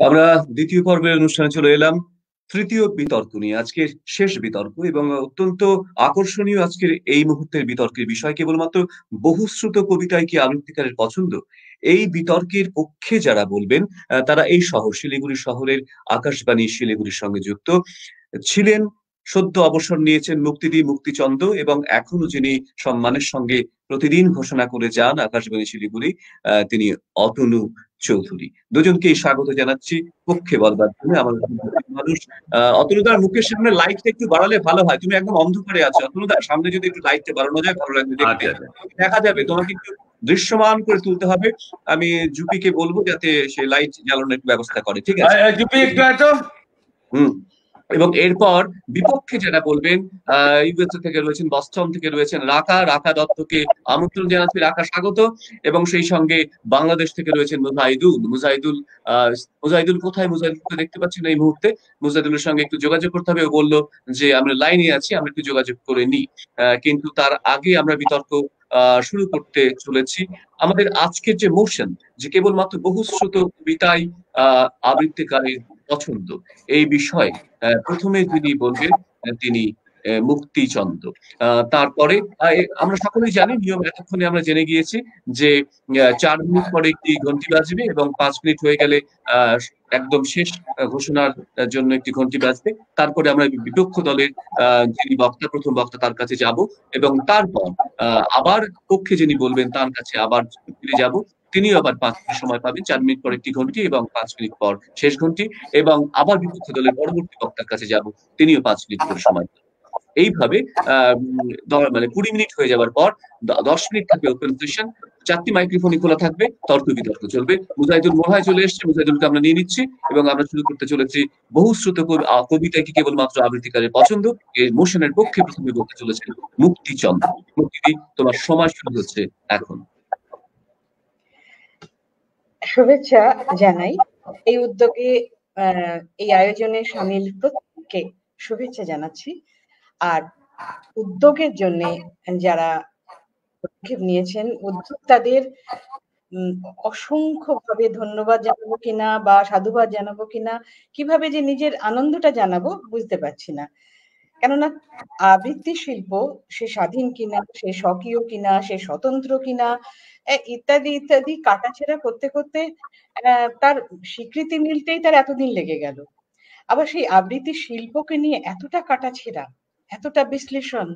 আমরা দ্বিতীয় পর্বের অনুষ্ঠানে চলে এলাম। তৃতীয় বিতর্ক নিয়ে আজকের শেষ বিতর্ক এবং অত্যন্ত আকর্ষণীয় আজকের এই মুহূর্তের বিতর্কের বিষয় কেবলমাত্র বহুশ্রুত কবিতায় কি আবৃত্তিকারের পছন্দ? এই বিতর্কের পক্ষে যারা বলবেন তারা এই শহর শিলিগুড়ি শহরের আকাশবাণী শিলিগুড়ির সঙ্গে যুক্ত ছিলেন। সদ্য অবসর নিয়েছেন মুক্তিদি মুক্তিচন্দ্র এবং এখনো যিনি সম্মানের সঙ্গে প্রতিদিন ঘোষণা করে যান আকাশবাণী শিলিগুড়ি, তিনি অতনু চৌধুরী। দুজনকেই স্বাগত জানাচ্ছি পক্ষে বলবার জন্য। আমার মানুষ অতনুদার মুখের সামনে লাইটটা একটু বাড়ালে ভালো হয়। তুমি একদম অন্ধকারে আছো অতনুদা, সামনে যদি একটু লাইটটা বাড়ানো যায় ভালো লাগবে দেখতে। আচ্ছা আচ্ছা দেখা যাবে তোমাকে একটু দৃশ্যমান করে তুলতে হবে। আমি জুপিকে বলবো যাতে সে লাইট জ্বালানোর একটু ব্যবস্থা করে, ঠিক আছে? চুপি একটু আছো। হুম। এবং এরপর বিপক্ষে যারা বলবেন, ইউএসএ থেকে রয়েছেন, বস্টন থেকে রয়েছেন রাকা রাকা দত্তকে আমন্ত্রণ জানাচ্ছি, রাকা স্বাগত। এবং সেই সঙ্গে বাংলাদেশ থেকে রয়েছেন মুজাহিদুল মুজাহিদুল। মুজাহিদুল কোথায়? মুজাহিদুলকে দেখতে পাচ্ছি না এই মুহূর্তে। মুজাহিদুলের সঙ্গে একটু যোগাযোগ করতে হবে। ও বললো যে আমরা লাইনে আছি, আমরা একটু যোগাযোগ করে নিই। কিন্তু তার আগে আমরা বিতর্ক শুরু করতে চলেছি। আমাদের আজকের যে মোশন, যে কেবলমাত্র বহুশ্রুত কবিতায় আবৃত্তিকারীর পছন্দ, এই বিষয়ে প্রথমে যিনি বলবেন তিনি মুক্তিচন্দ্র। তারপরে আমরা সকলেই জানি নিয়ম, এতক্ষণে আমরা জেনে গিয়েছি যে 4 মিনিট পরে একটি ঘন্টি বাজবে এবং 5 মিনিট হয়ে গেলে আহ একদম শেষ ঘোষণার জন্য একটি ঘন্টি বাজবে। তারপরে আমরা বিপক্ষ দলের যিনি বক্তা, প্রথম বক্তা, তার কাছে যাব এবং তারপর আবার পক্ষে যিনি বলবেন তার কাছে আবার ফিরে যাব। তিনিও আবার 5 মিনিট সময় পাবেন। 4 মিনিট পর একটি ঘন্টি এবং 5 মিনিট পর শেষ ঘন্টি। এবং আবার বিপক্ষ দলের পরবর্তী বক্তার কাছে যাব, তিনিও 5 মিনিট করে সময় পাবেন। এইভাবে মানে 20 মিনিট হয়ে যাবার পর 10 মিনিট থাকবে ওপেন সেশন। 4টি মাইক্রোফোনই খোলা থাকবে, তর্ক বিতর্ক চলবে। মুজাহিদুল মনে চলে এসছে, মুজাহিদুলকে আমরা নিয়ে নিচ্ছি এবং আমরা শুরু করতে চলেছি বহুশ্রুত কবিতা কি কেবলমাত্র আবৃত্তিকারের পছন্দ। এই মোশনের পক্ষে প্রথমে বলতে চলেছেন মুক্তিচন্দ্র। মুক্তিদি, তোমার সময় শুরু হচ্ছে এখন। শুভেচ্ছা জানাই এই উদ্যোগে, এই আয়োজনে সামিল প্রত্যেককে শুভেচ্ছা জানাচ্ছি। আর উদ্যোগের জন্য যারা পদক্ষেপ নিয়েছেন, উদ্যোক্তাদের অসংখ্যভাবে ধন্যবাদ জানাবো কিনা বা সাধুবাদ জানাবো কিনা, কিভাবে যে নিজের আনন্দটা জানাবো বুঝতে পারছি না। কেননা আবৃত্তি শিল্প সে স্বাধীন কিনা, সে স্বকীয় কিনা, সে স্বতন্ত্র কিনা, ইত্যাদি ইত্যাদি কাটাছেড়া করতে করতে তার স্বীকৃতি মিলতেই তার এতদিন লেগে গেল। আবার সেই আবৃত্তি শিল্পকে নিয়ে এতটা কাটাছেড়া, এতটা বিশ্লেষণ,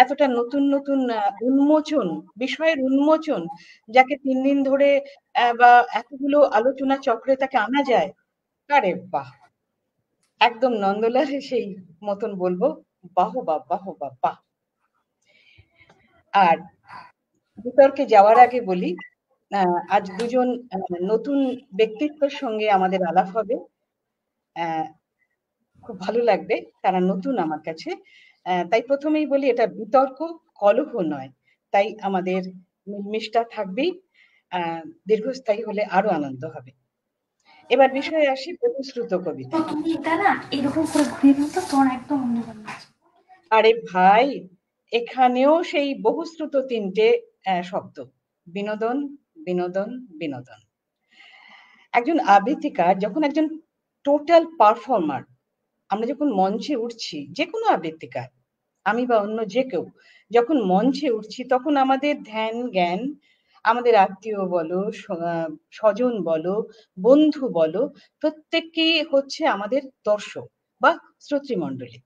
এতটা নতুন নতুন উন্মোচন, বিষয়ের উন্মোচন, যাকে 3 দিন ধরে বা এতগুলো আলোচনা চক্রে তাকে আনা যায়। আরে বাহ, একদম নন্দলাল সেই মতন বলবো, বাহ বাহ বাহ বাহ বাহ। আর বিতর্কে যাওয়ার আগে বলি, আজ দুজন নতুন ব্যক্তিত্বের সঙ্গে আমাদের আলাপ হবে। খুব ভালো লাগবে, তারা নতুন আমার কাছে। তাই প্রথমেই বলি এটা বিতর্ক, কলহ নয়। তাই আমাদের মিলমিশটা থাকবেই, দীর্ঘস্থায়ী হলে আরো আনন্দ হবে। এবার বিষয়ে আসি, বহুশ্রুত কবিতা। আরে ভাই, এখানেও সেই বহুশ্রুত 3টে শব্দ, বিনোদন বিনোদন বিনোদন। একজন আবৃত্তিকার যখন একজন টোটাল পারফর্মার, আমরা যখন মঞ্চে উঠছি, যে কোনো আবৃত্তিকার, আমি বা অন্য যে কেউ যখন মঞ্চে উঠছি, তখন আমাদের ধ্যান জ্ঞান, আমাদের আত্মীয় বলো, স্বজন বলো, বন্ধু বলো, প্রত্যেককেই হচ্ছে আমাদের দর্শক বা শ্রোতৃমণ্ডলী।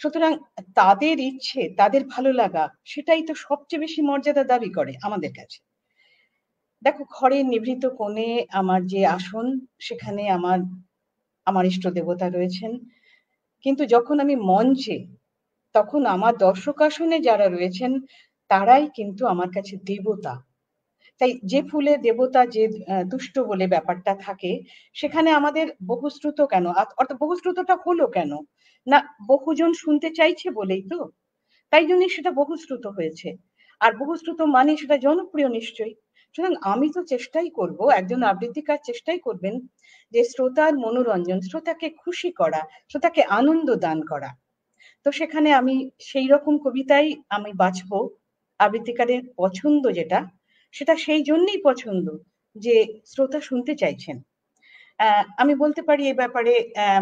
সুতরাং তাদের ইচ্ছে, তাদের ভালো লাগা, সেটাই তো সবচেয়ে বেশি মর্যাদা দাবি করে আমাদের কাছে। দেখো, ঘরের নিভৃত কোণে আমার যে আসন, সেখানে আমার ইষ্ট দেবতা রয়েছেন। কিন্তু যখন আমি মঞ্চে, তখন আমার দর্শক আসনে যারা রয়েছেন তারাই কিন্তু আমার কাছে দেবতা। তাই যে ফুলে দেবতা যে তুষ্ট বলে ব্যাপারটা থাকে, সেখানে আমাদের বহুশ্রুত কেন, অর্থাৎ বহুশ্রুতটা হলো কেন না, বহুজন শুনতে চাইছে বলেই তো, তাই জন্যই সেটা বহুশ্রুত হয়েছে। আর বহুশ্রুত মানে সেটা জনপ্রিয় নিশ্চয়ই। সুতরাং আমি তো চেষ্টাই করব, একজন আবৃত্তিকার চেষ্টাই করবেন যে শ্রোতার মনোরঞ্জন, শ্রোতাকে খুশি করা, শ্রোতাকে আনন্দ দান করা। তো সেখানে আমি সেই রকম কবিতাই আমি বাছবো। আবৃত্তিকারের পছন্দ যেটা, সেটা সেই জন্যই পছন্দ যে শ্রোতা শুনতে চাইছেন। আমি বলতে পারি এই ব্যাপারে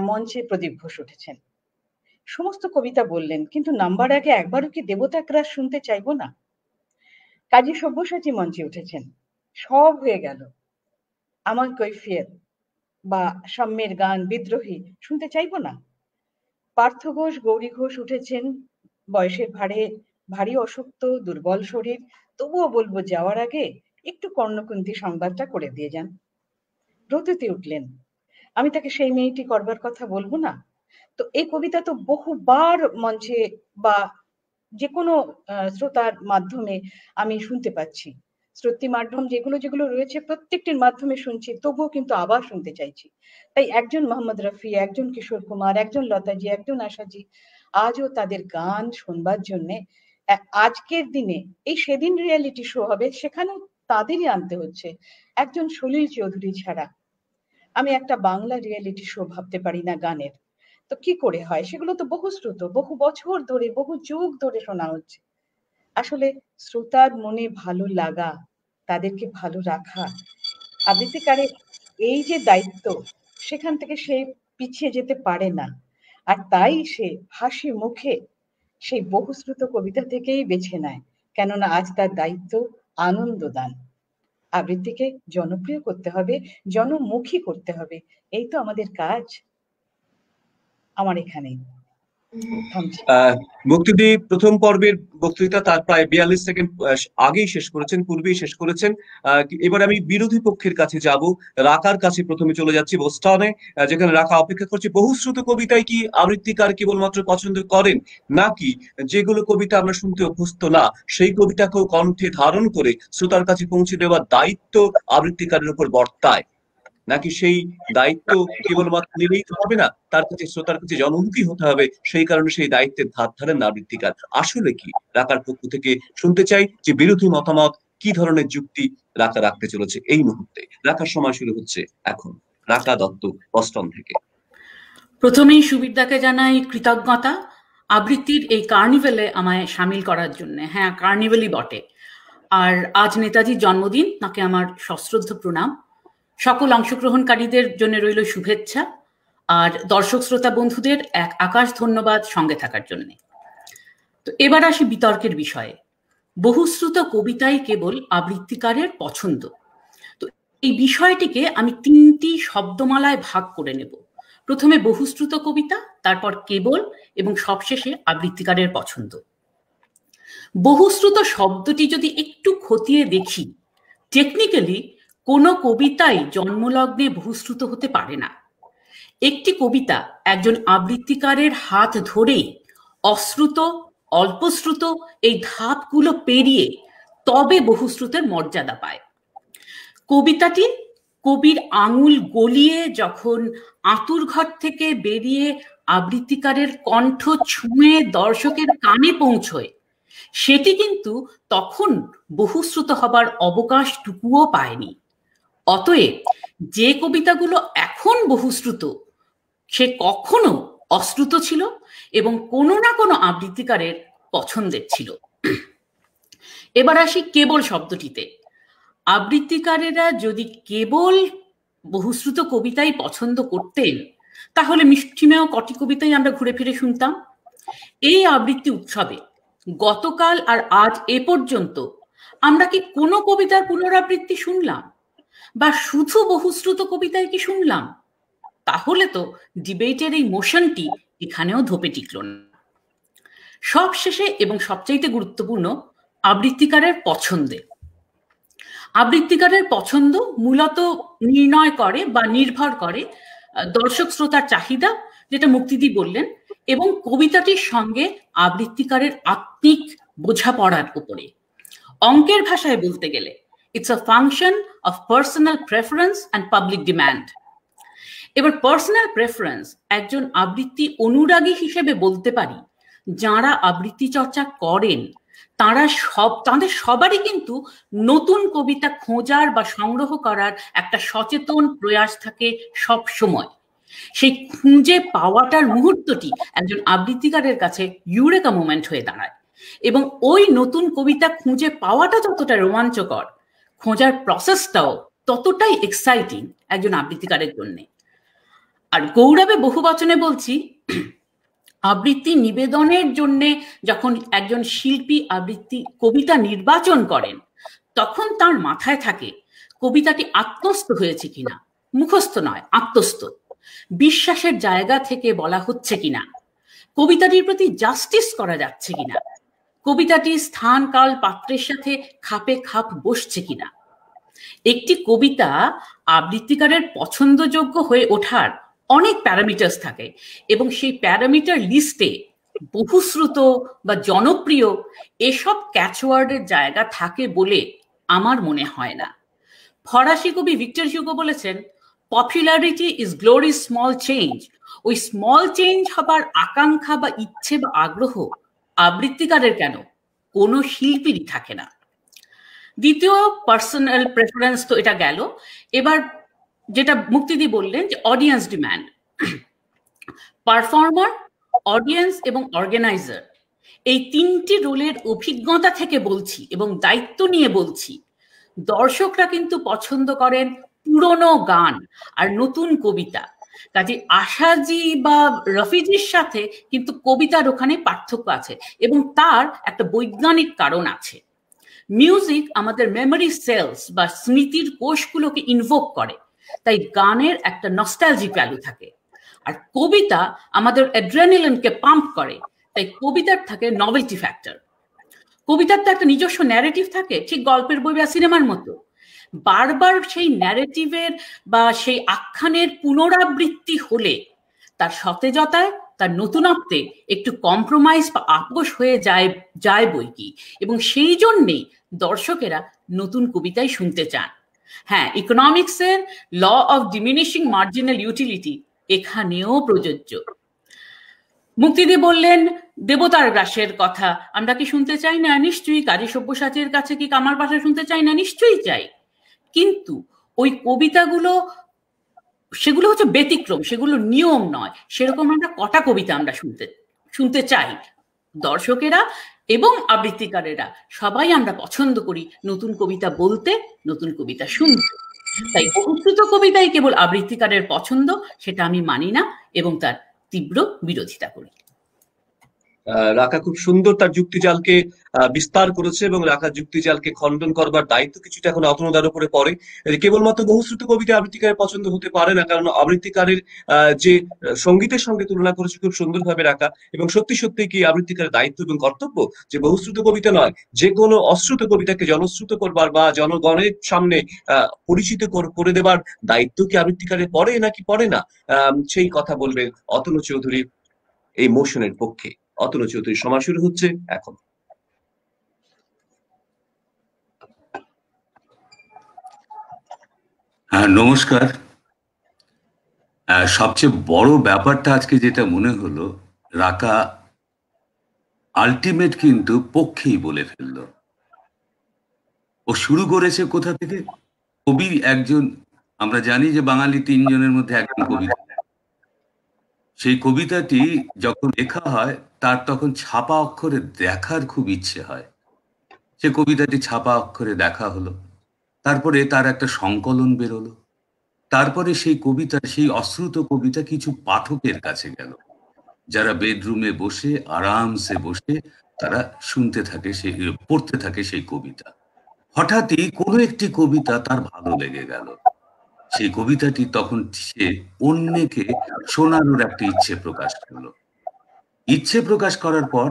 মঞ্চে প্রদীপ ঘোষ উঠেছেন, সমস্ত কবিতা বললেন, কিন্তু নাম্বার আগে একবারও কি দেবতাগ্রাস শুনতে চাইবো না? কাজী সব্যসাচী মঞ্চে উঠেছেন, সব হয়ে গেল, আমার কৈফিয়ত বা সাম্যের গান, বিদ্রোহী শুনতে চাইবো না? পার্থ ঘোষ, গৌরী ঘোষ উঠেছেন, বয়সের ভারে ভারী অসুস্থ, দুর্বল শরীর, তবুও বলবো যাওয়ার আগে একটু কর্ণকুন্তী সংবাদটা করে দিয়ে যান। রতুতি উঠলেন, আমি তাকে সেই মেয়েটি করবার কথা বলবো না? তো এই কবিতা তো বহুবার মঞ্চে বা যে কোনো শ্রোতার মাধ্যমে আমি শুনতে পাচ্ছি, শ্রুতি মাধ্যম যেগুলো যেগুলো রয়েছে প্রত্যেকটির মাধ্যমে শুনছি, তবুও কিন্তু আবার শুনতে চাইছি। তাই একজন মোহাম্মদ রফি, একজন কিশোর কুমার, একজন লতাজি, একজন আশাজি আজও তাদের গান শুনবার জন্য আজকের দিনে এই সেদিন রিয়েলিটি শো হবে সেখানেও তাদেরই আনতে হচ্ছে। একজন সলিল চৌধুরী ছাড়া আমি একটা বাংলা রিয়েলিটি শো ভাবতে পারি না গানের। তো কি করে হয়? সেগুলো তো বহুশ্রুত, বহু বছর ধরে, বহু যুগ ধরে শোনা হচ্ছে। আসলে শ্রোতার মনে ভালো লাগা, তাদেরকে ভালো রাখা, আবৃত্তিকারের এই যে দায়িত্ব, সেখান থেকে সে পিছিয়ে যেতে পারে না। আর তাই সে হাসি মুখে সেই বহুশ্রুত কবিতা থেকেই বেছে নেয়, কেননা আজ তার দায়িত্ব আনন্দ দান। আবৃত্তিকে জনপ্রিয় করতে হবে, জনমুখী করতে হবে, এই তো আমাদের কাজ। আমার এখানেই থামছি। মুক্তিদি প্রথম পর্বের বক্তৃতা তার প্রায় 42 সেকেন্ড আগেই শেষ করেছেন, পূর্বেই শেষ করেছেন। এবার আমি বিরোধী পক্ষের কাছে যাব, রাকার কাছে প্রথমে চলে যাচ্ছি, বোস্টনে, যেখানে রাকা অপেক্ষা করছে। বহুশ্রুত কবিতায় কি আবৃত্তিকার কেবলমাত্র পছন্দ করেন, নাকি যেগুলো কবিতা আমরা শুনতে অভ্যস্ত না সেই কবিতাকেও কণ্ঠে ধারণ করে শ্রোতার কাছে পৌঁছে দেওয়ার দায়িত্ব আবৃত্তিকারের উপর বর্তায়, নাকি সেই দায়িত্ব কেবলমাত্র নিলেই তো হবে না, তার কাছে শ্রোতার কাছে জনমুখী হতে হবে, সেই কারণে সেই দায়িত্বের ধার ধারেন আবৃত্তিকার? আসলে কি রাকার পক্ষ থেকে শুনতে চাই যে বিরোধী মতামত, কি ধরনের যুক্তি রাকা রাখতে চলেছে এই মুহূর্তে। রাখার সময় শুরু হচ্ছে এখন। রাকা দত্ত, বস্টন থেকে। প্রথমেই সুবিরদাকে জানাই কৃতজ্ঞতা আবৃত্তির এই কার্নিভেলে আমায় সামিল করার জন্য। হ্যাঁ, কার্নিভেলই বটে। আর আজ নেতাজির জন্মদিন, তাকে আমার সশ্রদ্ধ প্রণাম। সকল অংশগ্রহণকারীদের জন্য রইল শুভেচ্ছা, আর দর্শক শ্রোতা বন্ধুদের এক আকাশ ধন্যবাদ সঙ্গে থাকার জন্য। তো এবার আসি বিতর্কের বিষয়ে। বহুশ্রুত কবিতাই কেবল আবৃত্তিকারের পছন্দ। তো এই বিষয়টিকে আমি 3টি শব্দমালায় ভাগ করে নেব। প্রথমে বহুশ্রুত কবিতা, তারপর কেবল, এবং সবশেষে আবৃত্তিকারের পছন্দ। বহুশ্রুত শব্দটি যদি একটু খতিয়ে দেখি, টেকনিক্যালি কোনো কবিতাই জন্মলগ্নে বহুশ্রুত হতে পারে না। একটি কবিতা একজন আবৃত্তিকারের হাত ধরেই অশ্রুত, অল্পশ্রুত এই ধাপগুলো পেরিয়ে তবে বহুশ্রুতের মর্যাদা পায়। কবিতাটি কবির আঙুল গলিয়ে যখন আঁতুর ঘর থেকে বেরিয়ে আবৃত্তিকারের কণ্ঠ ছুঁয়ে দর্শকের কানে পৌঁছয়, সেটি কিন্তু তখন বহুশ্রুত হবার অবকাশটুকুও পায়নি। অতএব যে কবিতাগুলো এখন বহুশ্রুত, সে কখনো অশ্রুত ছিল এবং কোনো না কোনো আবৃত্তিকারের পছন্দের ছিল। এবার আসি কেবল শব্দটিতে। আবৃত্তিকারেরা যদি কেবল বহুশ্রুত কবিতাই পছন্দ করতেন, তাহলে মিষ্টিমেয় কটি কবিতাই আমরা ঘুরে ফিরে শুনতাম। এই আবৃত্তি উৎসবে গতকাল আর আজ এ পর্যন্ত আমরা কি কোনো কবিতার পুনরাবৃত্তি শুনলাম, বা শুধু বহুশ্রুত কবিতায় কি শুনলাম? তাহলে তো ডিবেটের এই মোশনটি এখানেও ধোপে টিকল না। সব শেষে এবং সবচাইতে গুরুত্বপূর্ণ, আবৃত্তিকারের পছন্দে। আবৃত্তিকারের পছন্দ মূলত নির্ণয় করে বা নির্ভর করে দর্শক শ্রোতার চাহিদা, যেটা মুক্তিদি বললেন, এবং কবিতাটির সঙ্গে আবৃত্তিকারের আত্মিক বোঝাপড়ার উপরে। অঙ্কের ভাষায় বলতে গেলে it's a function of personal preference and public demand. এবার পার্সোনাল প্রেফারেন্স একজন আবৃত্তি অনুরাগী হিসেবে বলতে পারি, যারা আবৃত্তি চর্চা করেন তাদের সবারই কিন্তু নতুন কবিতা খোঁজার বা সংগ্রহ করার একটা সচেতন প্রয়াস থাকে সব সময়। সেই খুঁজে পাওয়াটার মুহূর্তটি একজন আবৃত্তিকারের কাছে ইউরেকা মোমেন্ট হয়ে দাঁড়ায়, এবং ওই নতুন কবিতা খুঁজে পাওয়াটা যতটা রোমাঞ্চকর, খোঁজার প্রসেসটাও ততটাই এক্সাইটিং একজন আবৃত্তিকারের জন্য। আর গৌরবে বহুবচনে বলছি, আবৃত্তি নিবেদনের জন্য যখন একজন শিল্পী আবৃত্তি কবিতা নির্বাচন করেন, তখন তার মাথায় থাকে কবিতাটি আত্মস্থ হয়েছে কিনা, মুখস্থ নয়, আত্মস্থ, বিশ্বাসের জায়গা থেকে বলা হচ্ছে কিনা, কবিতাটির প্রতি জাস্টিস করা যাচ্ছে কিনা, কবিতাটি স্থান কাল পাত্রের সাথে খাপে খাপ বসছে কিনা। একটি কবিতা আবৃত্তিকারের পছন্দযোগ্য হয়ে ওঠার অনেক প্যারামিটার্স থাকে, এবং সেই প্যারামিটার লিস্টে বহুশ্রুত বা জনপ্রিয় এসব ক্যাচওয়ার্ডের জায়গা থাকে বলে আমার মনে হয় না। ফরাসি কবি ভিক্টর হিউগো বলেছেন, popularity is glory small change. ওই স্মল চেঞ্জ হবার আকাঙ্ক্ষা বা ইচ্ছে বা আগ্রহ আবৃত্তিকারের কেন, কোনো শিল্পীরই থাকে না। দ্বিতীয়, পার্সোনাল প্রেফারেন্স তো এটা গেল। এবার যেটা মুক্তিদি বললেন যে অডিয়েন্স ডিম্যান্ড, পারফর্মার, অডিয়েন্স এবং অর্গানাইজার, এই তিনটি রোলের অভিজ্ঞতা থেকে বলছি এবং দায়িত্ব নিয়ে বলছি, দর্শকরা কিন্তু পছন্দ করেন পুরনো গান আর নতুন কবিতা। কাজে আশাজি বা রফিজির সাথে কিন্তু কবিতার ওখানে পার্থক্য আছে, এবং তার একটা বৈজ্ঞানিক কারণ আছে। মিউজিক আমাদের মেমোরি সেলস বা স্মৃতির কোষগুলোকে ইনভোক করে, তাই গানের একটা নস্টালজিক ভ্যালু থাকে। আর কবিতা আমাদের অ্যাড্রেনালিনকে পাম্প করে, তাই কবিতার থাকে নভেলটি ফ্যাক্টর। কবিতার তো একটা নিজস্ব ন্যারেটিভ থাকে, ঠিক গল্পের বই বা সিনেমার মতো। বারবার সেই ন্যারেটিভের বা সেই আখ্যানের পুনরাবৃত্তি হলে তার সতেজতায়, তার নতুনত্বে একটু কম্প্রোমাইজ বা আপোষ হয়ে যায় বই কি, এবং সেই জন্যেই দর্শকেরা নতুন কবিতাই শুনতে চান। হ্যাঁ, ইকোনমিক্সের law of diminishing marginal utility এখানেও প্রযোজ্য। মুক্তিদি বললেন দেবতার গ্রাসের কথা, আমরা কি শুনতে চাই না? নিশ্চয়ই। কাজী সব্যসাচীর কাছে কি কামার পাশা শুনতে চাই না? নিশ্চয়ই চাই। কিন্তু ওই কবিতাগুলো, সেগুলো হচ্ছে ব্যতিক্রম, সেগুলো নিয়ম নয়। সেরকম আমরা কটা কবিতা আমরা শুনতে চাই? দর্শকেরা এবং আবৃত্তিকারেরা সবাই আমরা পছন্দ করি নতুন কবিতা বলতে, নতুন কবিতা শুনতে। তাই বহুশ্রুত কবিতাই কেবল আবৃত্তিকারের পছন্দ, সেটা আমি মানি না এবং তার তীব্র বিরোধিতা করি। রাকা খুব সুন্দর তার যুক্তিজালকে বিস্তার করেছে, এবং রাকার যুক্তিজালকে খণ্ডন করবার দায়িত্ব কিছুটা এখন অতনুদার উপরে পড়ে। কেবলমাত্র বহুশ্রুত কবিতা আবৃত্তিকারের পছন্দ হতে পারে না, কারণ আবৃত্তিকারের যে সঙ্গীতের সঙ্গে তুলনা করেছে খুব সুন্দরভাবে রাকা, এবং সত্যি সত্যি কি আবৃত্তিকারের দায়িত্ব এবং কর্তব্য যে বহুশ্রুত কবিতা নয়, যে কোনো অশ্রুত কবিতাকে জনশ্রুত করবার বা জনগণের সামনে পরিচিত করে দেবার দায়িত্ব কি আবৃত্তিকারের পড়ে নাকি পড়ে না, সেই কথা বলবেন অতনু চৌধুরী এই মোশনের পক্ষে। অতনু চৌধুরীর সময় শুরু হচ্ছে এখন। নমস্কার। সবচেয়ে বড় ব্যাপারটা আজকে যেটা মনে হলো, রাকা আলটিমেট কিন্তু পক্ষেই বলে ফেললো। ও শুরু করেছে কোথা থেকে? কবি একজন, আমরা জানি যে বাঙালি 3 জনের মধ্যে একজন কবি। সেই কবিতাটি যখন লেখা হয় তার তখন ছাপা অক্ষরে দেখার খুব ইচ্ছে হয়। সে কবিতাটি ছাপা অক্ষরে দেখা হলো, তারপরে তার একটা সংকলন বেরোলো, তারপরে সেই কবিতা, সেই অশ্রুত কবিতা কিছু পাঠকের কাছে গেল, যারা বেডরুমে বসে আরামসে বসে তারা শুনতে থাকে, পড়তে থাকে সেই কবিতা। হঠাৎই কোনো একটি কবিতা তার ভালো লেগে গেল, সেই কবিতাটি তখন সে অন্যকে শোনানোর একটা ইচ্ছে প্রকাশ করলো। ইচ্ছে প্রকাশ করার পর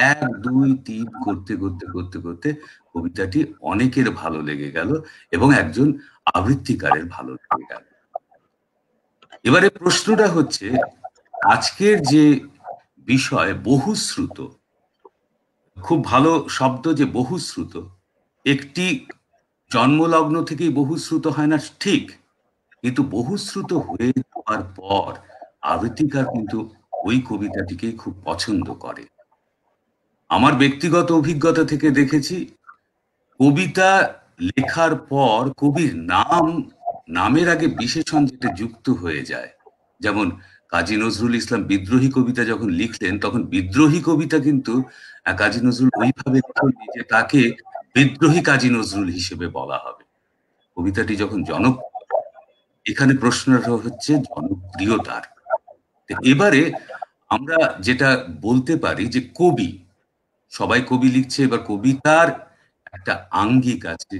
1, 2, 3 করতে করতে করতে করতে কবিতাটি অনেকের ভালো লেগে গেল এবং একজন আবৃত্তিকারের ভালো লেগে গেল। এবারে প্রশ্নটা হচ্ছে, আজকের যে বিষয় বহুশ্রুত, খুব ভালো শব্দ যে বহুশ্রুত, একটি জন্মলগ্ন থেকেই বহুশ্রুত হয় না ঠিক, কিন্তু বহুশ্রুত হয়ে যাওয়ার পর আবৃত্তিকার কিন্তু ওই কবিতাটিকে খুব পছন্দ করে। আমার ব্যক্তিগত অভিজ্ঞতা থেকে দেখেছি, কবিতা লেখার পর কবির নামের আগে বিশেষণ যেটা যুক্ত হয়ে যায়, যেমন কাজী নজরুল ইসলাম বিদ্রোহী কবিতা যখন লিখলেন, তখন বিদ্রোহী কবিতা কিন্তু কাজী নজরুল ওইভাবে লিখলেন যে তাকে বিদ্রোহী কাজী নজরুল হিসেবে বলা হবে। কবিতাটি যখন এখানে প্রশ্নটা হচ্ছে জনপ্রিয়তার। এবারে আমরা যেটা বলতে পারি যে কবি, সবাই কবি লিখছে, এবার কবিতার একটা আঙ্গিক আছে,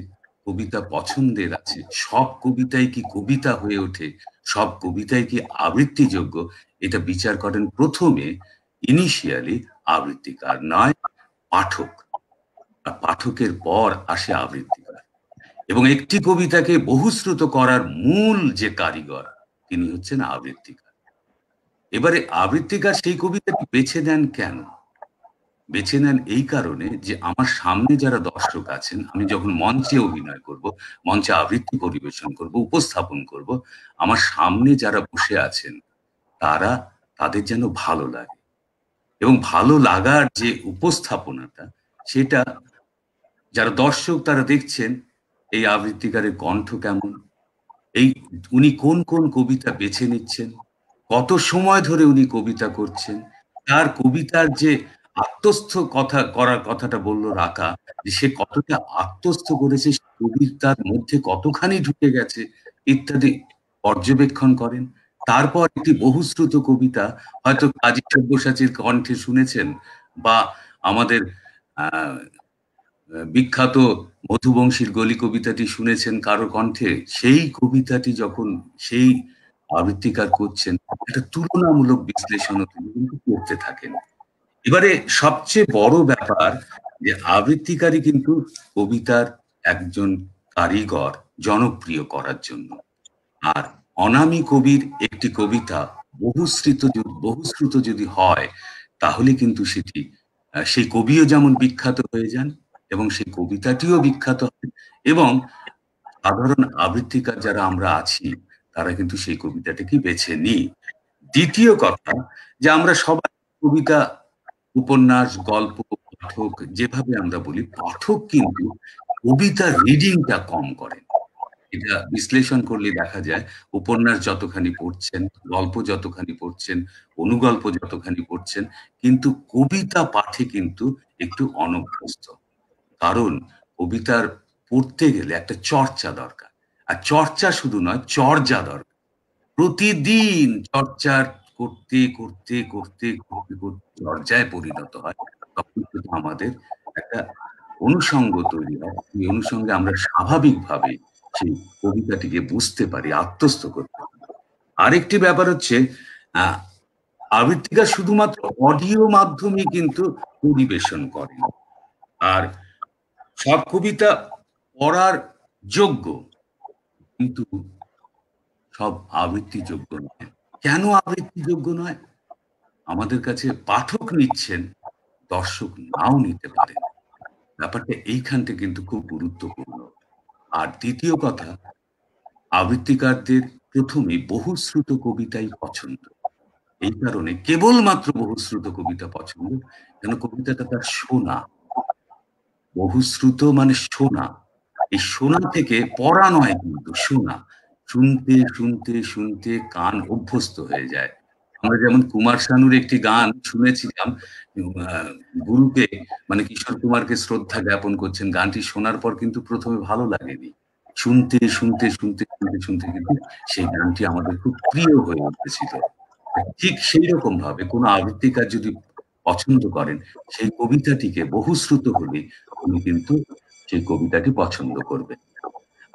কবিতা পছন্দের আছে। সব কবিতাই কি কবিতা হয়ে ওঠে, সব কবিতাই কি আবৃত্তিযোগ্য, এটা বিচার করেন প্রথমে ইনিশিয়ালি আবৃত্তিকার, নয় পাঠক। পাঠকের পর আসে আবৃত্তিকার। এবং একটি কবিতাকে বহুশ্রুত করার মূল যে কারিগর, তিনি হচ্ছেন আবৃত্তিকার। এবারে আবৃত্তিকার সেই কবিতাটি বেছে নেন কেন? বেছে নেন এই কারণে যে আমার সামনে যারা দর্শক আছেন, আমি যখন মঞ্চে অভিনয় করব, মঞ্চে আবৃত্তি পরিবেশন করব, উপস্থাপন করব, আমার সামনে যারা বসে আছেন তাদের যেন ভালো লাগে। এবং ভালো লাগার যে উপস্থাপনাটা, সেটা যারা দর্শক তারা দেখছেন এই আবৃত্তিকারের কণ্ঠ কেমন, উনি কোন কোন কবিতা বেছে নিচ্ছেন, কত সময় ধরে উনি কবিতা করছেন, তার কবিতার যে আত্মস্থ করার কথাটা বললো রাকা, যে সে কতটা আত্মস্থ করেছে, কবিতার মধ্যে কতখানি ঢুকে গেছে ইত্যাদি পর্যবেক্ষণ করেন। তারপর একটি বহুশ্রুত কবিতা হয়তো কাজী সব্যসাচীর কণ্ঠে শুনেছেন, বা আমাদের বিখ্যাত মধুবংশীর গলি কবিতাটি শুনেছেন কারো কণ্ঠে। সেই কবিতাটি যখন সেই আবৃত্তিকার করছেন, একটা তুলনামূলক বিশ্লেষণ কিন্তু করতে থাকেন। এবারে সবচেয়ে বড় ব্যাপার যে আবৃত্তিকারী কিন্তু কবিতার একজন কারিগর জনপ্রিয় করার জন্য। আর অনামী কবির একটি কবিতা বহুশ্রুত যদি হয়, তাহলে কিন্তু সেই কবিও যেমন বিখ্যাত হয়ে যান এবং সেই কবিতাটিও বিখ্যাত হয়, এবং সাধারণ আবৃত্তিকার যারা আমরা আছি তারা কিন্তু সেই কবিতাটিকে বেছে নিই। দ্বিতীয় কথা, যে আমরা সবাই কবিতা, উপন্যাস, গল্প, পাঠক যেভাবে আমরা বলি, পাঠক কিন্তু কবিতা রিডিংটা কম করেন। এটা বিশ্লেষণ করলে দেখা যায় উপন্যাস যতখানি পড়ছেন, গল্প যতখানি পড়ছেন, অনুগল্প যতখানি পড়ছেন, কিন্তু কবিতা পাঠে কিন্তু একটু অনভ্যস্ত। কারণ কবিতার পড়তে গেলে একটা চর্চা দরকার, আর চর্চা শুধু নয়, চর্যা দরকার। প্রতিদিন চর্চা করতে করতে করতে করতে করতে চর্যায় পরিণত হয়, তখন কিন্তু আমাদের একটা অনুষঙ্গ তৈরি হয়। এই অনুষঙ্গে আমরা স্বাভাবিকভাবে সেই কবিতাটিকে বুঝতে পারি, আত্মস্থ করতে পারি। আরেকটি ব্যাপার হচ্ছে, আবৃত্তিকার শুধুমাত্র অডিও মাধ্যমে কিন্তু পরিবেশন করেন, আর সব কবিতা পড়ার যোগ্য, কিন্তু সব আবৃত্তিযোগ্য নয়। কেন আবৃত্তিযোগ্য নয়? আমাদের কাছে পাঠক নিচ্ছেন, দর্শক নাও নিতে পারেন। ব্যাপারটা এইখানটা কিন্তু খুব গুরুত্বপূর্ণ। আর দ্বিতীয় কথা, আবৃত্তিকারদের প্রথমে বহুশ্রুত কবিতাই পছন্দ। এই কারণে কেবলমাত্র বহুশ্রুত কবিতা পছন্দ, কেন কবিতাটা তার শোনা। বহুশ্রুত মানে শোনা, এই শোনা থেকে পড়া নয়, কিন্তু শোনা। শুনতে শুনতে শুনতে কান অভ্যস্ত হয়ে যায়। আমরা যেমন কুমার শানুর একটি গান শুনেছিলাম, গুরুকে মানে কিশোর কুমারকে শ্রদ্ধা জ্ঞাপন করছেন, গানটি শোনার পর কিন্তু প্রথমে ভালো লাগেনি, শুনতে শুনতে শুনতে শুনতে শুনতে কিন্তু সেই গানটি আমাদের খুব প্রিয় হয়ে উঠেছিল। ঠিক সেই রকম ভাবে কোনো আবৃত্তিকার যদি পছন্দ করেন, সেই কবিতাটিকে বহুশ্রুত হলে উনি কিন্তু সেই কবিতাটি পছন্দ করবেন।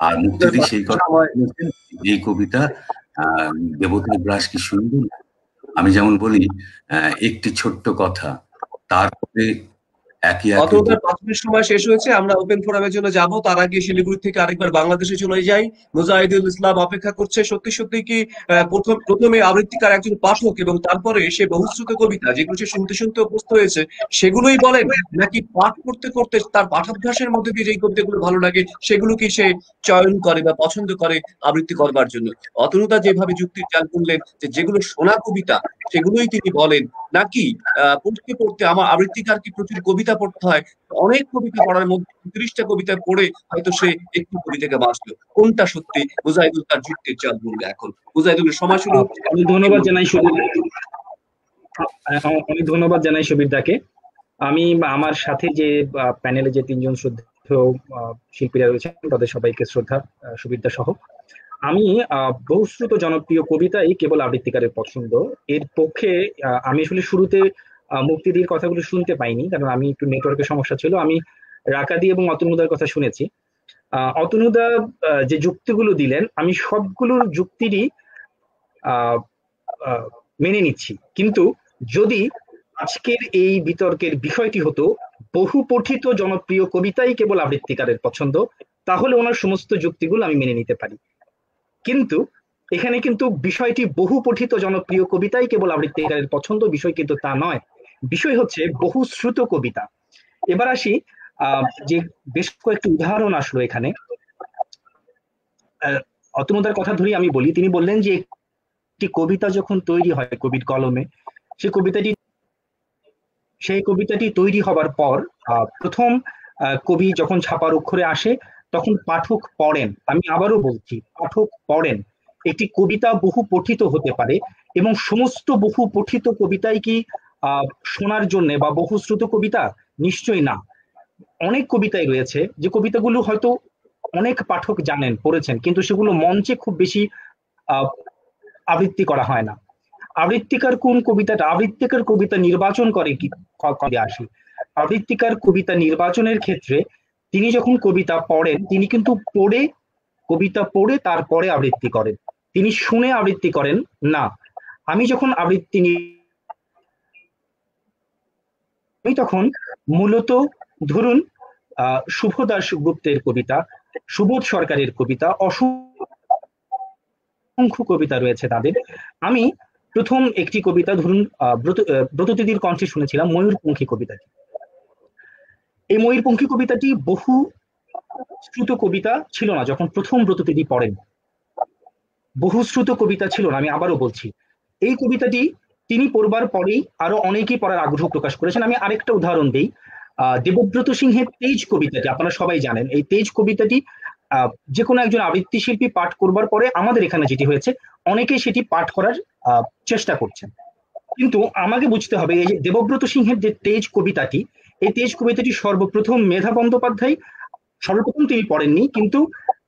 আর মুক্তিদি সেই কথা বলেছেন, এই কবিতা দেবতার গ্রাস কি সুন্দর। আমি যেমন বলি, একটি ছোট্ট কথা, তারপরে প্রাথমিক সময় শেষ হয়েছে, আমরা ওপেন ফোরামের জন্য যাব। তার আগে শিলিগুড়ি থেকে আরেকবার বাংলাদেশে চলে যাই। মুজাহিদুল ইসলাম অপেক্ষা করছে। সত্যি সত্যি কি প্রথমে আবৃত্তিকার একজন পাঠক এবং তারপরে সে বহুশ্রুত কবিতা যেগুলো সে শুনতে শুনতে অভ্যস্ত হয়েছে সেগুলোই বলেন, নাকি পাঠ করতে করতে তার পাঠাভ্যাসের মধ্যে দিয়ে যে কবিতাগুলো ভালো লাগে সেগুলো কি সে চয়ন করে বা পছন্দ করে আবৃত্তি করবার জন্য? অতনুদা যেভাবে যুক্তির জাল করলেন যে যেগুলো শোনা কবিতা সেগুলোই তিনি বলেন, নাকি পড়তে পড়তে আমার আবৃত্তিকার কি প্রচুর কবিতা পড়তে হয়, অনেক কবিতা পড়ার মধ্যে 30টা কবিতা পড়ে হয়তো সে একটি কবিতাকে বাঁচলো? কোনটা সত্যি? মুজাহিদুল তার যুক্তির চাল বলবে। এখন মুজাহিদুলের সময় শুরু হচ্ছে। ধন্যবাদ জানাই অনেক ধন্যবাদ জানাই সুবীরদাকে। আমি আমার সাথে যে প্যানেলে যে তিনজন শ্রদ্ধেয় শিল্পীরা রয়েছেন তাদের সবাইকে শ্রদ্ধা সুবিদ্যা সহ। আমি বহুশ্রুত জনপ্রিয় কবিতাই কেবল আবৃত্তিকারের পছন্দ এর পক্ষে আমি আসলে শুরুতে মুক্তিদির কথাগুলো শুনতে পাইনি, কারণ আমি একটু নেটওয়ার্কের সমস্যা ছিল। আমি রাকাদি এবং অতনুদার কথা শুনেছি। অতনুদা যে যুক্তিগুলো দিলেন আমি সবগুলোর যুক্তিরই মেনে নিচ্ছি, কিন্তু যদি আজকের এই বিতর্কের বিষয়টি হতো বহু পঠিত জনপ্রিয় কবিতাই কেবল আবৃত্তিকারের পছন্দ, তাহলে ওনার সমস্ত যুক্তিগুলো আমি মেনে নিতে পারি। কিন্তু এখানে কিন্তু বিষয়টি বহু পঠিত জনপ্রিয় কবিতাই কেবল আবৃত্তিকারের পছন্দ, বিষয় কিন্তু তা নয়। বিষয় হচ্ছে বহুশ্রুত কবিতা। এবার আসি যে বেশ কয়েকটি উদাহরণ আসলো এখানে। অতনুদার কথা ধরেই আমি বলি, তিনি বললেন যে একটি কবিতা যখন তৈরি হয় কবির কলমে, সেই কবিতাটি তৈরি হবার পর প্রথম কবি যখন ছাপার অক্ষরে আসে তখন পাঠক পড়েন। আমি আবারও বলছি, পাঠক পড়েন। একটি কবিতা বহু পঠিত হতে পারে এবং সমস্ত বহু পঠিত কবিতাই কি শোনার জন্য বা বহুশ্রুত কবিতা? নিশ্চয়ই না। অনেক কবিতাই রয়েছে যে কবিতাগুলো হয়তো অনেক পাঠক জানেন, পড়েছেন, কিন্তু সেগুলো মঞ্চে খুব বেশি আবৃত্তি করা হয় না। আবৃত্তিকার কোন কবিতাটা, আবৃত্তিকার কবিতা নির্বাচন করে কি আসি। আবৃত্তিকার কবিতা নির্বাচনের ক্ষেত্রে তিনি যখন কবিতা পড়েন, তিনি কিন্তু কবিতা পড়ে তারপরে আবৃত্তি করেন, তিনি শুনে আবৃত্তি করেন না। আমি যখন আবৃত্তি আমি তখন মূলত ধরুন শুভ দাশগুপ্তের কবিতা, সুবোধ সরকারের কবিতা, অসংখ্য কবিতা রয়েছে তাদের। আমি প্রথম একটি কবিতা ধরুন ব্রতদিদির কণ্ঠে শুনেছিলাম ময়ূরপঙ্খী কবিতাটি। এই ময়ূরপঙ্খী কবিতাটি বহু শ্রুত কবিতা ছিল না যখন প্রথম ব্রতদিদি পড়েন, বহুশ্রুত কবিতা ছিল না। আমি আবারও বলছি, এই কবিতাটি তিনি পড়বার পরেই আরো অনেকেই পড়ার আগ্রহ প্রকাশ করেছেন। আমি আরেকটা উদাহরণ দিই, দেবব্রত সিংহের তেজ কবিতাটি আপনারা সবাই জানেন। এই তেজ কবিতাটি যে কোনো একজন আবৃত্তি শিল্পী পাঠ করবার পরে আমাদের এখানে যেটি হয়েছে, অনেকেই সেটি পাঠ করার চেষ্টা করছেন। কিন্তু আমাকে বুঝতে হবে, এই যে দেবব্রত সিংহের যে তেজ কবিতাটি, এই তেজ কবিতাটি সর্বপ্রথম মেধা বন্দ্যোপাধ্যায় সর্বপ্রথম তিনি পড়েননি, কিন্তু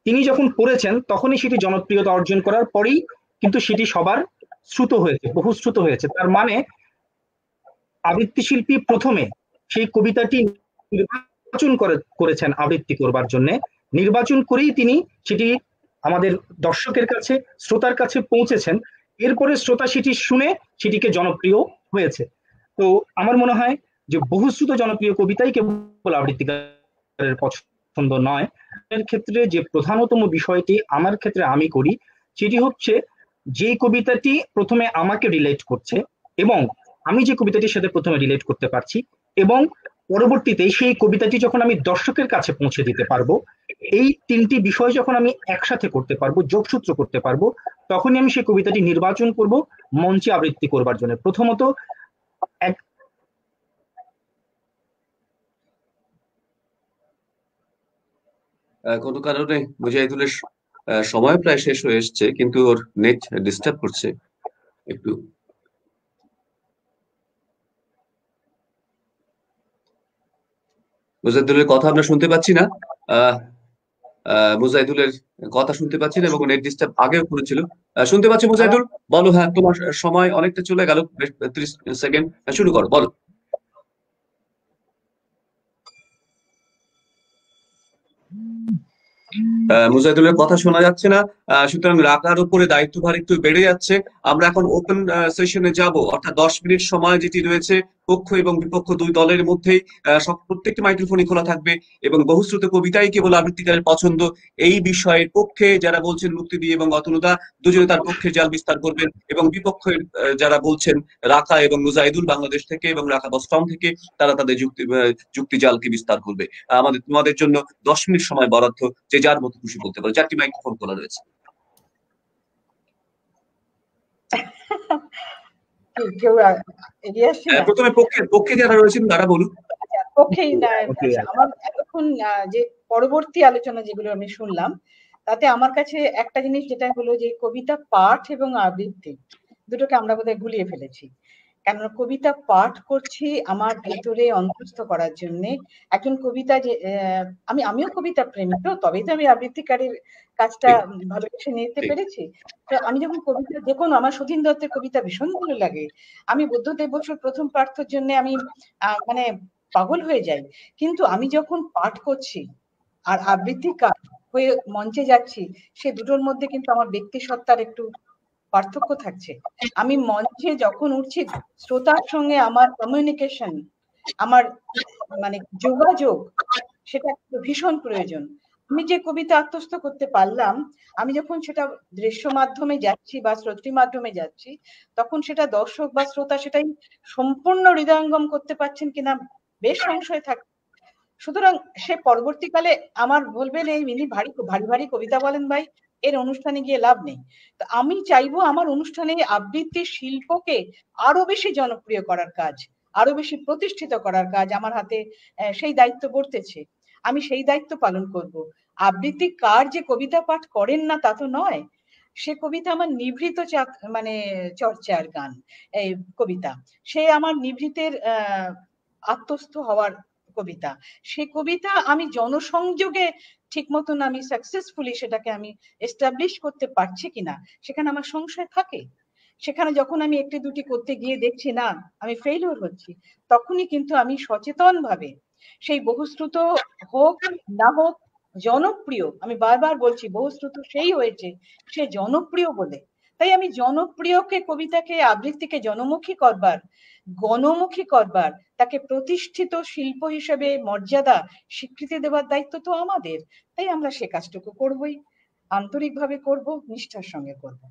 তিনি যখন পড়েছেন তখনই সেটি জনপ্রিয়তা অর্জন করার পরেই কিন্তু সেটি সবার শ্রুত হয়েছে, বহুশ্রুত হয়েছে। তার মানে আবৃত্তি শিল্পী প্রথমে সেই কবিতাটি নির্বাচন করেছেন আবৃত্তি করবার জন্য, নির্বাচন করেই তিনি সেটি আমাদের দর্শকের কাছে, শ্রোতার কাছে পৌঁছেছেন। এরপরে শ্রোতা সেটি শুনে সেটিকে জনপ্রিয় হয়েছে। তো আমার মনে হয় যে বহুশ্রুত জনপ্রিয় কবিতাই কেবল আবৃত্তিকারের পছন্দ নয়। এর ক্ষেত্রে যে প্রধানতম বিষয়টি আমার ক্ষেত্রে আমি করি, সেটি হচ্ছে যে কবিতাটি প্রথমে আমাকে রিলেট করছে এবং আমি যে কবিতাটির সাথে প্রথমে রিলেট করতে পারছি, এবং পরবর্তীতে সেই কবিতাটি যখন আমি দর্শকের কাছে পৌঁছে দিতে পারবো, এই তিনটি বিষয় যখন আমি একসাথে করতে পারবো, যোগসূত্র করতে পারবো, তখনই আমি সেই কবিতাটি নির্বাচন করব মঞ্চে আবৃত্তি করবার জন্য। প্রথমত কোনো কারণে মুজাহিদুলের সময় প্রায় শেষ হয়ে এসছে, কিন্তু ওর নেট ডিস্টার্ব করছে একটু। মুজাহিদুলের কথা আমরা শুনতে পাচ্ছি না, মুজাহিদুলের কথা শুনতে পাচ্ছি না এবং নেট ডিস্টার্ব আগেও করেছিল। শুনতে পাচ্ছি মুজাহিদুল, বলো। হ্যাঁ, তোমার সময় অনেকটা চলে গেল, 30 সেকেন্ড, শুরু করো, বলো। মুজাহিদুলের কথা শোনা যাচ্ছে না, সুতরাং রাকার উপরে দায়িত্বভার একটু বেড়ে যাচ্ছে। আমরা এখন ওপেন সেশনে যাব, অর্থাৎ 10 মিনিট সময় যেটি রয়েছে পক্ষ এবং বিপক্ষ দুই দলের মধ্যেই প্রত্যেকটি মাইক্রোফোনই খোলা থাকবে এবং বহুশ্রুত কবিতাই কেবল আবৃত্তিকারের পছন্দ, এই বিষয়ের পক্ষে যারা বলছেন মুক্তিদি এবং অতনুদা দুজনে তার পক্ষে জাল বিস্তার করবেন, এবং বিপক্ষের যারা বলছেন রাকা এবং মুজাহিদুল বাংলাদেশ থেকে এবং রাকা বস্টন থেকে, তারা তাদের যুক্তি জালকে বিস্তার করবে। তোমাদের জন্য 10 মিনিট সময় বরাদ্দ, যে যার মতো খুশি বলতে পারে। 4টি মাইক্রোফোন খোলা রয়েছে। প্রথমে পক্ষে যারা রয়েছেন তারা বলুন। পক্ষেই না, আমার এতক্ষণ যে পরবর্তী আলোচনা যেগুলো আমি শুনলাম, তাতে আমার কাছে একটা জিনিস যেটা হলো যে কবিতা পাঠ এবং আবৃত্তি দুটোকে আমরা বোধহয় গুলিয়ে ফেলেছি। কেননা কবিতা পাঠ করছি আমার ভেতরে অন্তঃস্থ করার জন্য। একজন কবিতা যে আমিও কবিতা প্রেমী, তো তবেই তো আমি আবৃত্তিকারের কাজটা ভালোবেসে নিতে পেরেছি। তো আমি যখন কবিতা, যে কোনো, আমার সুধীন দত্তের কবিতা ভীষণ ভালো লাগে, আমি বুদ্ধদেব বসুর প্রথম পাঠ্যর জন্য আমি মানে পাগল হয়ে যাই। কিন্তু আমি যখন পাঠ করছি আর আবৃত্তিকার হয়ে মঞ্চে যাচ্ছি, সে দুটোর মধ্যে কিন্তু আমার ব্যক্তি সত্তার একটু পার্থক্য থাকছে। আমি মঞ্চে যখন উঠছি, শ্রোতার সঙ্গে আমার কমিউনিকেশন, আমার মানে যোগাযোগ, সেটা ভীষণ প্রয়োজন। আমি যে কবিতা আত্মস্থ করতে পারলাম, আমি যখন সেটা দৃশ্য মাধ্যমে যাচ্ছি বা শ্রোত্রী মাধ্যমে যাচ্ছি, তখন সেটা দর্শক বা শ্রোতা সেটাই সম্পূর্ণ হৃদয়ঙ্গম করতে পারছেন কিনা বেশ সংশয় থাকে। সুতরাং সে পরবর্তীকালে আমার বলবেন, এই ইনি ভারী ভারী ভারী কবিতা বলেন ভাই, এর অনুষ্ঠানে গিয়ে লাভ নেই। তো আমি চাইবো আমার অনুষ্ঠানে আবৃত্তি শিল্পকে আরো বেশি জনপ্রিয় করার কাজ, আরো বেশি প্রতিষ্ঠিত করার কাজ আমার হাতে সেই দায়িত্ব বর্তেছে। আমি সেই দায়িত্ব পালন করব। আবৃত্তিকার যে কবিতা পাঠ করেন না তা তো নয়, সে কবিতা আমার নিভৃত মানে চর্চার গান, এই কবিতা, সে আমার নিভৃতের আত্মস্থ হওয়ার কবিতা। সে কবিতা আমি জনসংযোগে ঠিক মতন আমি সাকসেসফুলি সেটাকে আমি এস্টাবলিশ করতে পারছি কিনা, সেখানে আমার সংশয় থাকে। সেখানে যখন আমি একটি দুটি করতে গিয়ে দেখছি না আমি ফেইলিওর হচ্ছি, তখনই কিন্তু আমি সচেতন ভাবে সেই বহুশ্রুত হোক না হোক, জনপ্রিয়, আমি বারবার বলছি বহুশ্রুত সেই হয়েছে সে জনপ্রিয় বলে। তাই আমি জনপ্রিয়কে, কবিতাকে, আবৃত্তিকে জনমুখী করবার, গণমুখী করবার, তাকে প্রতিষ্ঠিত শিল্প হিসেবে মর্যাদা স্বীকৃতি দেওয়ার দায়িত্ব তো আমাদের। তাই আমরা সে কাজটুকু করবই, আন্তরিকভাবে করব, নিষ্ঠার সঙ্গে করব।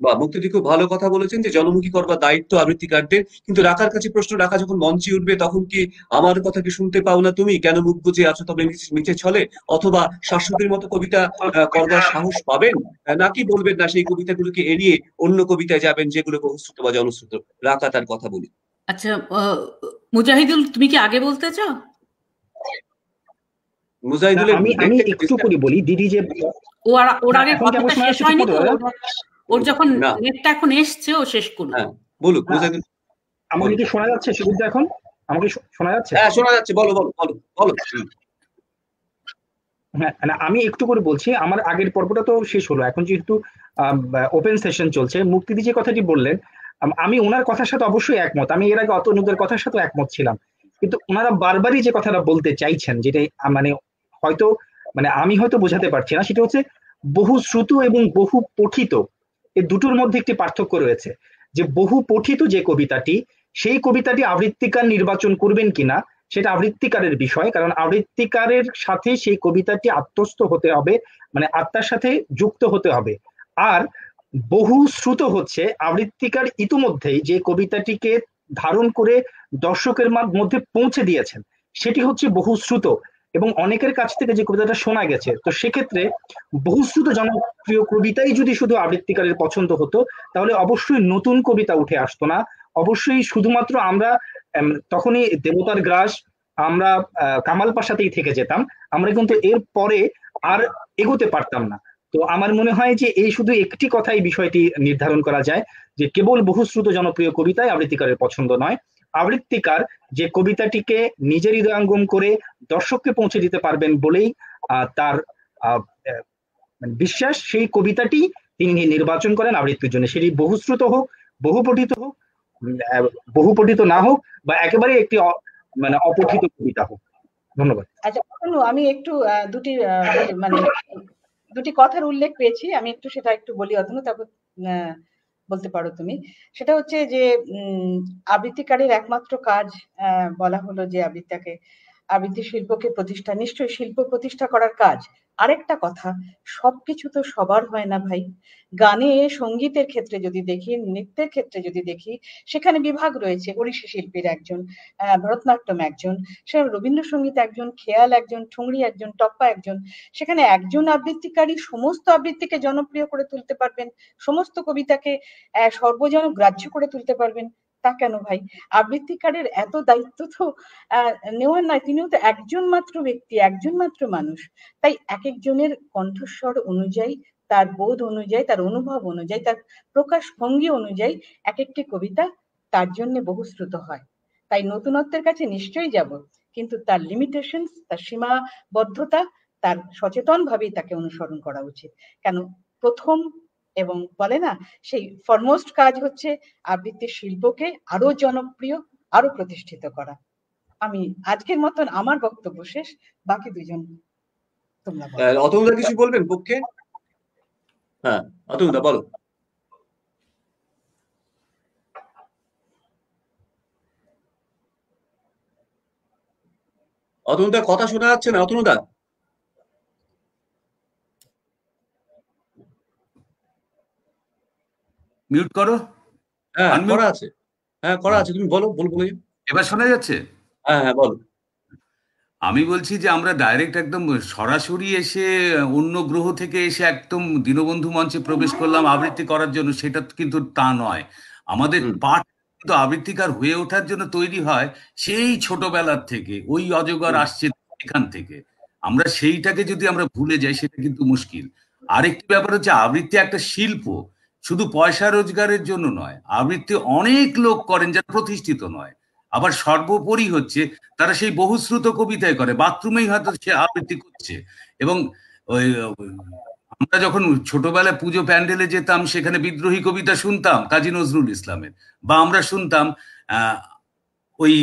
বা মুক্তিদি খুব ভালো কথা বলেছেন যে জনমুখী করবার দায়িত্ব আবৃত্তিকারদের। কিন্তু রাখার কাছে প্রশ্ন, রাখা যখন মঞ্চে উঠবে তখন কি আমার কথা কি শুনতে পাও না তুমি, কেন মুখ বুজে আছো তবে নিচে ছলে, অথবা শাশ্বতীর মতো কবিতা করবার সাহস পাবেন, নাকি বলবেন না সেই কবিতাগুলোকে এড়িয়ে অন্য কবিতায় যাবেন যেগুলো বহুশ্রুত বা জনশ্রুত? রাখা তার কথা বলি। আচ্ছা, মুজাহিদুল, তুমি কি আগে বলতে চাও? মুজাহিদুলের আমি একটু করে বলি দিদি, যে ওর আগে কথাটা শেষ হয়নি তো, ওর যখন না, নেটটা এখন এসছে ও শেষ করুন। হ্যাঁ বলুক মুজাহিদুল। আমাকে কি শোনা যাচ্ছে সুবিধা? এখন আমাকে শোনা যাচ্ছে? হ্যাঁ শোনা যাচ্ছে, বলো বলো বলো বলো। হ্যাঁ, আমি একটু করে বলছি। আমার আগের পর্বটা তো শেষ হলো, এখন যেহেতু ওপেন সেশন চলছে, মুক্তিদি যে কথাটি বললেন, আমি ওনার কথার সাথে অবশ্যই একমত। আমি এর আগে অতনুদের কথার সাথে একমত ছিলাম, কিন্তু ওনারা বারবারই যে কথাটা বলতে চাইছেন, যেটা মানে হয়তো আমি হয়তো বোঝাতে পারছি না, সেটা হচ্ছে বহু শ্রুত এবং বহু পঠিত, এই দুটোর মধ্যে একটি পার্থক্য রয়েছে। যে বহু পঠিত যে কবিতাটি, সেই কবিতাটি আবৃত্তিকার নির্বাচন করবেন কিনা সেটা আবৃত্তিকারের বিষয়, কারণ আবৃত্তিকারের সাথে সেই কবিতাটি আত্মস্থ হতে হবে, আত্মার সাথে যুক্ত হতে হবে। আর বহু শ্রুত হচ্ছে আবৃত্তিকার ইতিমধ্যেই যে কবিতাটিকে ধারণ করে দর্শকের মধ্যে পৌঁছে দিয়েছেন, সেটি হচ্ছে বহু শ্রুত, এবং অনেকের কাছ থেকে যে কবিতাটা শোনা গেছে। তো সেক্ষেত্রে বহুশ্রুত জনপ্রিয় কবিতাই যদি শুধু আবৃত্তিকারের পছন্দ হতো, তাহলে অবশ্যই নতুন কবিতা উঠে আসতো না। অবশ্যই শুধুমাত্র আমরা তখনই দেবতার গ্রাস, আমরা কামাল পাশাতেই থেকে যেতাম, আমরা কিন্তু এর পরে আর এগোতে পারতাম না। তো আমার মনে হয় যে এই শুধু একটি কথাই বিষয়টি নির্ধারণ করা যায়, যে কেবল বহুশ্রুত জনপ্রিয় কবিতাই আবৃত্তিকারের পছন্দ নয়। আবৃত্তিকার যে কবিতাটিকে নিজের হৃদয়ঙ্গম করে দর্শককে পৌঁছে দিতে পারবেন বলেই তার বিশ্বাস, সেই কবিতাটি তিনি নির্বাচন করেন আবৃত্তির জন্য, সেটি বহুশ্রুত হোক, বহুপঠিত হোক, বহুপঠিত না হোক, বা একেবারে একটি অপঠিত কবিতা হোক। ধন্যবাদ। আচ্ছা, আমি একটু দুটি কথার উল্লেখ পেয়েছি, আমি একটু সেটা একটু বলি অতনু, তারপর বলতে পারো তুমি। সেটা হচ্ছে যে আবৃত্তিকারের একমাত্র কাজ, বলা হলো যে আবৃত্তি শিল্পকে প্রতিষ্ঠা, নিশ্চয়ই শিল্প প্রতিষ্ঠা করার কাজ। আরেকটা কথা, সবকিছু তো সবার হয় না ভাই। গানে, সঙ্গীতের ক্ষেত্রে যদি দেখি, নৃত্যের ক্ষেত্রে যদি দেখি, সেখানে বিভাগ রয়েছে। ওড়িশি শিল্পীর একজন, ভরতনাট্যম একজন, সে রবীন্দ্রসঙ্গীত একজন, খেয়াল একজন, ঠুংরি একজন, টপ্পা একজন। সেখানে একজন আবৃত্তিকারী সমস্ত আবৃত্তিকে জনপ্রিয় করে তুলতে পারবেন, সমস্ত কবিতাকে সর্বজন গ্রাহ্য করে তুলতে পারবেন। তা কেন ভাই? আবৃত্তিকারের এত দায়িত্ব তো নেওয়ার নয়, তিনিও তো একজন মাত্র ব্যক্তি, একজন মাত্র মানুষ। তাই এক একজনের কণ্ঠস্বর অনুযায়ী, তার বোধ অনুযায়ী, তার অনুভব অনুযায়ী, তার প্রকাশ ভঙ্গি অনুযায়ী এক একটি কবিতা তার জন্য বহুশ্রুত হয়। তাই নতুনত্বের কাছে নিশ্চয়ই যাব, কিন্তু তার লিমিটেশনস, তার সীমাবদ্ধতা, তার সচেতনভাবেই তাকে অনুসরণ করা উচিত। কেন প্রথম এবং বলে না সেই ফরমোস্ট কাজ হচ্ছে আবৃত্তির শিল্পকে আরো জনপ্রিয়, আরো প্রতিষ্ঠিত করা। আমি আজকের মতন আমার বক্তব্য শেষ, বাকি দুজন তোমরা বলো। অতনুদা কিছু বলবেন পক্ষে? হ্যাঁ, অতনুদা বলো। অতনুদা কথা শোনা যাচ্ছে না। অতনুদা মিউট করো। হ্যাঁ Unmute। করা আছে, হ্যাঁ করা আছে, তুমি বলো বলো। এবার শোনা যাচ্ছে? হ্যাঁ হ্যাঁ বলো। আমি বলছি যে আমরা ডাইরেক্ট একদম সরাসরি এসে অন্য গ্রহ থেকে এসে একদম দীনবন্ধু মঞ্চে প্রবেশ করলাম আবৃত্তি করার জন্য, সেটা কিন্তু তা নয়। আমাদের পাঠ কিন্তু আবৃত্তিকার হয়ে ওঠার জন্য তৈরি হয় সেই ছোটবেলার থেকে, ওই অজগর আসছে এখান থেকে। আমরা সেইটাকে যদি আমরা ভুলে যাই সেটা কিন্তু মুশকিল। আরেকটি ব্যাপার হচ্ছে আবৃত্তি একটা শিল্প, শুধু পয়সা রোজগারের জন্য নয়। আবৃত্তি অনেক লোক করেন যারা প্রতিষ্ঠিত নয়। আবার সর্বোপরি হচ্ছে তারা সেই বহুশ্রুত কবিতায় করে, বাথরুমেই হয়তো সে আবৃত্তি করছে। এবং ওই আমরা যখন ছোটবেলায় পুজো প্যান্ডেলে যেতাম সেখানে বিদ্রোহী কবিতা শুনতাম কাজী নজরুল ইসলামের, বা আমরা শুনতাম ওই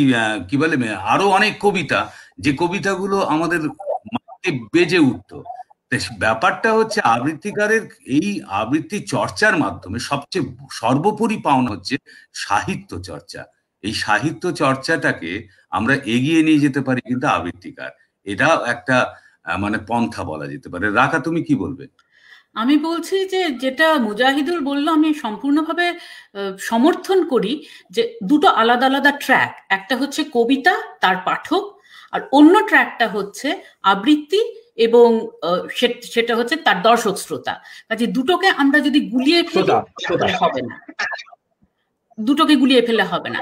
কি বলে আরো অনেক কবিতা, যে কবিতাগুলো আমাদের মাঝে বেজে উঠতো। ব্যাপারটা হচ্ছে আবৃত্তিকারের এই আবৃত্তি চর্চার মাধ্যমে সবচেয়ে সর্বোপরি পাওনা হচ্ছে সাহিত্য চর্চা। এই সাহিত্য চর্চাটাকে আমরা এগিয়ে নিয়ে যেতে পারি কিন্তু আবৃত্তিকার, এটা একটা মানে পন্থা বলা যেতে পারে। রাকা, তুমি কি বলবে? আমি বলছি যে যেটা মুজাহিদুল বলল আমি সম্পূর্ণভাবে সমর্থন করি, যে দুটো আলাদা আলাদা ট্র্যাক, একটা হচ্ছে কবিতা তার পাঠক, আর অন্য ট্র্যাকটা হচ্ছে আবৃত্তি এবং সেটা হচ্ছে তার দর্শক শ্রোতা। কাজে দুটোকে আমরা যদি গুলিয়ে ফেলি হবে না, দুটোকে গুলিয়ে ফেলে হবে না।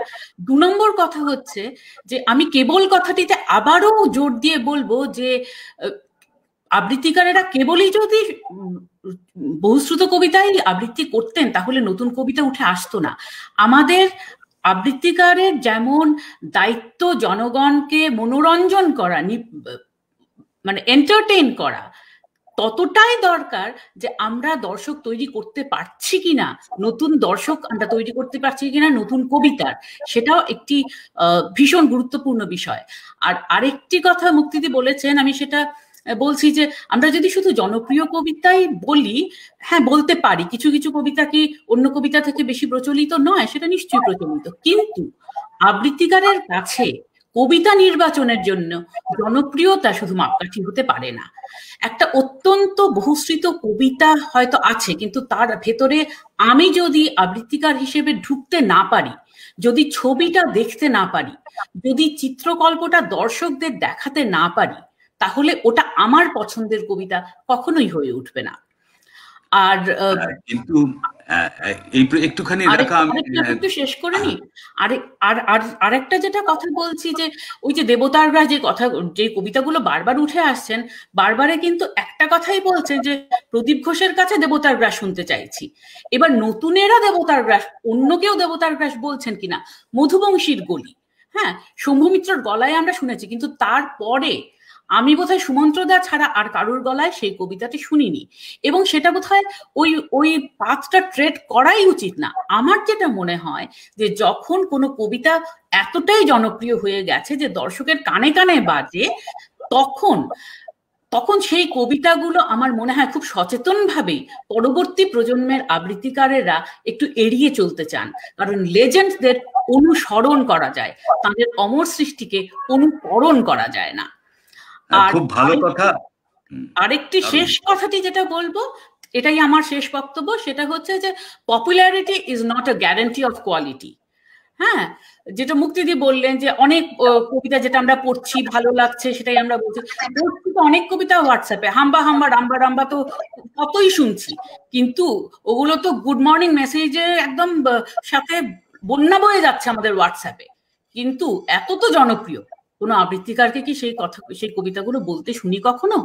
2 নম্বর কথা হচ্ছে যে আমি কেবল কথাটিতে আবারও জোর দিয়ে বলবো যে আবৃত্তিকারেরা কেবলই যদি বহুশ্রুত কবিতায় আবৃত্তি করতেন তাহলে নতুন কবিতা উঠে আসতো না। আমাদের আবৃত্তিকারের যেমন দায়িত্ব জনগণকে মনোরঞ্জন করা, মানে এন্টারটেইন করা, ততটাই দরকার যে আমরা দর্শক তৈরি করতে পারছি কিনা, নতুন দর্শক আমরা তৈরি করতে পারছি কিনা নতুন কবিতার, সেটাও একটি ভীষণ গুরুত্বপূর্ণ বিষয়। আর আরেকটি কথা মুক্তিদি বলেছেন, আমি সেটা বলছি যে আমরা যদি শুধু জনপ্রিয় কবিতাই বলি, হ্যাঁ বলতে পারি, কিছু কিছু কবিতা কি অন্য কবিতা থেকে বেশি প্রচলিত নয়, সেটা নিশ্চয়ই প্রচলিত, কিন্তু আবৃত্তিকারের কাছে কবিতা নির্বাচনের জন্য জনপ্রিয়তা শুধু মাপকাঠি হতে পারে না। একটা অত্যন্ত বহুশ্রুত কবিতা হয়তো আছে, কিন্তু তার ভেতরে আমি যদি আবৃত্তিকার হিসেবে ঢুকতে না পারি, যদি ছবিটা দেখতে না পারি, যদি চিত্রকল্পটা দর্শকদের দেখাতে না পারি, তাহলে ওটা আমার পছন্দের কবিতা কখনোই হয়ে উঠবে না। আর কিন্তু একটুখানি একটু শেষ করে নি। আরেকটা যেটা কথা বলছি যে ওই যে দেবতার গ্রাস, যে কবিতাগুলো বারবার উঠে আসছেন, বারবারে কিন্তু একটা কথাই বলছেন যে প্রদীপ ঘোষের কাছে দেবতার গ্রাস শুনতে চাইছি। এবার নতুনেরা দেবতার গ্রাস, অন্য কেউ দেবতার গ্রাস বলছেন কিনা, মধুবংশীর গলি, হ্যাঁ শম্ভু মিত্রর গলায় আমরা শুনেছি, কিন্তু তারপরে আমি বোধহয় সুমন্ত্রদা ছাড়া আর কারোর গলায় সেই কবিতাটি শুনিনি, এবং সেটা বোধহয় ওই পাথটা ট্রেড করাই উচিত না। আমার যেটা মনে হয় যে যখন কোনো কবিতা এতটাই জনপ্রিয় হয়ে গেছে যে দর্শকের কানে কানে বাজে, তখন সেই কবিতাগুলো আমার মনে হয় খুব সচেতনভাবেই পরবর্তী প্রজন্মের আবৃত্তিকারেরা একটু এড়িয়ে চলতে চান, কারণ লেজেন্ডদের অনুসরণ করা যায়, তাদের অমর সৃষ্টিকে অনুকরণ করা যায় না। খুব ভালো কথা। আরেকটি শেষ কথাটি যেটা বলবো, এটাই আমার শেষ বক্তব্য, সেটা হচ্ছে যে popularity is not a guarantee of quality. হ্যাঁ, যেটা মুক্তিদি বললেন যে অনেক কবিতা যেটা আমরা পড়ছি ভালো লাগছে সেটাই আমরা বলছি, অনেক কবিতা হোয়াটসঅ্যাপে হাম্বা হাম্বা রাম্বা রাম্বা তো কতই শুনছি, কিন্তু ওগুলো তো গুড মর্নিং মেসেজে একদম সাথে বন্যা বয়ে যাচ্ছে আমাদের হোয়াটসঅ্যাপে, কিন্তু এত তো জনপ্রিয় কোনো আবৃত্তিকারকে কি সেই কবিতাগুলো বলতে শুনি কখনো?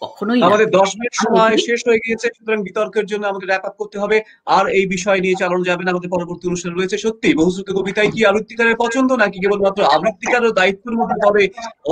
কখনোই না। আমাদের 10 মিনিট সময় শেষ হয়ে গিয়েছে, সুতরাং বিতর্কের জন্য আমাদের র্যাপ আপ করতে হবে। আর এই বিষয় নিয়ে চালানো যাবে না, আমাদের পরবর্তী অনুষ্ঠান রয়েছে। সত্যি বহুশ্রুত কবিতায় কি আবৃত্তিকারের পছন্দ, নাকি কেবলমাত্র আবৃত্তিকারের দায়িত্বের মধ্যে পড়ে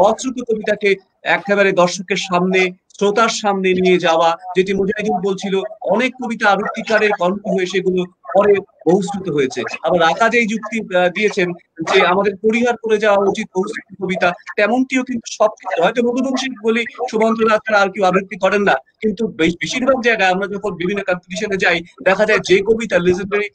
অশ্রুত কবিতাকে একেবারে দর্শকের সামনে, শ্রোতার সামনে নিয়ে যাওয়া? যেটি মুজাহিদুল বলছিল, অনেক কবিতা আবৃত্তিকারের কণ্ঠে হয়ে সেগুলো পরে বহুশ্রুত হয়েছে। আবার আকাশ এই যুক্তি দিয়েছেন যে আমাদের পরিহার করে যাওয়া উচিত বহুশ্রুত কবিতা, তেমনটিও কিন্তু সবক্ষেত্রে, হয়তো রঘুবংশী বলি সুমন্ত্রনাথ ছাড়া আর কেউ আবৃত্তি করেন না, কিন্তু বেশিরভাগ জায়গায় আমরা যখন বিভিন্ন কম্পিটিশনে যাই, দেখা যায় যে কবিতা লেজেন্ডারি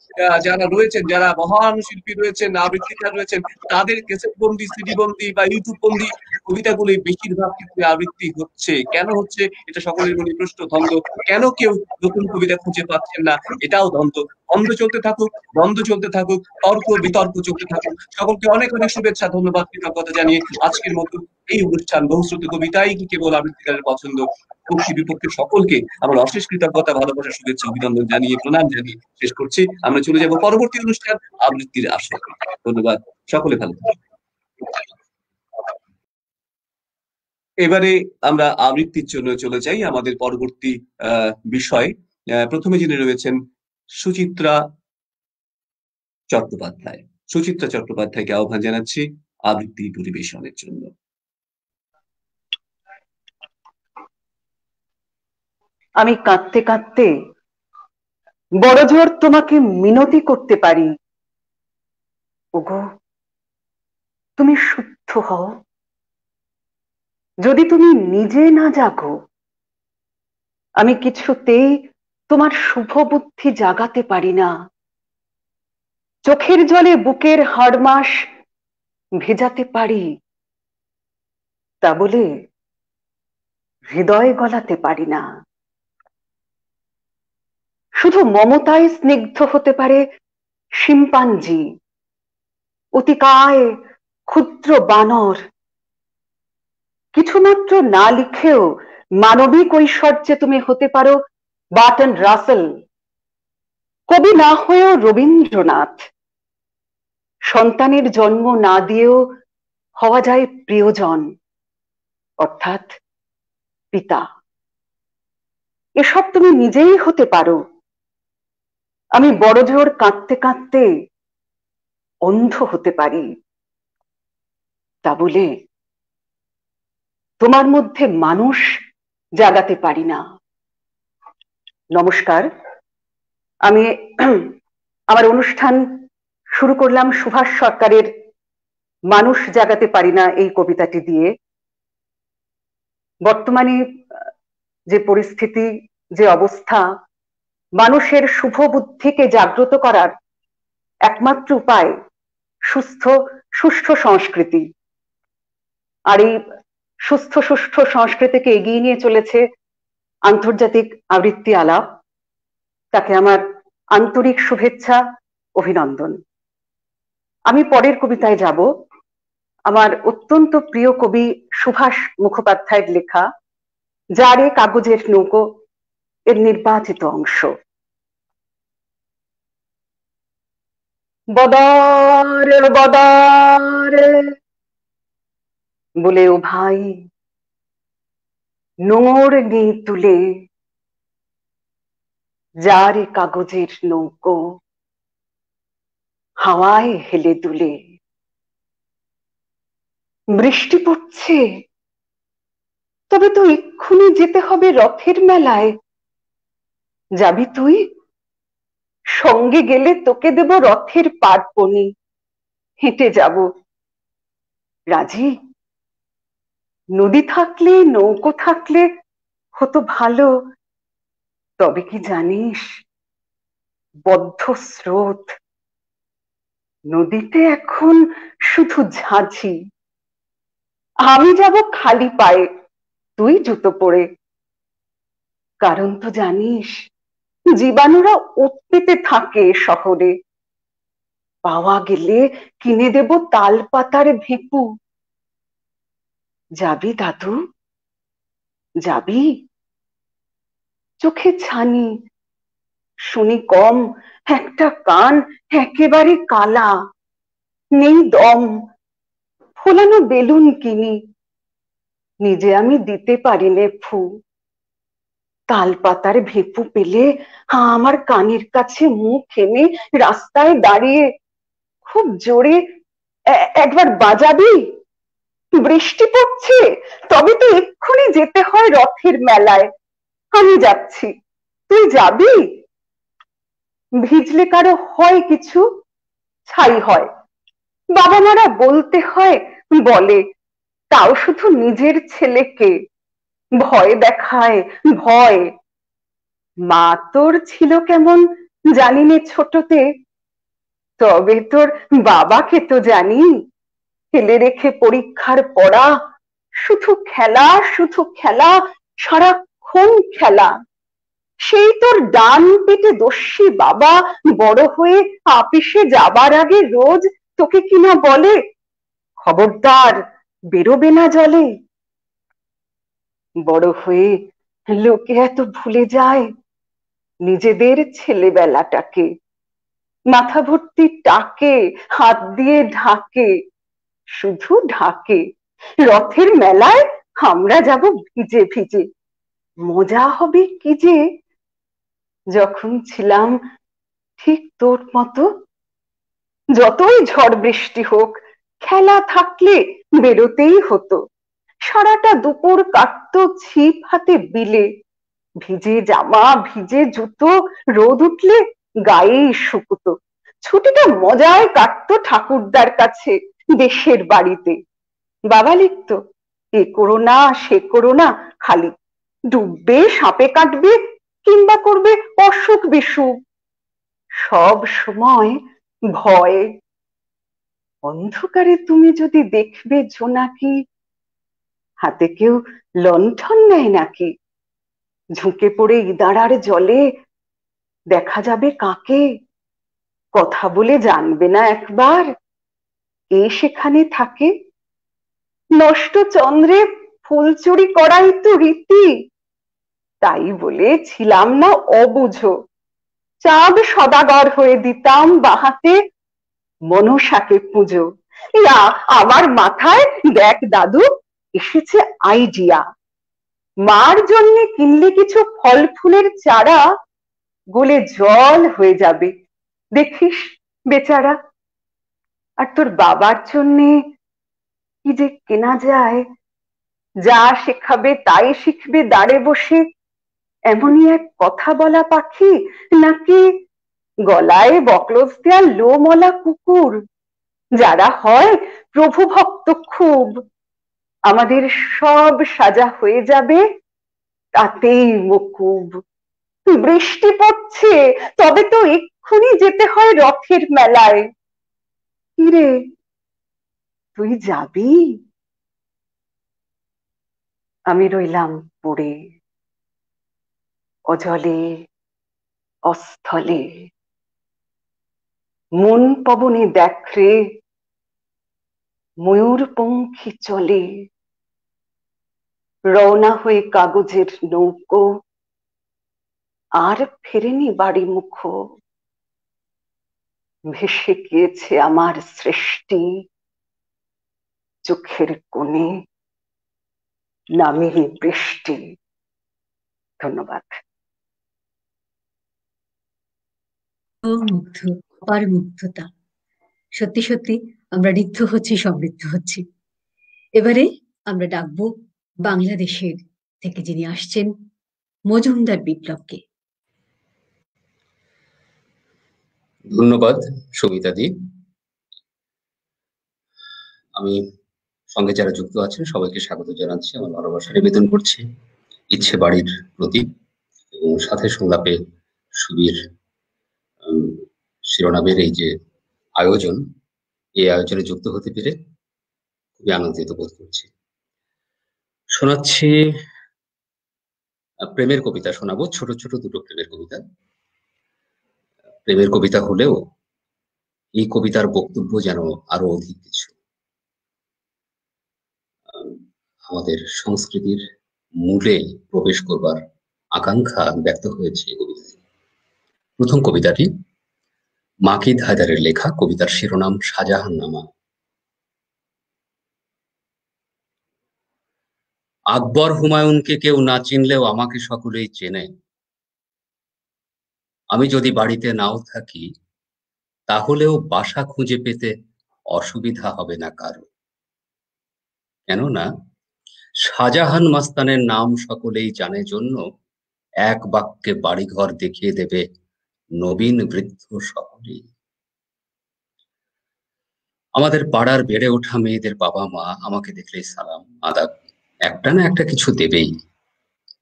যারা রয়েছেন, যারা মহান শিল্পী রয়েছেন, আবৃত্তিকার রয়েছেন, তাদের ক্যাসেট বন্দি, সিডি বন্দি বা ইউটিউব বন্দি কবিতাগুলি বেশিরভাগ ক্ষেত্রে আবৃত্তি হচ্ছে। কেন হচ্ছে এটা সকলের মনে প্রশ্ন, দ্বন্দ্ব। কেন কেউ নতুন কবিতা খুঁজে পাচ্ছেন না, এটাও দ্বন্দ্ব। দ্বন্দ্ব চলতে থাকুক, দ্বন্দ্ব চলতে থাকুক, তর্ক বিতর্ক চলতে থাকুক। সকলকে অনেক অনেক শুভেচ্ছা, ধন্যবাদ, কৃতজ্ঞতা জানিয়ে আজকের মতো এই অনুষ্ঠান বহুশ্রুত কবিতাই কি কেবল আবৃত্তিকারের পছন্দ, পক্ষে বিপক্ষে সকলকে আমার অশেষ কৃতজ্ঞতা, ভালোবাসা, শুভেচ্ছা, অভিনন্দন জানিয়ে, প্রণাম জানিয়ে শেষ করছি। আমরা চলে যাব পরবর্তী অনুষ্ঠান আবৃত্তির আসরে। ধন্যবাদ, সকলে ভালো থাকুন। এবারে আমরা আবৃত্তির জন্য চলে যাই আমাদের পরবর্তী বিষয়। প্রথমে যিনি রয়েছেন সুচিত্রা চট্টোপাধ্যায়। সুচিত্রা চট্টোপাধ্যায়কে আহ্বান জানাচ্ছি আবৃত্তি পরিবেশনের জন্য। আমি কাঁদতে কাঁদতে বড় জোর তোমাকে মিনতি করতে পারি, ওগো তুমি শুদ্ধ হও। যদি তুমি নিজে না জাগো, আমি কিছুতেই তোমার শুভ বুদ্ধি জাগাতে পারি না। চোখের জলে বুকের হাড়মাস ভেজাতে পারি, তা বলে হৃদয় গলাতে পারি না। শুধু মমতায় স্নিগ্ধ হতে পারে শিম্পাঞ্জি, অতিকায় ক্ষুদ্র বানর। কিছুমাত্র না লিখেও মানবিক ঐশ্বর্যে তুমি হতে পারো বার্টন রাসেল, কবি না হয়েও রবীন্দ্রনাথ। সন্তানের জন্ম না দিয়েও হওয়া যায় প্রিয়জন, অর্থাৎ পিতা। এসব তুমি নিজেই হতে পারো। আমি বড় জোর কাঁদতে কাঁদতে অন্ধ হতে পারি, তা বলে তোমার মধ্যে মানুষ জাগাতে পারি না। নমস্কার, আমি আমার অনুষ্ঠান শুরু করলাম সুভাষ সরকারের মানুষ জাগাতে পারি না এই কবিতাটি দিয়ে। বর্তমানে যে পরিস্থিতি, যে অবস্থা, মানুষের শুভ বুদ্ধিকে জাগ্রত করার একমাত্র উপায় সুস্থ সংস্কৃতি। আর এই সুস্থ সংস্কৃতিকে এগিয়ে নিয়ে চলেছে আন্তর্জাতিক আবৃত্তি আলাপ। তাকে আমার আন্তরিক শুভেচ্ছা, অভিনন্দন। আমি পরের কবিতায় যাব। আমার অত্যন্ত প্রিয় কবি সুভাষ মুখোপাধ্যায়ের লেখা যারে কাগজের নৌকো এর নির্বাচিত অংশ। বদারে বদারে বলে ও ভাই নোঙর নিয়ে তুলে, যারে কাগজের নৌকো হাওয়ায় হেলে দুলে। বৃষ্টি পড়ছে, তবে তো এক্ষুনি যেতে হবে রথের মেলায়। যাবি তুই? সঙ্গে গেলে তোকে দেব রথের পার্পণি, হেঁটে যাব। রাজি? নদী থাকলে, নৌকো থাকলে হতো ভালো, তবে কি জানিস বদ্ধ স্রোত। নদীতে এখন শুধু ঝাঁঝি। আমি যাব খালি পায়ে, তুই জুতো পরে। কারণ তো জানিস জীবাণুরা উৎপেতে থাকে শহরে। পাওয়া গেলে কিনে দেব তাল পাতার ভেঁপু। যাবি দাদু? যাবি? চোখে ছানি, শুনি কম, একটা কান একেবারে কালা, নেই দম। ফোলানো বেলুন কিনি, নিজে আমি দিতে পারি নে ফু। তালপাতার ভেপু পেলে আমার কানের কাছে মুখ এনে রাস্তায় দাঁড়িয়ে খুব জোরে একবার বাজাবি? বৃষ্টি পড়ছে, তবে তো এক্ষুনি যেতে হয় রথের মেলায়। আমি যাচ্ছি, তুই যাবি? ভিজলে কারো হয় কিছু? ছাই হয়, বাবা মারা বলতে হয়, বলে, তাও শুধু নিজের ছেলেকে ভয় দেখায়, ভয়। মা তোর ছিল কেমন জানি নে ছোটতে, তবে তোর বাবাকে তো জানি। ফেলে রেখে পরীক্ষার পড়া, শুধু খেলা, শুধু খেলা, সারাক্ষণ খেলা। সেই তোর ডান পেটে দস্যি বাবা বড় হয়ে আপিসে যাবার আগে রোজ তোকে কিনা বলে, খবরদার বেরোবে না জলে। বড় হয়ে লোকে এত ভুলে যায় নিজেদের ছেলেবেলাটাকে। মাথা ভর্তি টাকে হাত দিয়ে ঢাকে, শুধু ঢাকে। রথের মেলায় আমরা যাব ভিজে ভিজে, মজা হবে কি যে। যখন ছিলাম ঠিক তোর মতো, যতই ঝড় বৃষ্টি হোক, খেলা থাকলে বেরোতেই হতো। সারাটা দুপুর কাটতো ছিপ হাতে বিলে, ভিজে জামা ভিজে জুতো, রোদ উঠলে গায়েই শুকুতো। ছুটিটা মজায় কাটতো ঠাকুরদার কাছে, দেশের বাড়িতে। বাবা লিখতো, এ করো না সে করো না, খালি ডুববে, সাপে কাটবে, কিংবা করবে অসুখ বিসুখ। সব সময় ভয়। অন্ধকারে তুমি যদি দেখবে জোনাকি, হাতে কেউ লণ্ঠন নেয় নাকি? ঝুঁকে পড়ে ইদারার জলে দেখা যাবে কাকে, কথা বলে জানবে না একবার কে সেখানে থাকে? নষ্ট চন্দ্রে ফুল চুরি করাই তো রীতি, তাই বলে ছিলাম না অবুঝো। চাঁদ সদাগর হয়ে দিতাম বাহাতে মনসাকে পুজো। আমার মাথায় দেখ দাদু এসেছে আইডিয়া। মার জন্য কিনলে কিছু ফল ফুলের চারা, গলে জল হয়ে যাবে, দেখিস বেচারা। আর তোর বাবার জন্যে কি যে কেনা যায়, যা শেখাবে তাই শিখবে দাঁড়ে বসে, এমনই এক কথা বলা পাখি, নাকি গলায় বকলস দেয়া লোমলা কুকুর, যারা হয় প্রভু ভক্ত খুব। আমাদের সব সাজা হয়ে যাবে তাতেই মকুব। বৃষ্টি পড়ছে, তবে তো এক্ষুনি যেতে হয় রথের মেলায়। কিরে, তুই যাবি? আমি রইলাম পড়ে, অজলে অস্থলে। মন পবনে দেখরে ময়ূরপঙ্খী চলে, রওনা হয়ে কাগজের নৌকো, আর ফেরেনি বাড়ি মুখ। ভেসে গিয়েছে আমার সৃষ্টি চোখের কোণে, নামেরই বৃষ্টি। ধন্যবাদ। মুগ্ধ, অপার মুগ্ধতা। সত্যি সত্যি আমরা ঋদ্ধ হচ্ছি, সমৃদ্ধ হচ্ছি। এবারে আমরা ডাকবো বাংলাদেশের থেকে যিনি আসছেন, মজুমদার বিপ্লবকে। ধন্যবাদ সবিতাদি। আমি সঙ্গে যারা যুক্ত আছেন সবাইকে স্বাগত জানাচ্ছি, আমার ভালোবাসা নিবেদন করছি ইচ্ছে বাড়ির প্রতি, এবং সাথে সংলাপে সুবীর শিরোনামের এই যে আয়োজন, এই আয়োজনে যুক্ত হতে পেরে খুবই আনন্দিত বোধ করছি। শোনাচ্ছি প্রেমের কবিতা, শোনাবো ছোট ছোট দুটো প্রেমের কবিতা। প্রেমের কবিতা হলেও এই কবিতার বক্তব্য যেন আরো অধিক কিছু, আমাদের সংস্কৃতির মূলে প্রবেশ করবার আকাঙ্ক্ষা ব্যক্ত হয়েছে এই কবিতায়। প্রথম কবিতাটি মাকিদ হায়দারের লেখা, কবিতার শিরোনাম শাহজাহান নামা। আকবর হুমায়ুনকে কেউ না চিনলেও আমাকে সকলেই চেনে। আমি যদি বাড়িতে নাও থাকি তাহলেও বাসা খুঁজে পেতে অসুবিধা হবে না কারো। কেননা শাহজাহান মাস্তানের নাম সকলেই জানে জন্য এক বাক্যে বাড়িঘর দেখিয়ে দেবে নবীন বৃদ্ধ সকলেই। আমাদের পাড়ার বেড়ে ওঠা মেয়েদের বাবা মা আমাকে দেখলেই সালাম আদাব একটা না একটা কিছু দেবেই,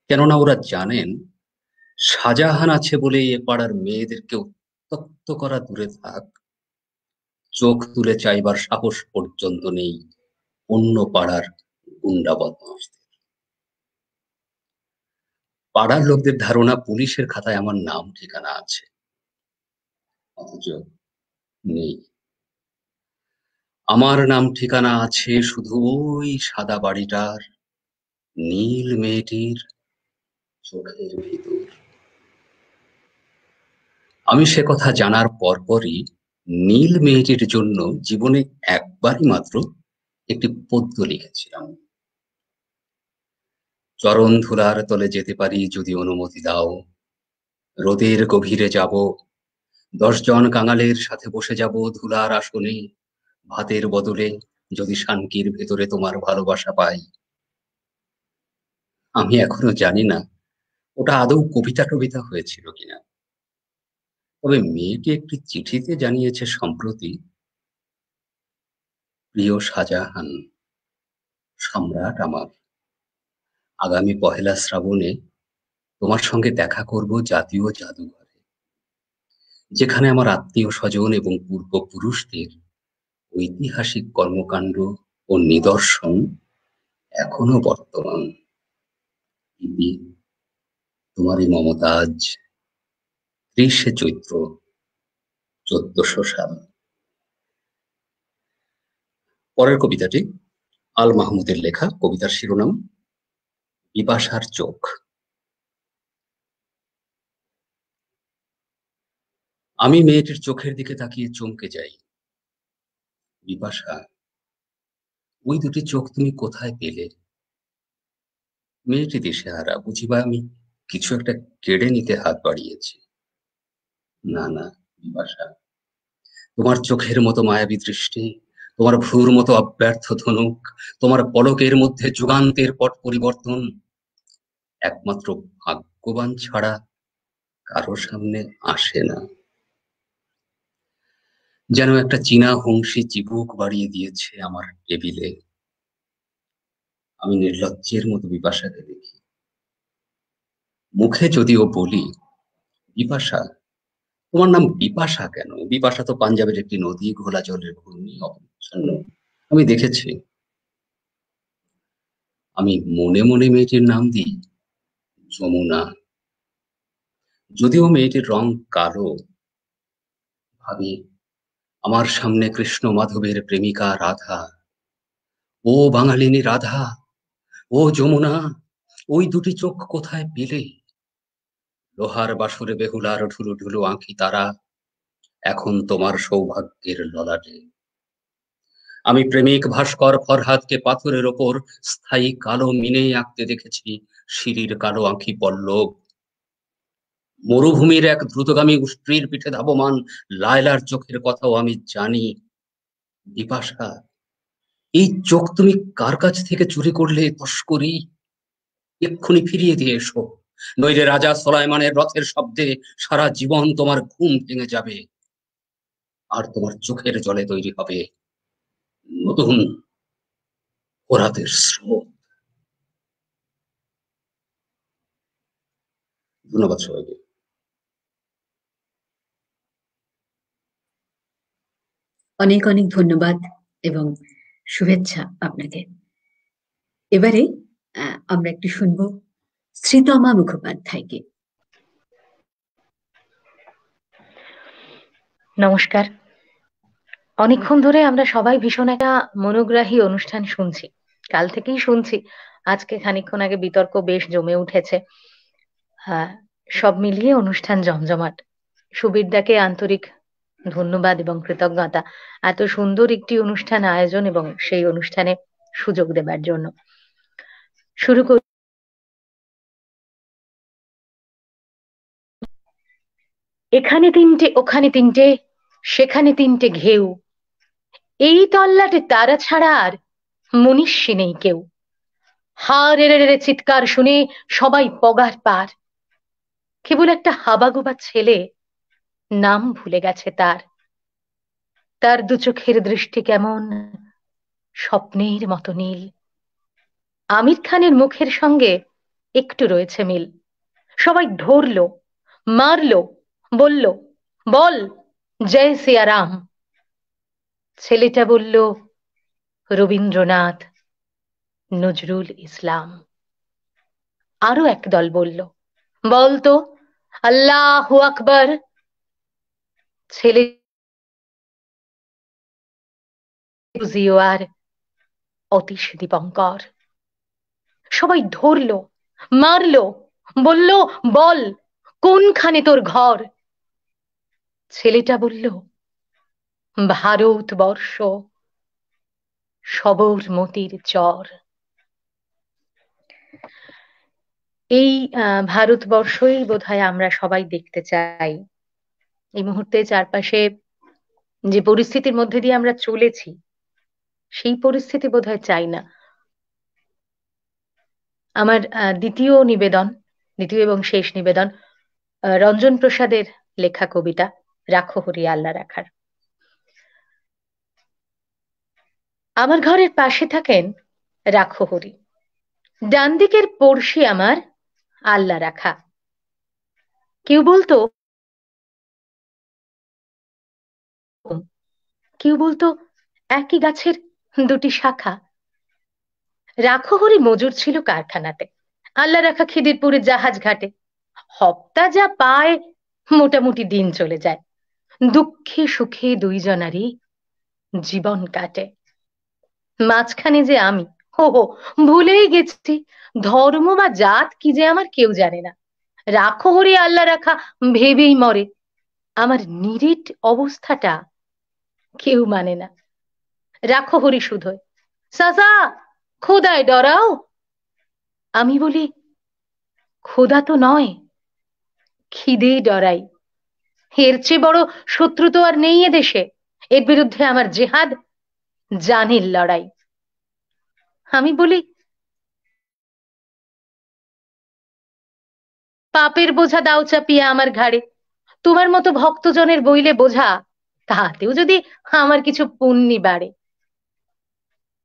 কেননা ওরা জানেন শাহজাহান আছে বলেই এ পাড়ার মেয়েদেরকে উত্ত্যক্ত করা দূরে থাক, চোখ তুলে চাইবার সাহস পর্যন্ত নেই অন্য পাড়ার গুন্ডা বদমাশদের। পাড়ার লোকদের ধারণা পুলিশের খাতায় আমার নাম ঠিকানা আছে, অথচ নেই। আমার নাম ঠিকানা আছে শুধু ওই সাদা বাড়িটার নীল মেয়েটির চোখের ভিতর। আমি সে কথা জানার পরপরই নীল মেয়েটির জন্য জীবনে একবারই মাত্র একটি পদ্য লিখেছিলাম। চরণ ধুলার তলে যেতে পারি যদি অনুমতি দাও, রোদের গভীরে যাব, 10 জন কাঙালের সাথে বসে যাব ধুলার আসনে, ভাতের বদলে যদি শানকির ভেতরে তোমার ভালোবাসা পাই। আমি এখনো জানি না ওটা আদৌ কবিতা টবিতা হয়েছিল কিনা, তবে মেয়েটি একটি চিঠিতে জানিয়েছে সম্প্রতি, প্রিয় শাহজাহান, সম্রাট আমার, আগামী 1 শ্রাবণে তোমার সঙ্গে দেখা করব জাতীয় জাদুঘরে, যেখানে আমার আত্মীয় স্বজন এবং পূর্বপুরুষদের ঐতিহাসিক কর্মকাণ্ড ও নিদর্শন এখনো বর্তমান। ইতি, তোমারই মমতাজ, 30 চৈত্র 1400 সাল। পরের কবিতাটি আল মাহমুদের লেখা। কবিতার শিরোনাম বিপাশার চোখ। আমি মেয়েটির চোখের দিকে তাকিয়ে চমকে যাই। বিপাশা, ওই দুটি চোখ তুমি কোথায় পেলে? মেয়েটি দিশেহারা, বুঝিবা আমি কিছু একটা কেড়ে নিতে হাত বাড়িয়েছি। না না বিপাশা, তোমার চোখের মতো মায়াবী দৃষ্টি, তোমার ভ্রুর মতো অব্যর্থ ধনুক, তোমার পলকের মধ্যে যুগান্তের পট পরিবর্তন একমাত্র ভাগ্যবান ছাড়া কারো সামনে আসে না। যেন একটা চীনা হংসী চিবুক বাড়িয়ে দিয়েছে আমার টেবিলে। আমি নির্লজ্জের মতো বিপাশাকে দেখি। মুখে যদিও বলি, বিপাশা, তোমার নাম বিপাশা কেন? বিপাশা তো পাঞ্জাবের একটি নদী, ঘোলা জলের ঘূর্ণি, অপরিচ্ছন্ন। আমি দেখেছি। আমি মনে মনে মেয়েটির নাম দিই যমুনা। যদিও মেয়েটির রং কালো, ভাবি আমার সামনে কৃষ্ণ মাধবের প্রেমিকা রাধা। ও বাঙালিনী রাধা, ও যমুনা, ওই দুটি চোখ কোথায় পেলে? লোহার বাসরে বেহুলার ঢুলু ঢুলু আঁখি তারা এখন তোমার সৌভাগ্যের ললাটে। আমি প্রেমিক ভাস্কর ফরহাদকে পাথরের ওপর স্থায়ী কালো মিনে আঁকতে দেখেছি সিঁড়ির কালো আঁখি পল্লব। মরুভূমির এক দ্রুতগামী উষ্ট্রির পিঠে ধাবমান লায়লার চোখের কথাও আমি জানি। বিপাশা, এই চোখ তুমি কার কাছ থেকে চুরি করলে তস্করি? এক্ষুনি ফিরিয়ে দিয়ে এসো, নইলে রাজা সোলাইমানের রথের শব্দে সারা জীবন তোমার ঘুম ভেঙে যাবে, আর তোমার চোখের জলে তৈরি হবে নতুন অপরাধের স্রোত। ধন্যবাদ সবাইকে। অনেক অনেক ধন্যবাদ এবং শুভেচ্ছা আপনাকে। এবারে আমরা একটু শুনবো শ্রীতমা মুখোপাধ্যায়কে। নমস্কার। অনেকক্ষণ ধরে আমরা সবাই ভীষণ একটা মনোগ্রাহী অনুষ্ঠান শুনছি, কাল থেকেই শুনছি, আজকে খানিকক্ষণ আগে বিতর্ক বেশ জমে উঠেছে। সব মিলিয়ে অনুষ্ঠান জমজমাট। সুবীরদাকে আন্তরিক ধন্যবাদ এবং কৃতজ্ঞতা এত সুন্দর একটি অনুষ্ঠান আয়োজন এবং সেই অনুষ্ঠানে সুযোগ দেবার জন্য। শুরু করি। এখানে তিনটে, ওখানে তিনটে, সেখানে তিনটে ঘেউ, এই তল্লাটে তারা ছাড়া আর মনীষী নেই কেউ। হারে রে রে চিৎকার শুনে সবাই পগার পার, কেবল একটা হাবাগোবা ছেলে নাম ভুলে গেছে তার। তার দু চোখের দৃষ্টি কেমন স্বপ্নের মতো নীল, আমির খানের মুখের সঙ্গে একটু রয়েছে মিল। সবাই ধরলো, মারলো, বলল বল জয় সিয়ারাম। ছেলেটা বলল রবীন্দ্রনাথ, নজরুল ইসলাম। আরো একদল বলল বলতো আল্লাহু আকবার। ছেলে আর অতীশ দীপঙ্কর। সবাই ধরলো, মারলো, বলল বল কোনখানে তোর ঘর। ছেলেটা বলল ভারতবর্ষ, সবরমতির চর। এই ভারতবর্ষই বোধহয় আমরা সবাই দেখতে চাই। এই মুহূর্তে চারপাশে যে পরিস্থিতির মধ্যে দিয়ে আমরা চলেছি, সেই পরিস্থিতি বোধহয় চাই না। আমার দ্বিতীয় এবং শেষ নিবেদন রঞ্জন প্রসাদের লেখা কবিতা রাখো হরি আল্লাহ রাখার। আমার ঘরের পাশে থাকেন রাখো হরি, ডান দিকের পড়শি আমার আল্লাহ রাখা। কেউ বলতো একই গাছের দুটি শাখা। রাখো হরি মজুর ছিল কারখানাতে, আল্লাহ রাখা খিদিরপুরে জাহাজ ঘাটে। হপ্তা যা পায় মোটামুটি দিন চলে যায়, দুঃখে সুখে দুইজনারই জীবন কাটে। মাঝখানে যে আমি, হো ভুলেই গেছি ধর্ম বা জাত কি যে আমার কেউ জানে না। রাখো হরি আল্লাহ রাখা ভেবেই মরে, আমার নিরিট অবস্থাটা কেউ মানে না। রাখো হরি শুধোয় সাসা খোদায় ডরাও। আমি বলি খোদা তো নয়, খিদে ডরাই। এর চেয়ে বড় শত্রু তো আর নেই এদেশে, এর বিরুদ্ধে আমার জেহাদ জানের লড়াই। আমি বলি পাপের বোঝা দাও চাপিয়ে আমার ঘাড়ে, তোমার মতো ভক্তজনের বইলে বোঝা, তাহাতেও যদি আমার কিছু পুণ্যি বাড়ে।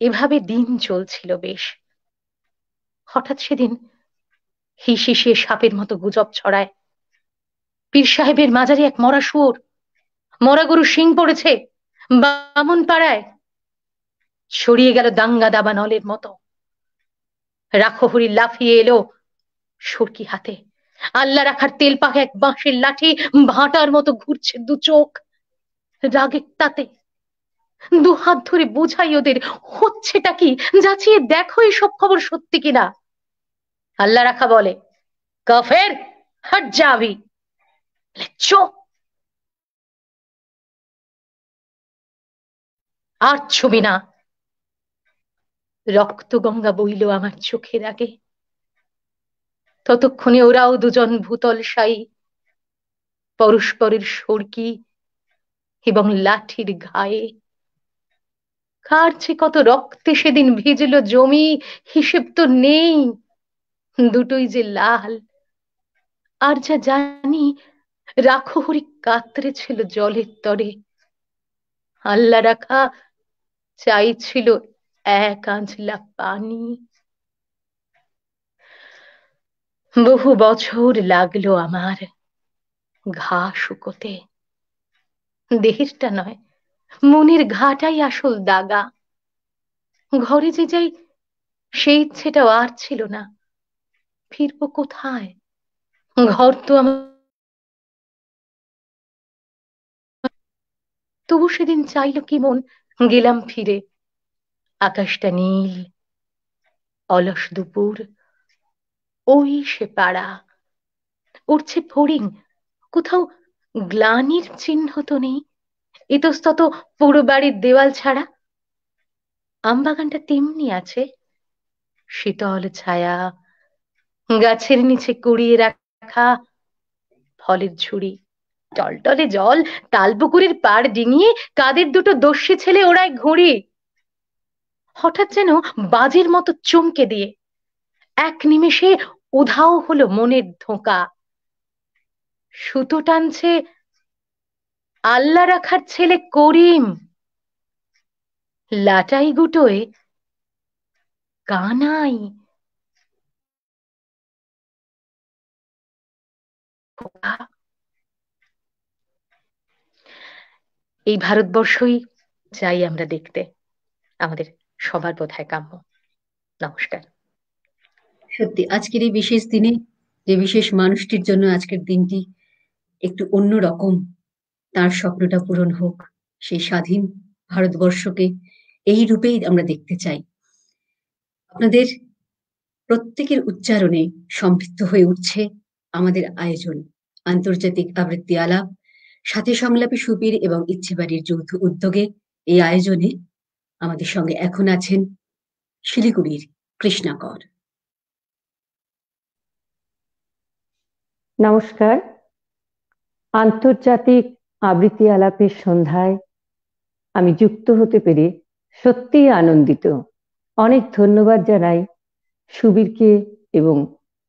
এভাবে দিন চলছিল বেশ। হঠাৎ সেদিন হিসিসিয়ে সাপের মতো গুজব ছড়ায়, পীর সাহেবের মাজারে এক মরা শুয়োর, মরা গরু শিং পড়েছে বামন পাড়ায়। ছড়িয়ে গেল দাঙ্গা দাবা নলের মতো। রাখো হরি লাফিয়ে এলো সরকি হাতে, আল্লাহ রাখার তেল পাকে এক বাঁশের লাঠি ভাটার মতো ঘুরছে দু চোখ। রাগের তাতে দু হাত ধরে বোঝাই ওদের হচ্ছেটা কি, যাচিয়ে দেখো এসব খবর সত্যি কিনা। আল্লাহ রাখা বলে কাফের হট যাবি। চোখ আর ছবি না। রক্ত গঙ্গা বইল আমার চোখের আগে। ততক্ষণে ওরাও দুজন ভূতল সাই, পরস্পরের সরকি এবং লাঠির ঘায়ে। কার যে কত রক্তে সেদিন ভিজল জমি হিসেব তো নেই, দুটোই যে লাল। আর যা জানি রাখো হরি কাতরে ছিল জলের তরে, আল্লাহ রাখা চাইছিল এক আঁচলা পানি। বহু বছর লাগলো আমার ঘা শুকোতে, দেহেরটা নয় মনের ঘাটাই আসল দাগা। ঘরে যে যাই সেই ইচ্ছেটাও আর ছিল না। ফিরবো কোথায়, ঘর তো আমার। তবু সেদিন চাইলো কি মন গেলাম ফিরে। আকাশটা নীল, অলস দুপুর, ওই সে পাড়া, উঠছে ফড়িং, কোথাও গ্লানির চিহ্ন তো নেই, ইতস্তত পুরো বাড়ির দেওয়াল ছাড়া। আমবাগানটা তেমনি আছে, শীতল ছায়া, গাছের নিচে কুড়িয়ে রাখা ফলের ঝুড়ি, টলটলে জল, তালপুকুরের পাড় ডিঙিয়ে কাদের দুটো দস্যি ছেলে ওড়ায় ঘুড়ি। হঠাৎ যেন বাজের মতো চমকে দিয়ে এক নিমেষে উধাও হলো মনের ধোঁকা। সুতো টানছে আল্লাহ রাখার ছেলে করিম, লাটাই গুটোয় কানাই। এই ভারতবর্ষই চাই আমরা দেখতে, আমাদের সবার বোধহয় কাম্য। নমস্কার। সত্যি আজকের এই বিশেষ দিনে যে বিশেষ মানুষটির জন্য আজকের দিনটি একটু অন্যরকম, তার স্বপ্নটা পূরণ হোক, সেই স্বাধীন ভারতবর্ষকে এই রূপেই আমরা দেখতে চাই। আপনাদের প্রত্যেকের উচ্চারণে সমৃদ্ধ হয়ে উঠছে আমাদের আয়োজন, আন্তর্জাতিক আবৃত্তি আলাপ, সাথে সংলাপী সুবীর এবং ইচ্ছেবাড়ির যৌথ উদ্যোগে এই আয়োজনে আমাদের সঙ্গে এখন আছেন শিলিগুড়ির কৃষ্ণা কর। নমস্কার। আন্তর্জাতিক আবৃত্তি আলাপের সন্ধ্যায় আমি যুক্ত হতে পেরে সত্যিই আনন্দিত। অনেক ধন্যবাদ জানাই সুবীরকে এবং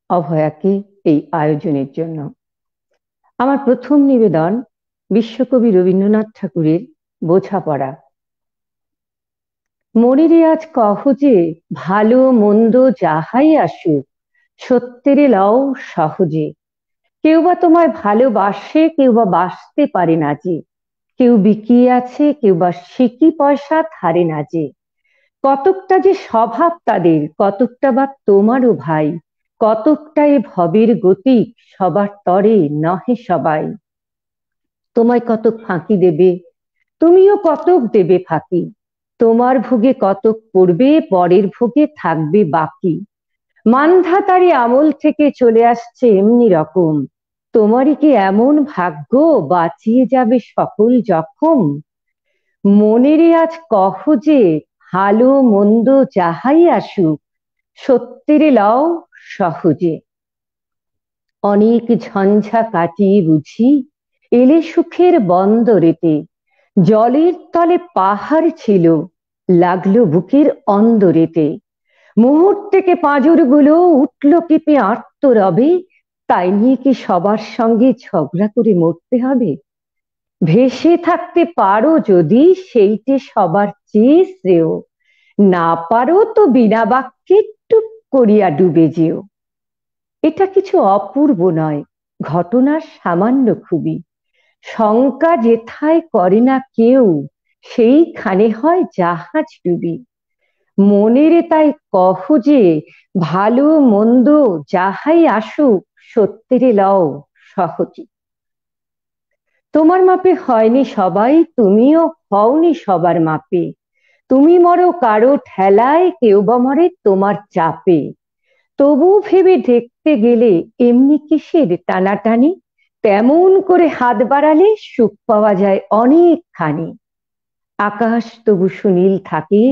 অভয়াকে এই আয়োজনের জন্য। আমার প্রথম নিবেদন বিশ্বকবি রবীন্দ্রনাথ ঠাকুরের বোঝাপড়া। মনিরে আজ কহ যে ভালো মন্দ যাহাই আসুক, সত্যেরে লও সহজে। কেউ বা তোমায় ভালোবাসে, কেউ বা বাসতে পারে না যে। কেউ বিকিয়ে আছে, কেউ বা সিকি পয়সা ধারে না যে। কতকটা যে স্বভাব তাদের, কতকটা বা তোমারও ভাই। কতকটা এ ভবের গতিক, সবার তরে নহে সবাই। তোমায় কতক ফাঁকি দেবে, তুমিও কতক দেবে ফাঁকি। তোমার ভোগে কতক পড়বে, পরের ভোগে থাকবে বাকি। মানধাতারি আমল থেকে চলে আসছে এমনি রকম। তোমারই কি এমন ভাগ্য, বাঁচিয়ে যাবে সকল জখম। মনেরে আজ কহ যে ভালো মন্দ যাহাই আসুক, সত্যেরে লও সহজে। অনেক ঝঞ্ঝা কাটিয়ে বুঝি এলে সুখের বন্দরেতে। জলের তলে পাহাড় ছিল, লাগলো বুকের অন্দরেতে। মুহূর্তেকে পাঁজরগুলো উঠল কেঁপে আর্তরবে। তাই নিয়ে কি সবার সঙ্গে ঝগড়া করে মরতে হবে? ভেসে থাকতে পারো যদি, সেইটে সবার চেয়ে শ্রেয়। না পারো তো বিনা বাক্যে টুক করিয়া ডুবে যেও। এটা কিছু অপূর্ব নয়, ঘটনার সামান্য খুবই। শঙ্কা যেথায় করে না কেউ, সেইখানে হয় জাহাজ ডুবি। মনেরে তাই কহ যে ভালো মন্দ যাহাই আসুক, সত্যেরে লও সহজে। তোমার মাপে হয়নি সবাই, তুমিও হওনি সবার মাপে। তুমি মরো কারো ঠেলায়, কেউ বা মরে তোমার চাপে। তবু ভেবে দেখতে গেলে এমনি কিসের টানাটানি। তেমন করে হাত বাড়ালে সুখ পাওয়া যায় অনেকখানি। আকাশ তবু সুনীল থাকে,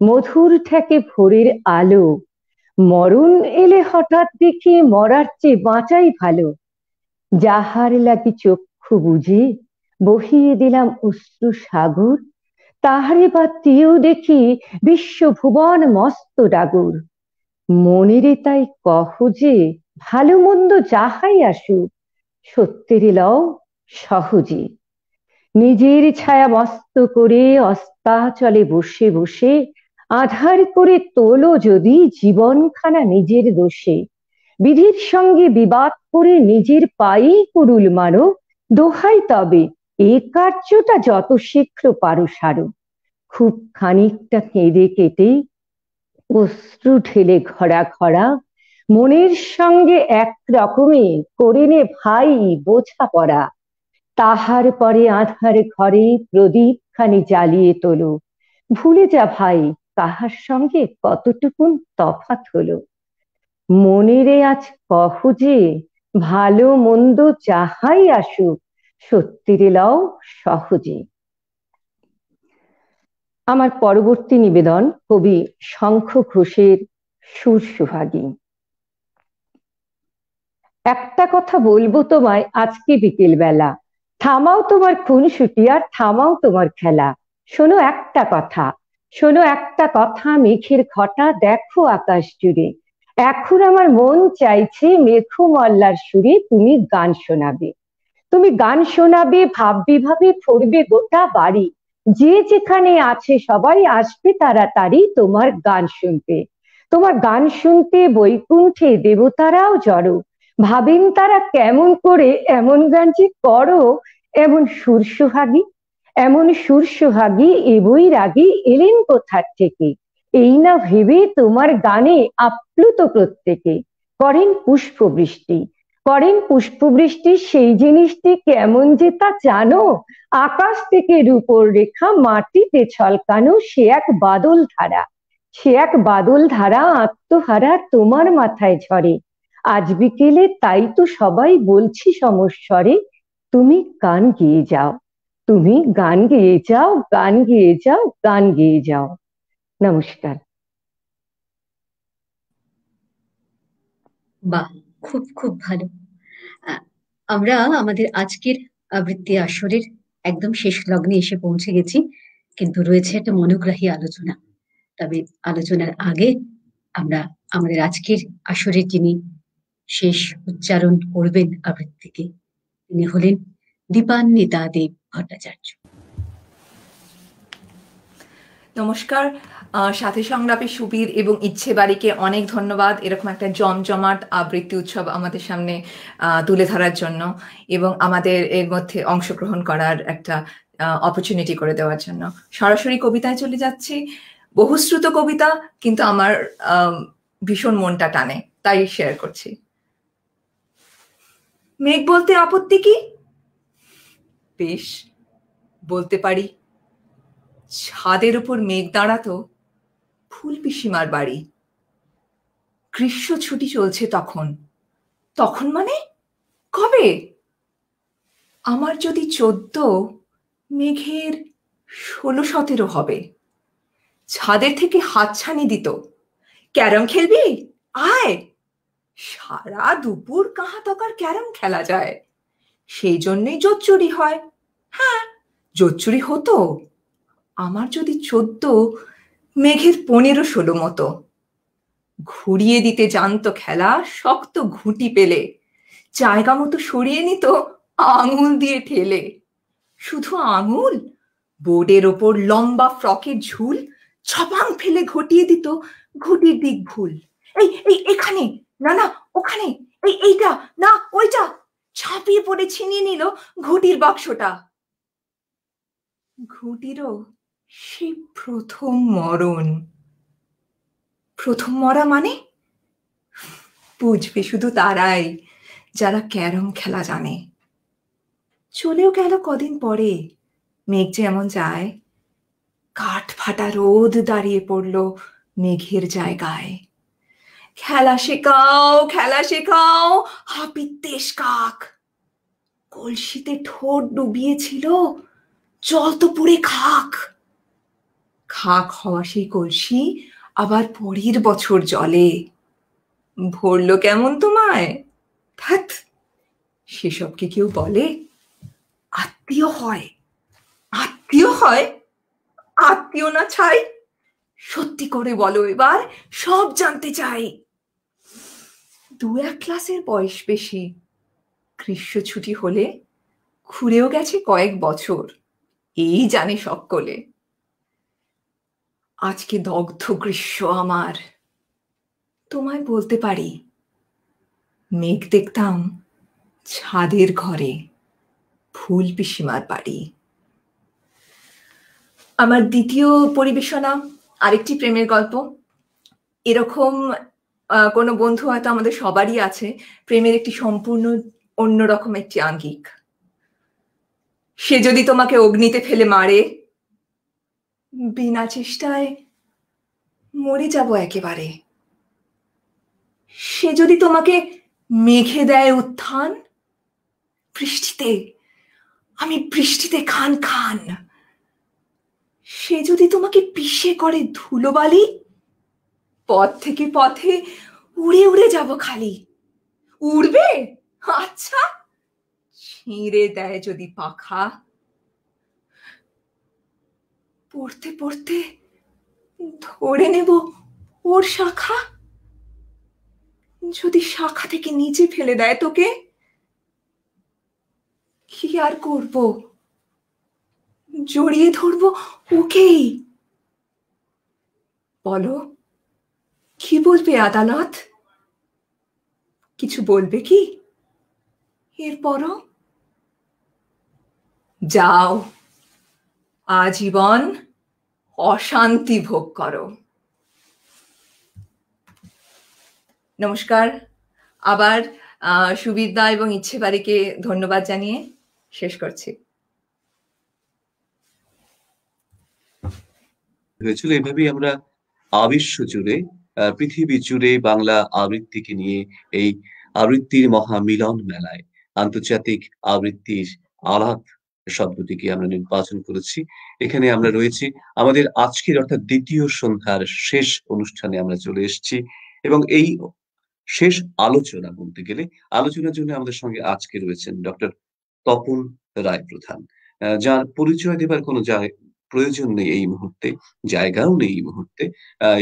মধুর ঠেকে ভোরের আলো। মরণ এলে হঠাৎ দেখি মরার চেয়ে বাঁচাই ভালো। যাহার লাগি চক্ষু বুঝে বহিয়ে দিলাম অশ্রু সাগর, তাহারে বাতিও দেখি বিশ্বভুবন মস্ত ডাগর। মনেরে তাই কহ যে ভালো মন্দ যাহাই আসুক, সত্যেরে লও সহজে। নিজের ছায়া মস্ত করে অস্তাচলে বসে বসে আধার করে তোলো যদি জীবনখানা নিজের দোষে। বিধির সঙ্গে বিবাদ করে নিজের পায়েই কুড়ুল মারো। দোহাই তবে এ কার্যটা যত শীঘ্র পারো সারো। খুব খানিকটা কেঁদে কেটে অশ্রু ঢেলে ঘরা ঘরা, মনের সঙ্গে এক রকমে করে নে ভাই বোঝাপড়া। তাহার পরে আধার ঘরে প্রদীপ খানি জ্বালিয়ে তোলো। ভুলে যা ভাই কাহার সঙ্গে কতটুকুন তফাৎ হলো। মনেরে আজ কহ যে ভালো মন্দ যাহাই আসুক, সত্যিরে লও সহজে। আমার পরবর্তী নিবেদন কবি শঙ্খ ঘোষের সুর সুহাগী। একটা কথা বলবো তোমায় আজকে বিকেল বেলা, থামাও তোমার খুনসুটি আর থামাও তোমার খেলা। শোনো একটা কথা, শোনো একটা কথা, মেঘের ঘটা দেখো আকাশ জুড়ে। এখন আমার মন চাইছে মেঘু মল্লার সুরে তুমি গান শোনাবে। তুমি গান শোনাবে, ভাববে ভাবে পড়বে গোটা বাড়ি। যে যেখানে আছে সবাই আসবে তাড়াতাড়ি তোমার গান শুনতে। তোমার গান শুনতে বৈকুণ্ঠে দেবতারাও জড়ো, ভাবেন তারা কেমন করে এমন গান যে করো। এমন সুর সোহাগী, এমন সুর সোহাগী এ বৈরাগী এলেন কোথার থেকে, এই না ভেবে তোমার গানে আপ্লুত প্রত্যেকে। করেন পুষ্পবৃষ্টি, করেন পুষ্পবৃষ্টি, সেই জিনিসটি কেমন যে তা জানো। আকাশ থেকে রূপোর রেখা মাটিতে ছলকানো সে এক বাদল ধারা, সে এক বাদল ধারা আত্মহারা তোমার মাথায় ঝরে। আজ বিকেলে তাই তো সবাই বলছি সমস্বরে, তুমি গান গেয়ে যাও, তুমি গান গেয়ে যাও, গান গেয়ে যাও, গান গেয়ে যাও। নমস্কার। বাহ, খুব খুব ভালো। আমরা আমাদের আজকের আবৃত্তি আসরের একদম শেষ লগ্নে এসে পৌঁছে গেছি, কিন্তু রয়েছে একটা মনোগ্রাহী আলোচনা। তবে আলোচনার আগে আমরা আমাদের আজকের আসরের যিনি শেষ উচ্চারণ করবেন আবৃত্তিকে, তিনি হলেন দীপান্বিতা দেব ভট্টাচার্য। নমস্কার। সাথী সংলাপী সুবীর এবং ইচ্ছে বাড়িকে অনেক ধন্যবাদ এরকম একটা জমজমাট আবৃত্তি উৎসব আমাদের সামনে তুলে ধরার জন্য এবং আমাদের এর মধ্যে অংশগ্রহণ করার একটা অপরচুনিটি করে দেওয়ার জন্য। সরাসরি কবিতায় চলে যাচ্ছি। বহুশ্রুত কবিতা, কিন্তু আমার ভীষণ মনটা টানে, তাই শেয়ার করছি। মেঘ বলতে আপত্তি কি? বেশ, বলতে পারি। ছাদের উপর মেঘ দাঁড়াতো ফুল পিসিমার বাড়ি। গ্রীষ্ম ছুটি চলছে তখন। তখন মানে কবে? আমার যদি 14, মেঘের 16-17 হবে। ছাদের থেকে হাতছানি দিত, ক্যারম খেলবি? আয়। সারা দুপুর কাহা তকার ক্যারম খেলা যায়, সেই জন্যই জোচ্চুরি হয়। হ্যাঁ, জোচ্চুরি হতো। আমার যদি 14, মেঘের 15-16 মতো। ঘুরিয়ে দিতে জানতো খেলা শক্ত ঘুঁটি পেলে, জায়গা মতো সরিয়ে নিত আঙুল দিয়ে ঠেলে। শুধু আঙুল, বোর্ডের ওপর লম্বা ফ্রকের ঝুল ছপাং ফেলে ঘটিয়ে দিত ঘুটির দিক ভুল। এই এই এখানে না, না ওখানে, এইটা না ওইটা, ছাপিয়ে পড়ে ছিনিয়ে নিল ঘুটির বাক্সটা। ঘুটিরও সেই প্রথম মরণ। প্রথম মরা মানে বুঝবে শুধু তারাই যারা ক্যারম খেলা জানে। চলেও গেল কদিন পরে, মেঘ যেমন যায়, কাঠ ফাটা রোদ দাঁড়িয়ে পড়ল মেঘের জায়গায়। খেলা শেখাও, খেলা শেখাও, হাপিত্তেশ কাক। কলসিতে ঠোঁট ডুবিয়েছিল, জল তো পুড়ে খাক। খাক হওয়া সেই কলসি আবার পরের বছর জলে। ভরলো কেমন তোমায়? ধ্যাৎ, সেসব কি কেউ বলে? আত্মীয় হয়, আত্মীয় হয়, আত্মীয় না ছাই। সত্যি করে বলো এবার, সব জানতে চাই। 2-1 ক্লাসের বয়স বেশি। গ্রীষ্ম ছুটি হলে ঘুরেও গেছে কয়েক বছর, এই জানে সকলে। আজকে দগ্ধ গ্রীষ্ম আমার, তোমায় বলতে পারি। মেঘ দেখতাম ছাদের ঘরে, ফুল পিসিমার বাড়ি। আমার দ্বিতীয় পরিবেশনা আরেকটি প্রেমের গল্প। এরকম কোনো বন্ধু হয়তো আমাদের সবারই আছে, প্রেমের একটি সম্পূর্ণ অন্যরকম একটি আঙ্গিক। সে যদি তোমাকে অগ্নিতে ফেলে মারে, বিনা চেষ্টায় মরে যাব একেবারে। সে যদি তোমাকে মেঘে দেয় উত্থান, বৃষ্টিতে আমি বৃষ্টিতে খান খান। সে যদি তোমাকে পিষে করে ধুলোবালি, পথ থেকে পথে উড়ে উড়ে যাব খালি। উড়বে? আচ্ছা, ছিঁড়ে দেয় যদি পাখা। পড়তে পড়তে ধরে নেব ওর শাখা। যদি শাখা থেকে নিচে ফেলে দেয় তোকে, কি আর করব? জড়িয়ে ধরবো ওকেই। বলো, কি বলবে আদালত? কিছু বলবে কি এরপরও? যাও, আজীবন অশান্তি ভোগ করো। নমস্কার। আবার সুবিদ্যা এবং ইচ্ছেবাড়িকে ধন্যবাদ জানিয়ে শেষ করছি। হয়েছিল এভাবেই আমরা আবিশ্ব জুড়ে, পৃথিবী জুড়ে বাংলা আবৃত্তিকে নিয়ে এই আবৃত্তির মহামিলন মেলায় আন্তর্জাতিক আবৃত্তির আলাপ শব্দটিকে আমরা নির্বাচন করেছি। এখানে আমরা রয়েছি আমাদের আজকের অর্থাৎ দ্বিতীয় সন্ধ্যার শেষ অনুষ্ঠানে আমরা চলে এসেছি এবং এই শেষ আলোচনা বলতে গেলে আলোচনার জন্য আমাদের সঙ্গে আজকে রয়েছেন ডক্টর তপন রায় প্রধান, যার পরিচয় দেবার কোনো প্রয়োজন নেই এই মুহূর্তে, জায়গাও নেই এই মুহূর্তে।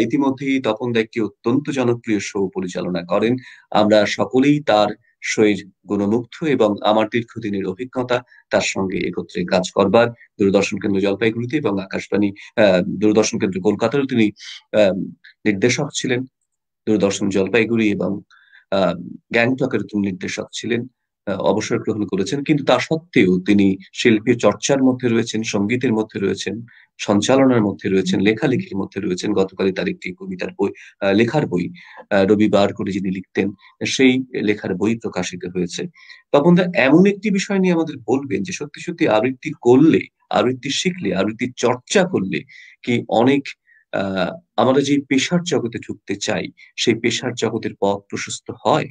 ইতিমধ্যেই তপন দা একটি অত্যন্ত জনপ্রিয় শো পরিচালনা করেন। আমরা সকলেই তার শোয়ের গুণমুগ্ধ এবং আমার দীর্ঘদিনের অভিজ্ঞতা তার সঙ্গে একত্রে কাজ করবার। দূরদর্শন কেন্দ্র জলপাইগুড়িতে এবং আকাশবাণী দূরদর্শন কেন্দ্র কলকাতারও তিনি নির্দেশক ছিলেন। দূরদর্শন জলপাইগুড়ি এবং গ্যাংটকের তিনি নির্দেশক ছিলেন, অবসর গ্রহণ করেছেন। কিন্তু তা সত্ত্বেও তিনি শিল্পী চর্চার মধ্যে রয়েছেন, সঙ্গীতের মধ্যে রয়েছেন, সঞ্চালনার মধ্যে রয়েছেন, লেখালেখির মধ্যে রয়েছেন। গতকালই তার একটি কবিতার বই, লেখার বই রবিবার করে যিনি লিখতেন, সেই লেখার বই প্রকাশিত হয়েছে। তখন দা এমন একটি বিষয় নিয়ে আমাদের বলবেন যে সত্যি সত্যি আবৃত্তি করলে, আবৃত্তি শিখলে, আবৃত্তি চর্চা করলে কি অনেক আমরা যে পেশার জগতে ঢুকতে চাই সেই পেশার জগতের পথ প্রশস্ত হয়?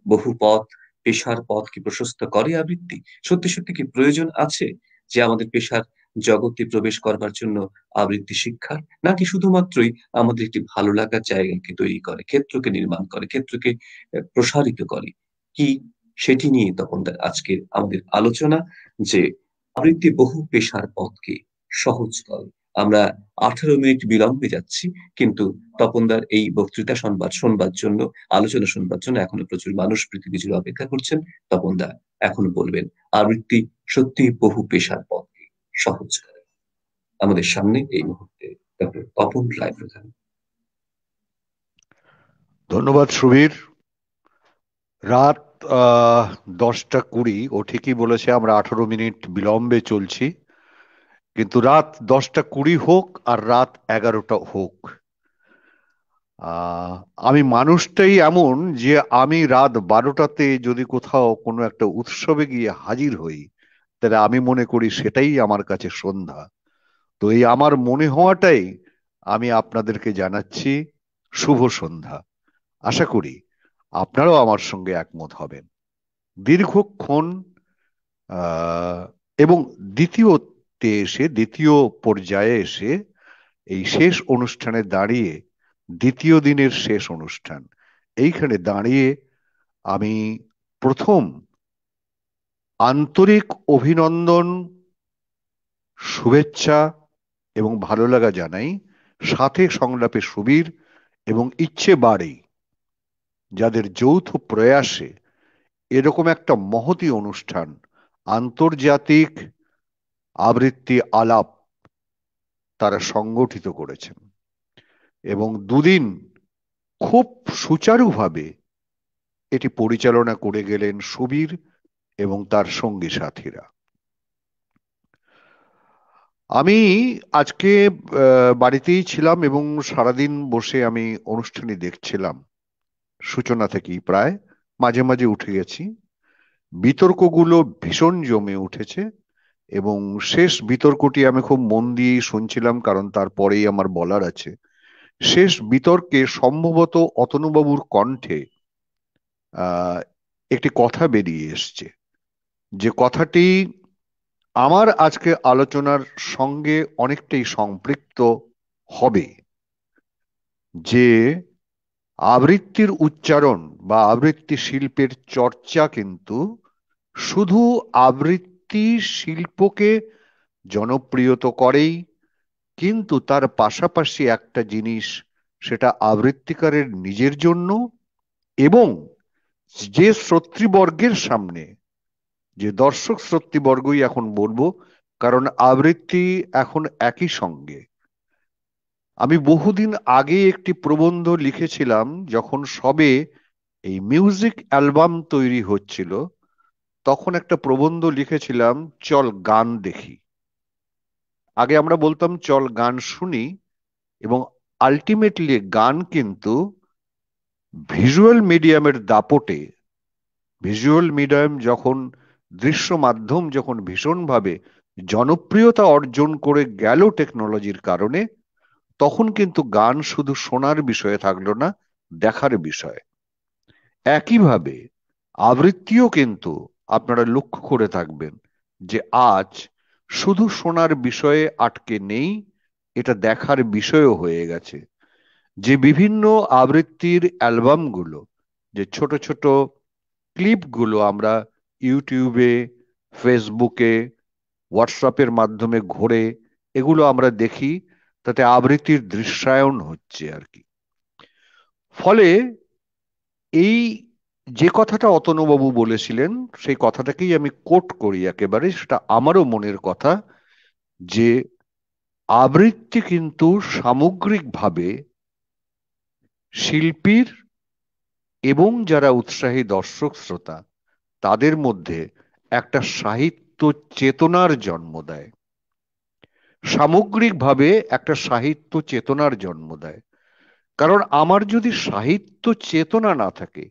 বহু পথ, পেশার পথ কি প্রশস্ত করে আবৃত্তি? সত্যি সত্যি কি প্রয়োজন আছে যে আমাদের পেশার জগতে প্রবেশ করবার জন্য আবৃত্তি শিক্ষার, নাকি শুধুমাত্রই আমাদের একটি ভালো লাগার জায়গাকে তৈরি করে, ক্ষেত্রকে নির্মাণ করে, ক্ষেত্রকে প্রসারিত করে? কি সেটি নিয়ে তখন আজকের আমাদের আলোচনা, যে আবৃত্তি বহু পেশার পথকে সহজ করে। আমরা 18 মিনিট বিলম্বে যাচ্ছি, কিন্তু তপনদার এই বক্তৃতা শুনবার জন্য, আলোচনা শুনবার জন্য এখনো প্রচুর মানুষ পৃথিবী জুড়ে অপেক্ষা করছেন। তপনদা এখনো বলবেন আবৃত্তি সত্যি বহু পেশার পথকে সহজ করে। আমাদের সামনে এই মুহূর্তে ডক্টর তপন রায় প্রধান। ধন্যবাদ সুবীর। রাত 10টা 20, ও ঠিকই বলেছে, আমরা 18 মিনিট বিলম্বে চলছি, কিন্তু রাত 10টা 20 হোক আর রাত 11টা হোক, আমি মানুষটাই এমন যে আমি রাত 12টাতে যদি কোথাও কোনো একটা উৎসবে গিয়ে হাজির হই, তাহলে আমি মনে করি সেটাই আমার কাছে সন্ধ্যা। তো এই আমার মনে হওয়াটাই আমি আপনাদেরকে জানাচ্ছি শুভ সন্ধ্যা। আশা করি আপনারাও আমার সঙ্গে একমত হবেন। দীর্ঘক্ষণ এবং দ্বিতীয় পর্যায়ে এসে এই শেষ অনুষ্ঠানে দাঁড়িয়ে, দ্বিতীয় দিনের শেষ অনুষ্ঠান, এইখানে দাঁড়িয়ে আমি প্রথম আন্তরিক অভিনন্দন, শুভেচ্ছা এবং ভালো লাগা জানাই সাথে সংলাপে সুবীর এবং ইচ্ছে বাড়ি, যাদের যৌথ প্রয়াসে এরকম একটা মহতী অনুষ্ঠান, আন্তর্জাতিক আবৃত্তি আলাপ, তারা সংগঠিত করেছেন এবং দুদিন খুব সুচারুভাবে এটি পরিচালনা করে গেলেন সুবীর এবং তার সঙ্গী সাথীরা। আমি আজকে বাড়িতেই ছিলাম এবং সারাদিন বসে আমি অনুষ্ঠানই দেখছিলাম, সূচনা থেকেই প্রায়। মাঝে মাঝে উঠে গেছি। বিতর্কগুলো ভীষণ জমে উঠেছে এবং শেষ বিতর্কটি আমি খুব মন দিয়েই শুনছিলাম, কারণ তারপরেই আমার বলার আছে। শেষ বিতর্কে সম্ভবত অতনুবাবুর কণ্ঠে একটি কথা বেরিয়ে এসছে, যে কথাটি আমার আজকে আলোচনার সঙ্গে অনেকটাই সম্পৃক্ত হবে। যে আবৃত্তির উচ্চারণ বা আবৃত্তি শিল্পের চর্চা কিন্তু শুধু আবৃত্তি শিল্পকে জনপ্রিয় তো করেই, কিন্তু তার পাশাপাশি একটা জিনিস, সেটা আবৃত্তিকারের নিজের জন্য এবং যে শ্রোতৃবর্গের সামনে, যে দর্শক শ্রোতৃবর্গই এখন বলবো, কারণ আবৃত্তি এখন একই সঙ্গে। আমি বহুদিন আগে একটি প্রবন্ধ লিখেছিলাম, যখন সবে এই মিউজিক অ্যালবাম তৈরি হচ্ছিল, তখন একটা প্রবন্ধ লিখেছিলাম, চল গান দেখি। আগে আমরা বলতাম চল গান শুনি, এবং আলটিমেটলি গান কিন্তু ভিজুয়াল মিডিয়ামের দাপটে, ভিজুয়াল মিডিয়াম যখন, দৃশ্য মাধ্যম যখন ভীষণভাবে জনপ্রিয়তা অর্জন করে গেল টেকনোলজির কারণে, তখন কিন্তু গান শুধু শোনার বিষয়ে থাকলো না, দেখার বিষয়। একইভাবে আবৃত্তিও কিন্তু আপনারা লক্ষ্য করে থাকবেন যে আজ শুধু শোনার বিষয়ে আটকে নেই, এটা দেখার বিষয়ও হয়ে গেছে। যে বিভিন্ন আবৃত্তির অ্যালবামগুলো, যে ছোট ছোট ক্লিপগুলো আমরা ইউটিউবে, ফেসবুকে, হোয়াটসঅ্যাপের মাধ্যমে ঘোরে এগুলো আমরা দেখি, তাতে আবৃত্তির দৃশ্যায়ন হচ্ছে আর কি। ফলে এই যে কথাটা অতনুবাবু বলেছিলেন, সেই কথাটাকেই আমি কোট করি একেবারে, সেটা আমারও মনের কথা, যে আবৃত্তি কিন্তু সামগ্রিকভাবে শিল্পীর এবং যারা উৎসাহী দর্শক শ্রোতা তাদের মধ্যে একটা সাহিত্য চেতনার জন্ম দেয়, সামগ্রিকভাবে একটা সাহিত্য চেতনার জন্ম দেয়। কারণ আমার যদি সাহিত্য চেতনা না থাকে,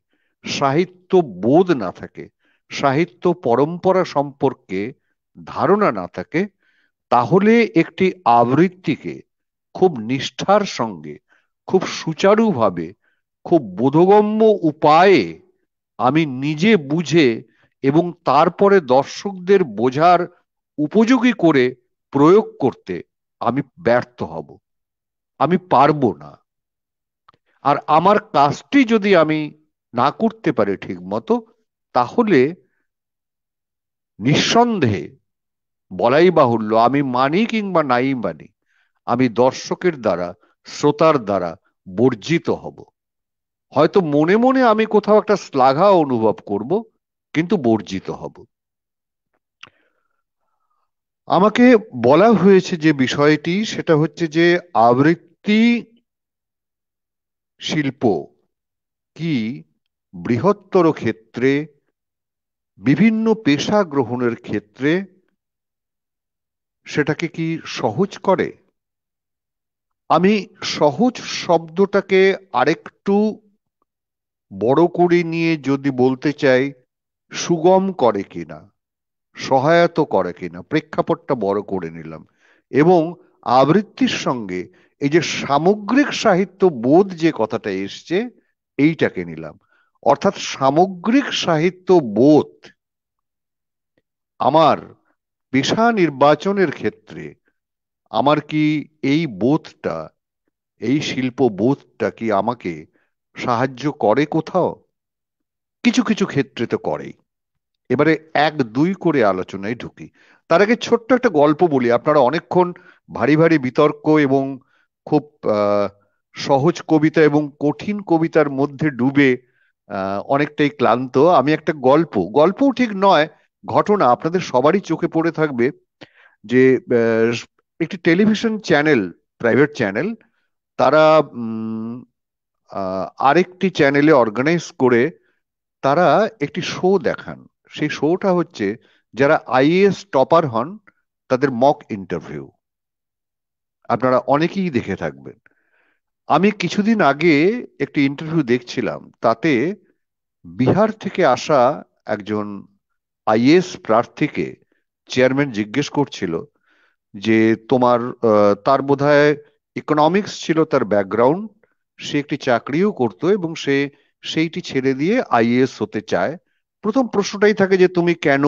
সাহিত্য বোধ না থাকে, সাহিত্য পরম্পরা সম্পর্কে ধারণা না থাকে, তাহলে একটি আবৃত্তিকে খুব নিষ্ঠার সঙ্গে, খুব সুচারুভাবে, খুব বোধগম্য উপায়ে আমি নিজে বুঝে এবং তারপরে দর্শকদের বোঝার উপযোগী করে প্রয়োগ করতে আমি ব্যর্থ হব, আমি পারবো না। আর আমার কাজটি যদি আমি না করতে পারি ঠিক মতো, তাহলে নিঃসন্দেহে বলাই বাহুল্য, আমি মানি কিংবা নাই মানি, আমি দর্শকের দ্বারা, শ্রোতার দ্বারা বর্জিত হব। হয়তো মনে মনে আমি কোথাও একটা শ্লাঘা অনুভব করব, কিন্তু বর্জিত হব। আমাকে বলা হয়েছে যে বিষয়টি, সেটা হচ্ছে যে আবৃত্তি শিল্প কি বৃহত্তর ক্ষেত্রে, বিভিন্ন পেশা গ্রহণের ক্ষেত্রে সেটাকে কি সহজ করে? আমি সহজ শব্দটাকে আরেকটু বড় করে নিয়ে যদি বলতে চাই, সুগম করে কিনা, সহায়তা করে কিনা, প্রেক্ষাপটটা বড় করে নিলাম। এবং আবৃত্তির সঙ্গে এই যে সামগ্রিক সাহিত্য বোধ যে কথাটা এসছে, এইটাকে নিলাম। অর্থাৎ সামগ্রিক সাহিত্য বোধ আমার পেশা নির্বাচনের ক্ষেত্রে আমার কি এই বোধটা, এই শিল্প বোধটা কি আমাকে সাহায্য করে কোথাও? কিছু কিছু ক্ষেত্রে তো করেই। এবারে এক দুই করে আলোচনায় ঢুকি। তার আগে ছোট্ট একটা গল্প বলি। আপনারা অনেকক্ষণ ভারী ভারী বিতর্ক এবং খুব সহজ কবিতা এবং কঠিন কবিতার মধ্যে ডুবে অনেকটাই ক্লান্ত। আমি একটা গল্পও ঠিক নয়, ঘটনা আপনাদের সবারই চোখে পড়ে থাকবে, যে একটি টেলিভিশন চ্যানেল, প্রাইভেট চ্যানেল, তারা আরেকটি চ্যানেলে অর্গানাইজ করে তারা একটি শো দেখান। সেই শোটা হচ্ছে যারা আইএএস টপার হন তাদের মক ইন্টারভিউ। আপনারা অনেকেই দেখে থাকবেন। আমি কিছুদিন আগে একটি ইন্টারভিউ দেখছিলাম, তাতে বিহার থেকে আসা একজন আইএএস প্রার্থীকে চেয়ারম্যান জিজ্ঞেস করছিল যে তোমার, তার বোধহয় ইকোনমিক্স ছিল তার ব্যাকগ্রাউন্ড, সে একটি চাকরিও করতো এবং সে সেইটি ছেড়ে দিয়ে আইএএস হতে চায়। প্রথম প্রশ্নটাই থাকে যে তুমি কেন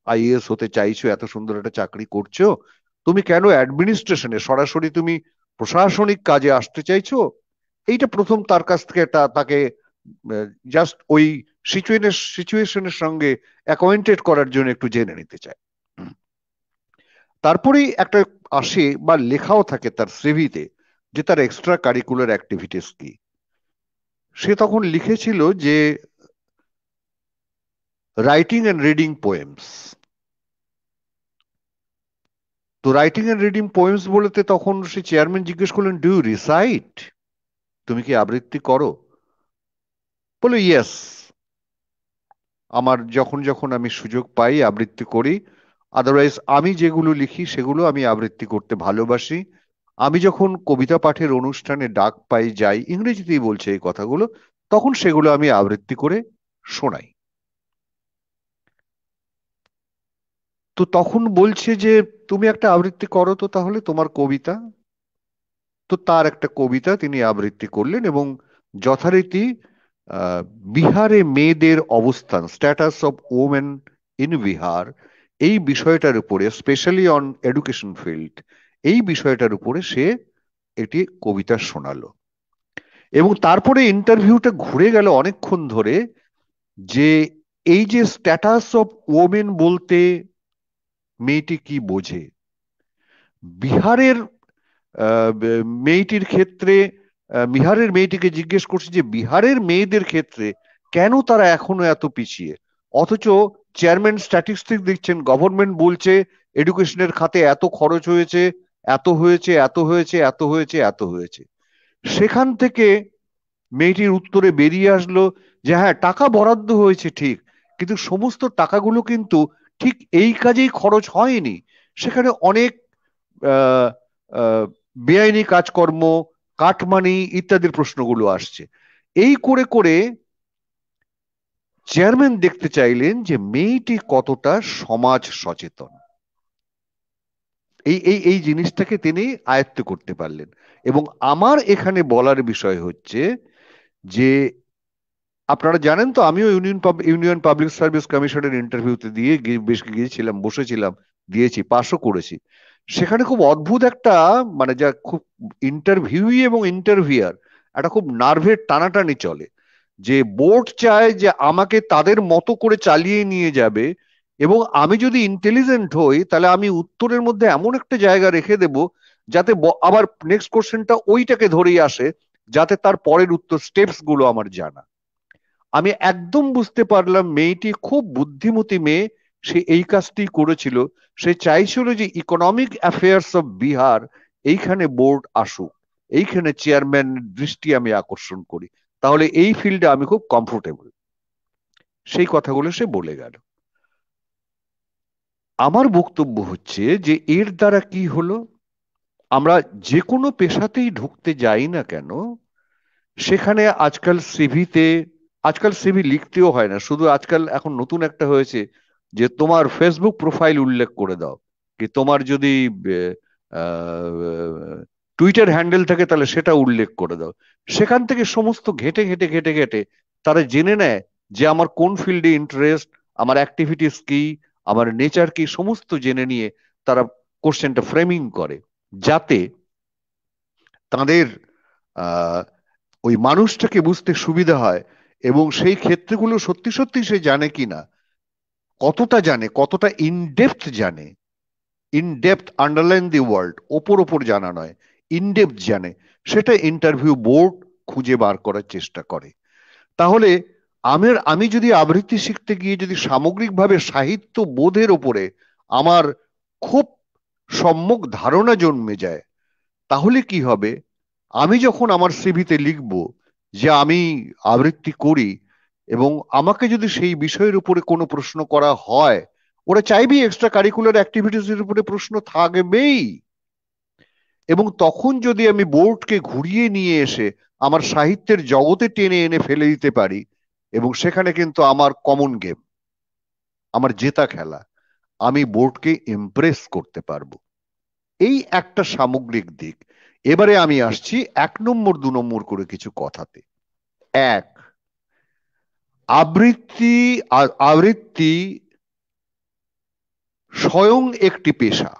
আইএএস হতে চাইছো, এত সুন্দর একটা চাকরি করছো, তুমি কেন অ্যাডমিনিস্ট্রেশনে সরাসরি তুমি প্রশাসনিক কাজে আসতে চাইছো, এইটা প্রথম তার কাছ থেকে তাকে জাস্ট ওই সিচুয়েশনের সঙ্গে অ্যাকোয়েন্টেড করার জন্য একটু জেনে নিতে চায়। তারপরেই একটা আসে বা লেখাও থাকে তার সিভিতে যে তার এক্সট্রা কারিকুলার অ্যাক্টিভিটিস কি। সে তখন লিখেছিল যে রাইটিং অ্যান্ড রিডিং পোয়েমস। তো রাইটিং অ্যান্ড রিডিং পোয়েমস বলতে তখন সে চেয়ারম্যান জিজ্ঞেস করলেন, ডু ইউ রিসাইট, তুমি কি আবৃত্তি করো? বলে ইয়েস, আমার যখন যখন আমি সুযোগ পাই আবৃত্তি করি, আদারওয়াইজ আমি যেগুলো লিখি সেগুলো আমি আবৃত্তি করতে ভালোবাসি। আমি যখন কবিতা পাঠের অনুষ্ঠানে ডাক পাই যাই, ইংরেজিতেই বলছে এই কথাগুলো, তখন সেগুলো আমি আবৃত্তি করে শোনাই। তো তখন বলছে যে তুমি একটা আবৃত্তি করো তো তাহলে, তোমার কবিতা। তো তার একটা কবিতা তিনি আবৃত্তি করলেন এবং যথারীতি বিহারে মেয়েদের অবস্থান, status of women in Bihar, এই বিষয়টার উপরে, স্পেশালি অন এডুকেশন ফিল্ড, এই বিষয়টার উপরে সে এটি কবিতা শোনালো। এবং তারপরে ইন্টারভিউটা ঘুরে গেল অনেকক্ষণ ধরে যে এই যে স্ট্যাটাস অফ ওমেন বলতে মেয়েটি কি বোঝে। বিহারের মেয়েটির ক্ষেত্রে, বিহারের মেয়েটিকে জিজ্ঞেস করছে যে বিহারের মেয়েদের ক্ষেত্রে কেন তারা এখনো এত পিছিয়ে, অথচ চেয়ারম্যান স্ট্যাটিস্টিক্স দিচ্ছেন, গভর্নমেন্ট বলছে এডুকেশনের খাতে এত খরচ হয়েছে, এত হয়েছে, এত হয়েছে, এত হয়েছে, এত হয়েছে। সেখান থেকে মেয়েটির উত্তরে বেরিয়ে আসলো যে হ্যাঁ, টাকা বরাদ্দ হয়েছে ঠিক, কিন্তু সমস্ত টাকাগুলো কিন্তু ঠিক এই কাজেই খরচ হয়নি। সেখানে অনেক বেআইনি কাজকর্ম, কাটমানি ইত্যাদির প্রশ্নগুলো আসছে। এই করে করে চেয়ারম্যান দেখতে চাইলেন যে মেয়েটি কতটা সমাজ সচেতন। এই এই এই জিনিসটাকে তিনি আয়ত্ত করতে পারলেন। এবং আমার এখানে বলার বিষয় হচ্ছে যে আপনারা জানেন তো, আমিও ইউনিয়ন পাবলিক সার্ভিস কমিশনের ইন্টারভিউতে দিয়ে বেশ গিয়েছিলাম, বসেছিলাম, দিয়েছি, পাশও করেছি। সেখানে খুব অদ্ভুত একটা, মানে যা খুব ইন্টারভিউই এবং ইন্টারভিউয়ার একটা খুব নার্ভের টানাটানি চলে, যে বোর্ড চায় যে আমাকে তাদের মতো করে চালিয়ে নিয়ে যাবে, এবং আমি যদি ইন্টেলিজেন্ট হই তাহলে আমি উত্তরের মধ্যে এমন একটা জায়গা রেখে দেব যাতে আবার নেক্সট কোশ্চেনটা ওইটাকে ধরেই আসে, যাতে তার পরের উত্তর স্টেপস গুলো আমার জানা। আমি একদম বুঝতে পারলাম মেয়েটি খুব বুদ্ধিমতী মেয়ে, সে এই কাজটি করেছিল। সে চাইছিল যে ইকোনমিক অ্যাফেয়ার্স অফ বিহার এইখানে বোর্ড আসুক, এইখানে চেয়ারম্যান দৃষ্টি আমি আকর্ষণ করি, তাহলে এই ফিল্ডে আমি খুব কমফোর্টেবল। সেই কথাগুলো সে বলে গেল। আমার বক্তব্য হচ্ছে যে এর দ্বারা কি হলো, আমরা যে কোনো পেশাতেই ঢুকতে যাই না কেন, সেখানে আজকাল সিভি লিখতেও হয় না, শুধু আজকাল এখন নতুন একটা হয়েছে যে তোমার ফেসবুক প্রোফাইল উল্লেখ করে দাও, কি তোমার যদি টুইটার হ্যান্ডেল থাকে তাহলে সেটা উল্লেখ করে দাও। সেখান থেকে সমস্ত ঘেটে ঘেটে ঘেটে ঘেটে তারা জেনে নেয় যে আমার কোন ফিল্ডে ইন্টারেস্ট, আমার অ্যাক্টিভিটিস কি, আমার নেচার কি, সমস্ত জেনে নিয়ে তারা কোশ্চেনটা ফ্রেমিং করে, যাতে তাদের ওই মানুষটাকে বুঝতে সুবিধা হয়। এবং সেই ক্ষেত্রগুলো সত্যি সত্যি সে জানে কিনা, কতটা জানে, কতটা ইনডেপথ জানে, ইনডেপথ, আন্ডারলাইন দি ওয়ার্ড, ওপর জানা নয়, ইনডেপথ জানে, সেটা ইন্টারভিউ বোর্ড খুঁজে বার করার চেষ্টা করে। তাহলে আমি যদি আবৃত্তি শিখতে গিয়ে যদি সামগ্রিকভাবে সাহিত্য বোধের ওপরে আমার খুব সম্যক ধারণা জন্মে যায়, তাহলে কি হবে, আমি যখন আমার সিভিতে লিখব যে আমি আবৃত্তি করি, এবং আমাকে যদি সেই বিষয়ের উপরে কোনো প্রশ্ন করা হয়, ওরা চাইবেই এক্সট্রা কারিকুলার অ্যাক্টিভিটিসের উপরে প্রশ্ন থাকবেই। এবং তখন যদি আমি বোর্ডকে ঘুরিয়ে নিয়ে এসে আমার সাহিত্যের জগতে টেনে এনে ফেলে দিতে পারি, এবং সেখানে কিন্তু আমার কমন গেম, আমার জেতা খেলা, আমি বোর্ডকে ইমপ্রেস করতে পারবো। এই একটা সামগ্রিক দিক। এবারে আমি আসছি 1 নম্বর 2 নম্বর করে কিছু কথাতে। এক, আবৃত্তি স্বয়ং একটি পেশা,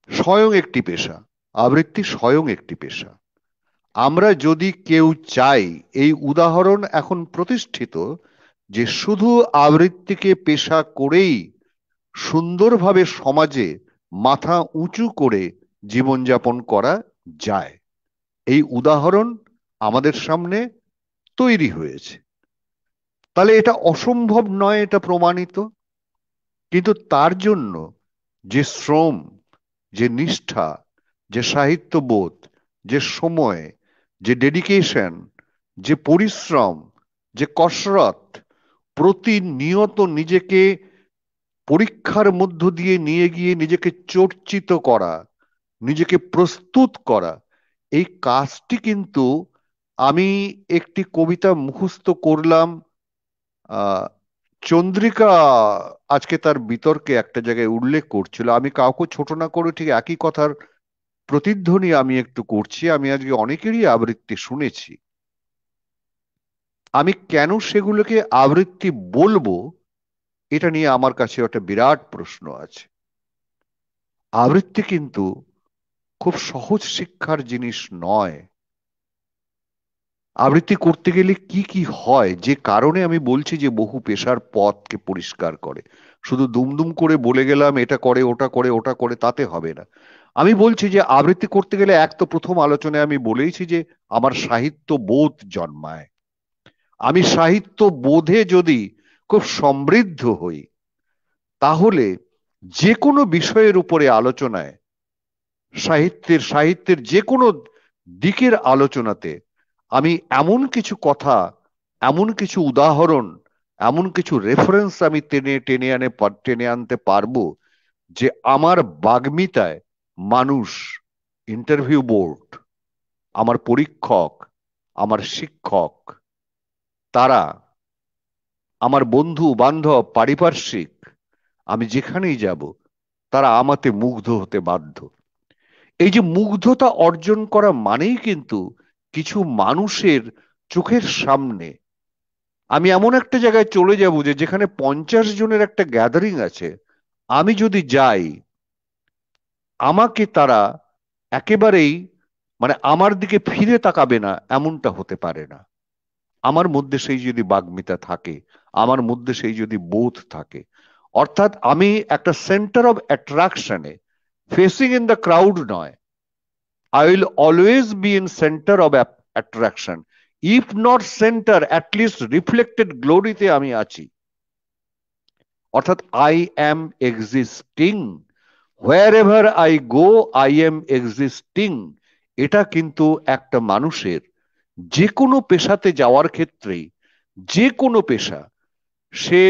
স্বয়ং একটি পেশা। আবৃত্তি স্বয়ং একটি পেশা। আমরা যদি কেউ চাই, এই উদাহরণ এখন প্রতিষ্ঠিত যে শুধু আবৃত্তিকে পেশা করেই সুন্দরভাবে সমাজে মাথা উঁচু করে জীবনযাপন করা যায়, এই উদাহরণ আমাদের সামনে তৈরি হয়েছে। তাহলে এটা অসম্ভব নয়, এটা প্রমাণিত। কিন্তু তার জন্য যে শ্রম, যে নিষ্ঠা, যে সাহিত্যবোধ, যে সময়, যে ডেডিকেশন, যে পরিশ্রম, যে কসরত, প্রতিনিয়ত নিজেকে পরীক্ষার মধ্য দিয়ে নিয়ে গিয়ে নিজেকে চর্চিত করা, নিজেকে প্রস্তুত করা, এই কাজটি কিন্তু আমি একটি কবিতা মুখস্থ করলাম। চন্দ্রিকা আজকে তার বিতর্কে একটা জায়গায় উল্লেখ করছিল, আমি কাউকে ছোট না করে ঠিক একই কথার প্রতিধ্বনি আমি একটু করছি। আমি আজকে অনেকেরই আবৃত্তি শুনেছি। আমি কেন সেগুলোকে আবৃত্তি বলবো, এটা নিয়ে আমার কাছে একটা বিরাট প্রশ্ন আছে। আবৃত্তি কিন্তু খুব সহজ শিক্ষার জিনিস নয়। আবৃত্তি করতে গেলে কি কি হয়, যে কারণে আমি বলছি যে বহু পেশার পথকে পরিষ্কার করে। শুধু দুমদুম করে বলে গেলাম এটা করে ওটা করে ওটা করে, তাতে হবে না। আমি বলছি যে আবৃত্তি করতে গেলে এক তো প্রথম আলোচনায় আমি বলেইছি যে আমার সাহিত্য বোধ জন্মায়। আমি সাহিত্য বোধে যদি খুব সমৃদ্ধ হই, তাহলে যে কোনো বিষয়ের উপরে আলোচনায়, সাহিত্যের যে কোনো দিকের আলোচনাতে আমি এমন কিছু কথা, এমন কিছু উদাহরণ, এমন কিছু রেফারেন্স আমি টেনে আনতে পারবো যে আমার বাগ্মিতায় মানুষ, ইন্টারভিউ বোর্ড, আমার পরীক্ষক, আমার শিক্ষক, তারা আমার বন্ধু বান্ধব পারিপার্শ্বিক, আমি যেখানেই যাব তারা আমাতে মুগ্ধ হতে বাধ্য। এই যে মুগ্ধতা অর্জন করা মানেই কিন্তু কিছু মানুষের চোখের সামনে আমি এমন একটা জায়গায় চলে যাব যে যেখানে 50 জনের একটা গ্যাদারিং আছে, আমি যদি যাই আমাকে তারা একেবারেই মানে আমার দিকে ফিরে তাকাবে না, এমনটা হতে পারে না। আমার মধ্যে সেই যদি বাগ্মিতা থাকে, আমার মধ্যে সেই যদি বোধ থাকে, অর্থাৎ আমি একটা সেন্টার অফ অ্যাট্রাকশনে, ফেসিং ইন দ্য ক্রাউড নয়, I will always be in center of attraction. If not center, at least reflected glory তে আমি আছি। অর্থাৎ I am existing. Wherever I go, I am existing. এটা কিন্তু একটা মানুষের যে কোনো পেশাতে যাওয়ার ক্ষেত্রেই, যে কোনো পেশা, সে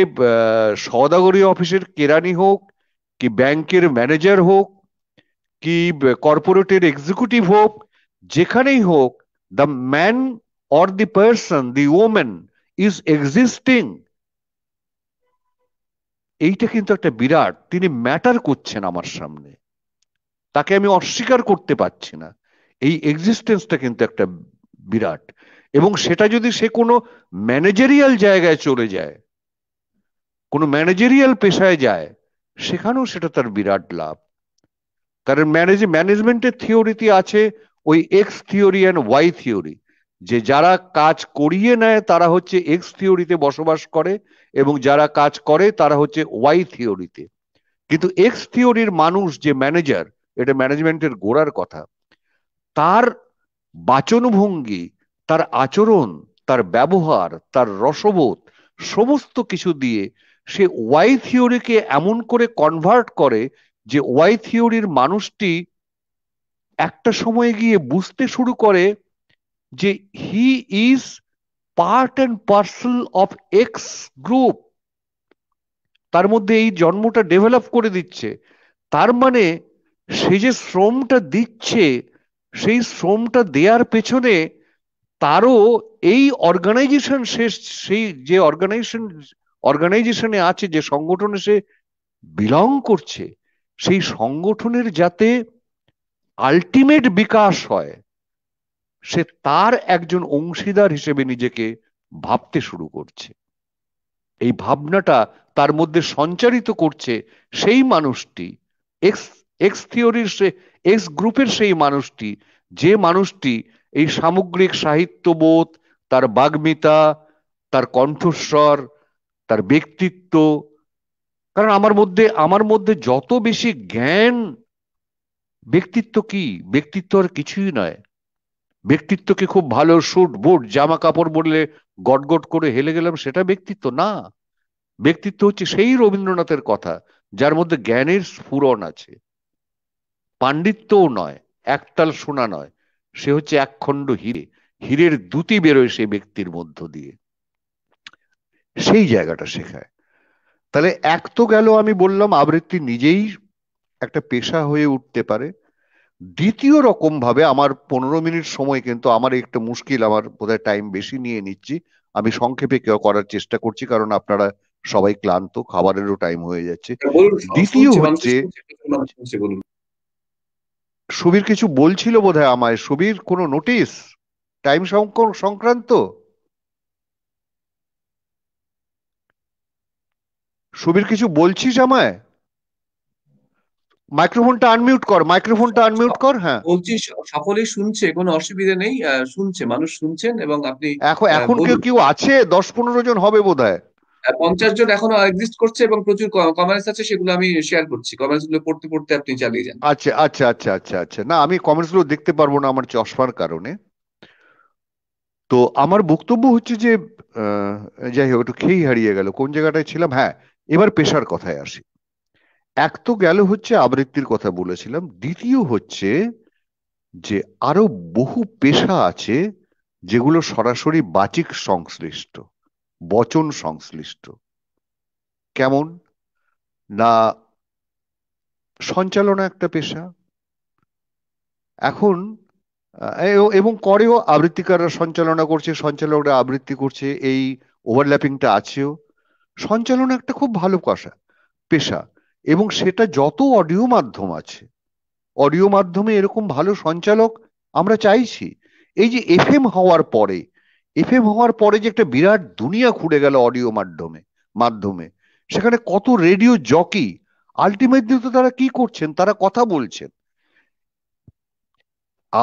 সওদাগরি অফিসের কেরানি হোক, কি ব্যাংকের ম্যানেজার হোক, কি কর্পোরেটের এক্সিকিউটিভ হোক, যেখানেই হোক, the man or the person, the woman is existing. এইটা কিন্তু একটা বিরাট, তিনি ম্যাটার করছেন আমার সামনে, তাকে আমি অস্বীকার করতে পারছি না। এই এক্সিস্টেন্সটা কিন্তু একটা বিরাট। এবং সেটা যদি সে কোনো ম্যানেজারিয়াল জায়গায় চলে যায়, কোনো ম্যানেজারিয়াল পেশায় যায়, সেখানেও সেটা তার বিরাট লাভ। কারণ ম্যানেজমেন্টের থিওরিতে আছে ওই X theory and Y theory, যে যারা কাজ করিয়ে নেয় তারা হচ্ছে এক্স থিওরিতে বসবাস করে, এবং যারা কাজ করে তারা হচ্ছে ওয়াই থিওরিতে। কিন্তু এক্স থিওরির মানুষ যে ম্যানেজার, এটা ম্যানেজমেন্টের গোড়ার কথা, তার বাচনভঙ্গি, তার আচরণ, তার ব্যবহার, তার রসবোধ, সমস্ত কিছু দিয়ে সে ওয়াই থিওরিকে এমন করে কনভার্ট করে যে ওয়াই থিওরির মানুষটি একটা সময় গিয়ে বুঝতে শুরু করে যে he is part and parcel of x group. তার মধ্যে এই জন্মটা ডেভেলপ করে দিচ্ছে। তার মানে সে যে শ্রমটা দিচ্ছে, সেই শ্রমটা দেওয়ার পেছনে তারও এই অর্গানাইজেশন, সেই যে অর্গানাইজেশনে আছে, যে সংগঠনে সে বিলং করছে, সেই সংগঠনের যাতে আলটিমেট বিকাশ হয়, সে তার একজন অংশীদার হিসেবে নিজেকে ভাবতে শুরু করছে। এই ভাবনাটা তার মধ্যে সঞ্চারিত করছে সেই মানুষটি, এক্স থিওরির সে এক্স গ্রুপের সেই মানুষটি, যে মানুষটি এই সামগ্রিক সাহিত্যবোধ, তার বাগ্মিতা, তার কণ্ঠস্বর, তার ব্যক্তিত্ব, কারণ আমার মধ্যে যত বেশি জ্ঞান, ব্যক্তিত্ব কি? ব্যক্তিত্ব আর কিছুই নয়। ব্যক্তিত্বকে খুব ভালো স্যুট বুট জামা কাপড় বললে গটগট করে হেলে গেলাম, সেটা ব্যক্তিত্ব না। ব্যক্তিত্ব হচ্ছে সেই রবীন্দ্রনাথের কথা যার মধ্যে জ্ঞানের স্ফুরণ আছে, পাণ্ডিত্যও নয়, একতাল শোনা নয়, সে হচ্ছে একখণ্ড হিরে, হীরের দ্যুতি বেরোয় সেই ব্যক্তির মধ্য দিয়ে, সেই জায়গাটা শেখায়। তাহলে এক তো গেল, আমি বললাম আবৃত্তি নিজেই একটা পেশা হয়ে উঠতে পারে। দ্বিতীয় রকম ভাবে, আমার 15 মিনিট সময় কিন্তু আমার একটু মুশকিল, আমার বোধহয় টাইম বেশি নিয়ে নিচ্ছি, আমি সংক্ষেপে করার চেষ্টা করছি কারণ আপনারা সবাই ক্লান্ত, খাবারেরও টাইম হয়ে যাচ্ছে। দ্বিতীয় হচ্ছে, সুবীর কিছু বলছিল বোধহয় আমায়, সুবীর কোনো নোটিশ টাইম সংক্রান্ত? সুবীর কিছু বলছিস আমায়? মাইক্রোফোনটা আনমিউট কর, মাইক্রোফোনটা আনমিউট কর। হ্যাঁ বলছি, সকলেই শুনছে, কোনো অসুবিধা নেই, শুনছে, মানুষ শুনছেন এবং আপনি এখন কেউ আছে? 10-15 জন হবে বোধহয়। 50 জন এখনো এক্সিস্ট করছে এবং প্রচুর কমেন্টস আছে, সেগুলো আমি শেয়ার করছি। কমেন্টস গুলো পড়তে পড়তে আপনি চালিয়ে যান। আচ্ছা আচ্ছা আচ্ছা আচ্ছা আচ্ছা, না আমি কমেন্টস গুলো দেখতে পারবো না আমার চশমার কারণে। তো আমার বক্তব্য হচ্ছে যে যাই হোক, একটু খেয়েই হারিয়ে গেল, কোন জায়গাটায় ছিলাম। হ্যাঁ, এবার পেশার কথায় আসি। এক তো গেল হচ্ছে আবৃত্তির কথা বলেছিলাম, দ্বিতীয় হচ্ছে যে আরো বহু পেশা আছে যেগুলো সরাসরি বাচিক সংশ্লিষ্ট, বচন সংশ্লিষ্ট। কেমন না, সঞ্চালনা একটা পেশা এখন, এবং করেও, আবৃত্তিকাররা সঞ্চালনা করছে, সঞ্চালকরা আবৃত্তি করছে, এই ওভারল্যাপিংটা আছেও। সঞ্চালনা একটা খুব ভালো পেশা, এবং সেটা যত অডিও মাধ্যম আছে, অডিও মাধ্যমে এরকম ভালো সঞ্চালক আমরা চাইছি। এই যে এফএম হওয়ার পরে যে একটা বিরাট দুনিয়া খুলে গেল অডিও মাধ্যমে, সেখানে কত রেডিও জকি, আলটিমেটলি তো তারা কি করছেন, তারা কথা বলছেন।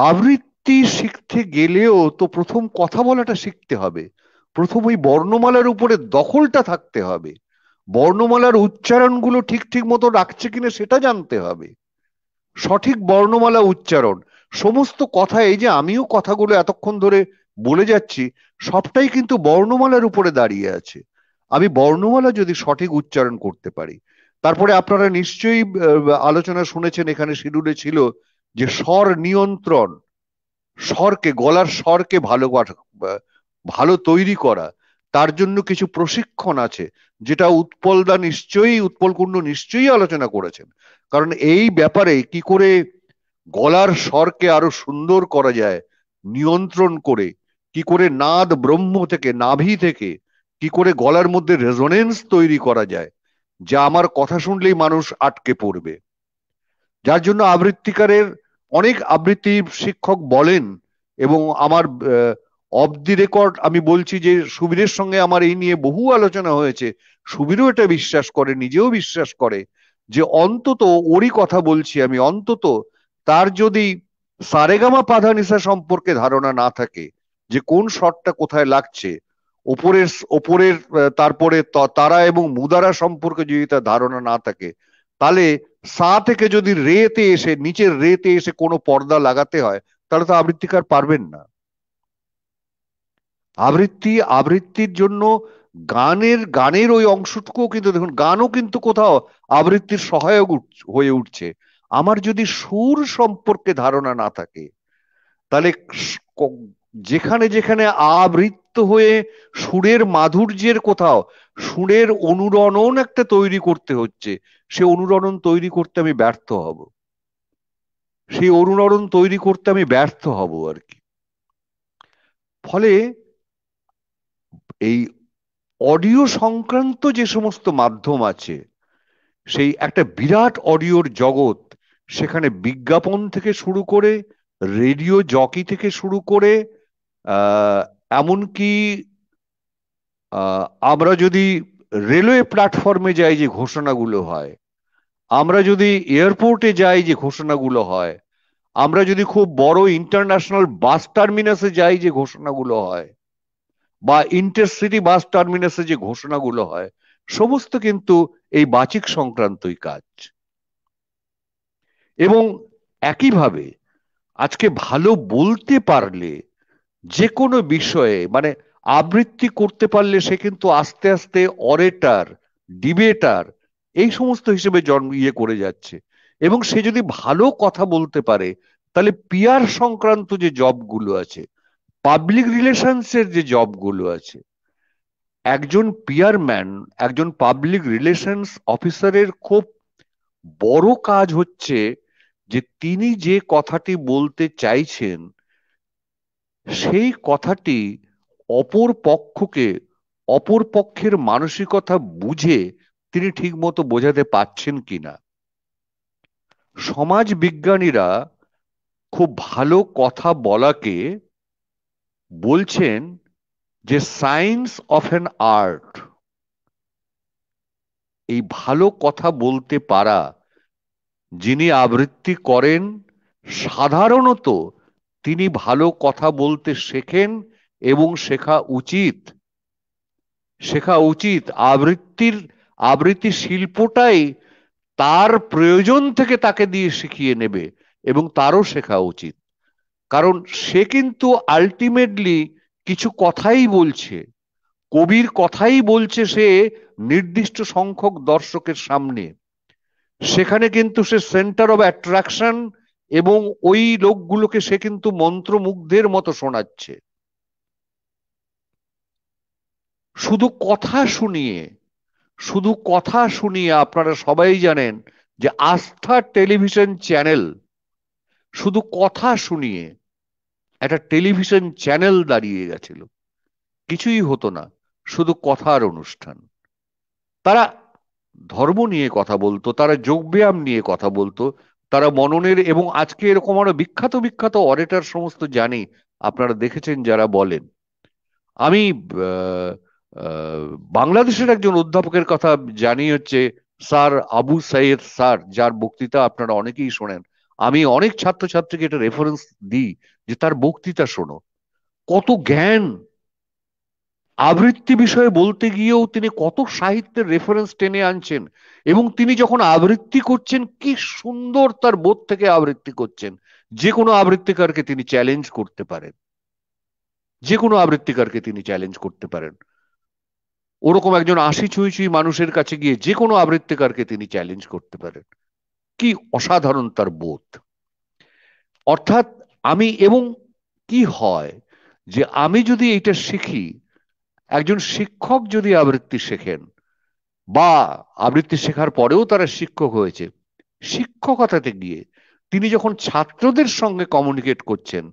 আবৃত্তি শিখতে গেলেও তো প্রথম কথা বলাটা শিখতে হবে, প্রথম ওই বর্ণমালার উপরে দখলটা থাকতে হবে, বর্ণমালার উচ্চারণগুলো ঠিক ঠিক মতো রাখছে কিনা সেটা জানতে হবে, সঠিক বর্ণমালা উচ্চারণ। সমস্ত কথা, এই যে আমিও কথাগুলো এতক্ষণ ধরে বলে যাচ্ছি, সবটাই কিন্তু বর্ণমালার উপরে দাঁড়িয়ে আছে। আমি বর্ণমালা যদি সঠিক উচ্চারণ করতে পারি, তারপরে আপনারা নিশ্চয়ই আলোচনা শুনেছেন, এখানে শিডিউলে ছিল যে স্বর নিয়ন্ত্রণ, গলার স্বরকে ভালো তৈরি করা, তার জন্য কিছু প্রশিক্ষণ আছে, যেটা উৎপল কুণ্ডু নিশ্চয়ই আলোচনা করেছেন। কারণ এই ব্যাপারে কি করে গলার স্বরকে আরো সুন্দর করা যায়, নিয়ন্ত্রণ করে, কি করে নাদ ব্রহ্ম থেকে, নাভি থেকে কি করে গলার মধ্যে রেজোনেন্স তৈরি করা যায়, যা আমার কথা শুনলেই মানুষ আটকে পড়বে। যার জন্য অনেক আবৃত্তি শিক্ষক বলেন, এবং আমার অফ দি রেকর্ড আমি বলছি যে সুবীরের সঙ্গে আমার এই নিয়ে বহু আলোচনা হয়েছে, সুবীরও এটা বিশ্বাস করে, নিজেও বিশ্বাস করে, যে অন্তত, ওরই কথা বলছি আমি, অন্তত তার যদি সারেগামা পাধানিসা সম্পর্কে ধারণা না থাকে, যে কোন স্বরটা কোথায় লাগছে, ওপরের তারপরে তারা এবং মুদারা সম্পর্কে যদি তার ধারণা না থাকে, তাহলে সা থেকে যদি রেতে এসে, নিচের রেতে এসে কোনো পর্দা লাগাতে হয়, তাহলে তো আবৃত্তিকার পারবেন না। আবৃত্তির জন্য গানের ওই অংশটুকুও কিন্তু দেখুন, গানও কিন্তু কোথাও আবৃত্তির সহায়ক হয়ে উঠছে। আমার যদি সুর সম্পর্কে ধারণা না থাকে, তাহলে যেখানে যেখানে আবৃত্ত হয়ে সুরের মাধুর্যের কোথাও সুরের অনুরণন একটা তৈরি করতে হচ্ছে, সে অনুরণন তৈরি করতে আমি ব্যর্থ হব, আর কি। ফলে এই অডিও সংক্রান্ত যে সমস্ত মাধ্যম আছে, সেই একটা বিরাট অডিওর জগৎ, সেখানে বিজ্ঞাপন থেকে শুরু করে, রেডিও জকি থেকে শুরু করে, এমনকি আমরা যদি রেলওয়ে প্ল্যাটফর্মে যাই যে ঘোষণাগুলো হয়, আমরা যদি এয়ারপোর্টে যাই যে ঘোষণাগুলো হয়, আমরা যদি খুব বড় ইন্টারন্যাশনাল বাস টার্মিনাসে যাই যে ঘোষণাগুলো হয়, বা ইন্টারসিটি বাস টার্মিনাসে যে ঘোষণাগুলো হয়, সমস্ত কিন্তু এই বাচিক সংক্রান্তই কাজ। এবং একইভাবে আজকে ভালো বলতে পারলে যে কোনো বিষয়ে, মানে আবৃত্তি করতে পারলে সে কিন্তু আস্তে আস্তে অরেটার, ডিবেটার এই সমস্ত হিসেবে করে যাচ্ছে। এবং সে যদি ভালো কথা বলতে পারে, তাহলে পিআর সংক্রান্ত যে জবগুলো আছে, পাবলিক রিলেশনস এর যে জবগুলো আছে, একজন পিআর ম্যান, একজন পাবলিক রিলেশনস অফিসারের খুব বড় কাজ হচ্ছে যে তিনি যে কথাটি বলতে চাইছেন সেই কথাটি অপর পক্ষকে, অপর পক্ষের মানসিকতা বুঝে তিনি ঠিক মতো বোঝাতে পারছেন কিনা। সমাজ বিজ্ঞানীরা খুব ভালো কথা বলাকে বলছেন যে সায়েন্স অফ অ্যান আর্ট। এই ভালো কথা বলতে পারা, যিনি আবৃত্তি করেন সাধারণত তিনি ভালো কথা বলতে শেখেন, এবং শেখা উচিত। শেখা উচিত। আবৃত্তি শিল্পটাই তার প্রয়োজন থেকে তাকে দিয়ে শিখিয়ে নেবে, এবং তারও শেখা উচিত। কারণ সে কিন্তু আলটিমেটলি কিছু কথাই বলছে, কবির কথাই বলছে সে নির্দিষ্ট সংখ্যক দর্শকের সামনে। সেখানে কিন্তু সে সেন্টার অফ অ্যাট্রাকশন, এবং ওই লোকগুলোকে সে কিন্তু মন্ত্রমুগ্ধের মতো শোনাচ্ছে। শুধু কথা শুনিয়ে আপনারা সবাই জানেন যে আস্থা টেলিভিশন চ্যানেল শুধু কথা শুনিয়ে একটা টেলিভিশন চ্যানেল দাঁড়িয়ে গেছিল, কিছুই হতো না, শুধু কথার অনুষ্ঠান। তারা ধর্ম নিয়ে কথা বলতো, তারা যোগব্যায়াম নিয়ে কথা বলতো, তারা মননের, এবং আজকে এরকম আরো বিখ্যাত বিখ্যাত অরেটার সমস্ত জানি, আপনারা দেখেছেন যারা বলেন। আমি বাংলাদেশের একজন অধ্যাপকের কথা জানি, হচ্ছে স্যার আবু সাইদ স্যার, যার বক্তৃতা আপনারা অনেকেই শোনেন। আমি অনেক ছাত্রছাত্রীকে এটা রেফারেন্স দিই যে তার বক্তৃতা শোনো, কত জ্ঞান। আবৃত্তি বিষয়ে বলতে গিয়েও তিনি কত সাহিত্যের রেফারেন্স টেনে আনছেন, এবং তিনি যখন আবৃত্তি করছেন কি সুন্দর তার বোধ থেকে আবৃত্তি করছেন। যে কোনো আবৃত্তিকারকে তিনি চ্যালেঞ্জ করতে পারেন, যে কোনো আবৃত্তিকারকে তিনি চ্যালেঞ্জ করতে পারেন। ওরকম একজন আশি ছুঁই ছুঁই মানুষের কাছে গিয়ে যে কোনো আবৃত্তিকারকে তিনি চ্যালেঞ্জ করতে পারেন। কি অসাধারণ তার বোধ। অর্থাৎ এবং কি হয় যে আমি যদি এটা শিখি, একজন শিক্ষক যদি আবৃত্তি শেখেন, বা আবৃত্তি শেখার পরেও তারা শিক্ষক হয়েছে, শিক্ষকতাতে গিয়ে তিনি যখন ছাত্রদের সঙ্গে কমিউনিকেট করছেন,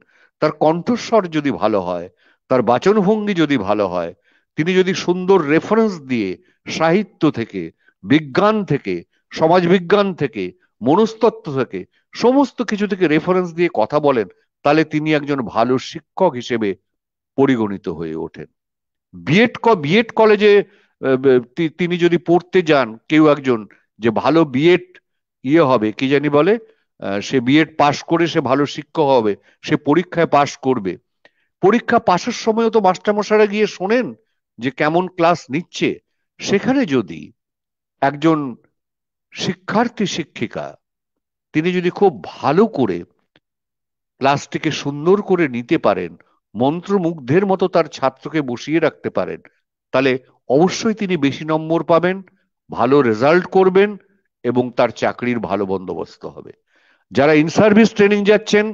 তার কণ্ঠস্বর যদি ভালো হয়, তার বাচনভঙ্গি যদি ভালো হয়, তিনি যদি সুন্দর রেফারেন্স দিয়ে সাহিত্য থেকে, বিজ্ঞান থেকে, সমাজবিজ্ঞান থেকে, মনস্তত্ত্ব থেকে, সমস্ত কিছু থেকে রেফারেন্স দিয়ে কথা বলেন, তাহলে তিনি একজন ভালো শিক্ষক হিসেবে পরিগণিত হয়ে ওঠেন। বিএড কলেজে তিনি যদি পড়তে যান, কেউ একজন যে ভালো বিএড হবে, কি জানি বলে, সে বিএড পাশ করে সে ভালো শিক্ষক হবে, সে পরীক্ষায় পাশ করবে। পরীক্ষা পাশের সময়ও তো মাস্টারমশাইরা গিয়ে শোনেন যে কেমন ক্লাস নিচ্ছে। সেখানে যদি একজন শিক্ষার্থী শিক্ষিকা তিনি যদি খুব ভালো করে ক্লাসটিকে সুন্দর করে নিতে পারেন, মন্ত্রমুগ্ধের মতো তার ছাত্রকে বসিয়ে রাখতে পারেন, তাহলে অবশ্যই তিনি বেশি নম্বর পাবেন, ভালো রেজাল্ট করবেন, এবং তার চাকরির ভালো বন্দোবস্ত হবে। যারা ইন সার্ভিস ট্রেনিং যাচ্ছেন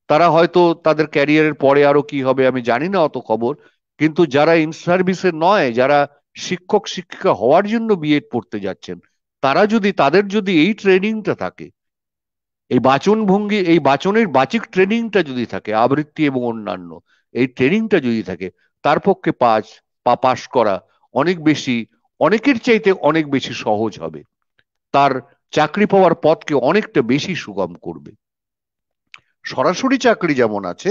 তারা হয়তো তাদের ক্যারিয়ারের পরে আরো কি হবে আমি জানি না অত খবর, কিন্তু যারা ইন সার্ভিসে নয়, যারা শিক্ষক শিক্ষিকা হওয়ার জন্য বিএড পড়তে যাচ্ছেন, তাদের যদি এই ট্রেনিংটা থাকে, এই বাচন ভঙ্গি, এই বাচনের বাচিক ট্রেনিংটা যদি থাকে, আবৃত্তি এবং অন্যান্য এই ট্রেনিংটা যদি থাকে, তার পক্ষে পাস করা অনেকের চাইতে অনেক বেশি সহজ হবে, তার চাকরি পাওয়ার পথকে অনেকটা বেশি সুগম করবে। সরাসরি চাকরি যেমন আছে,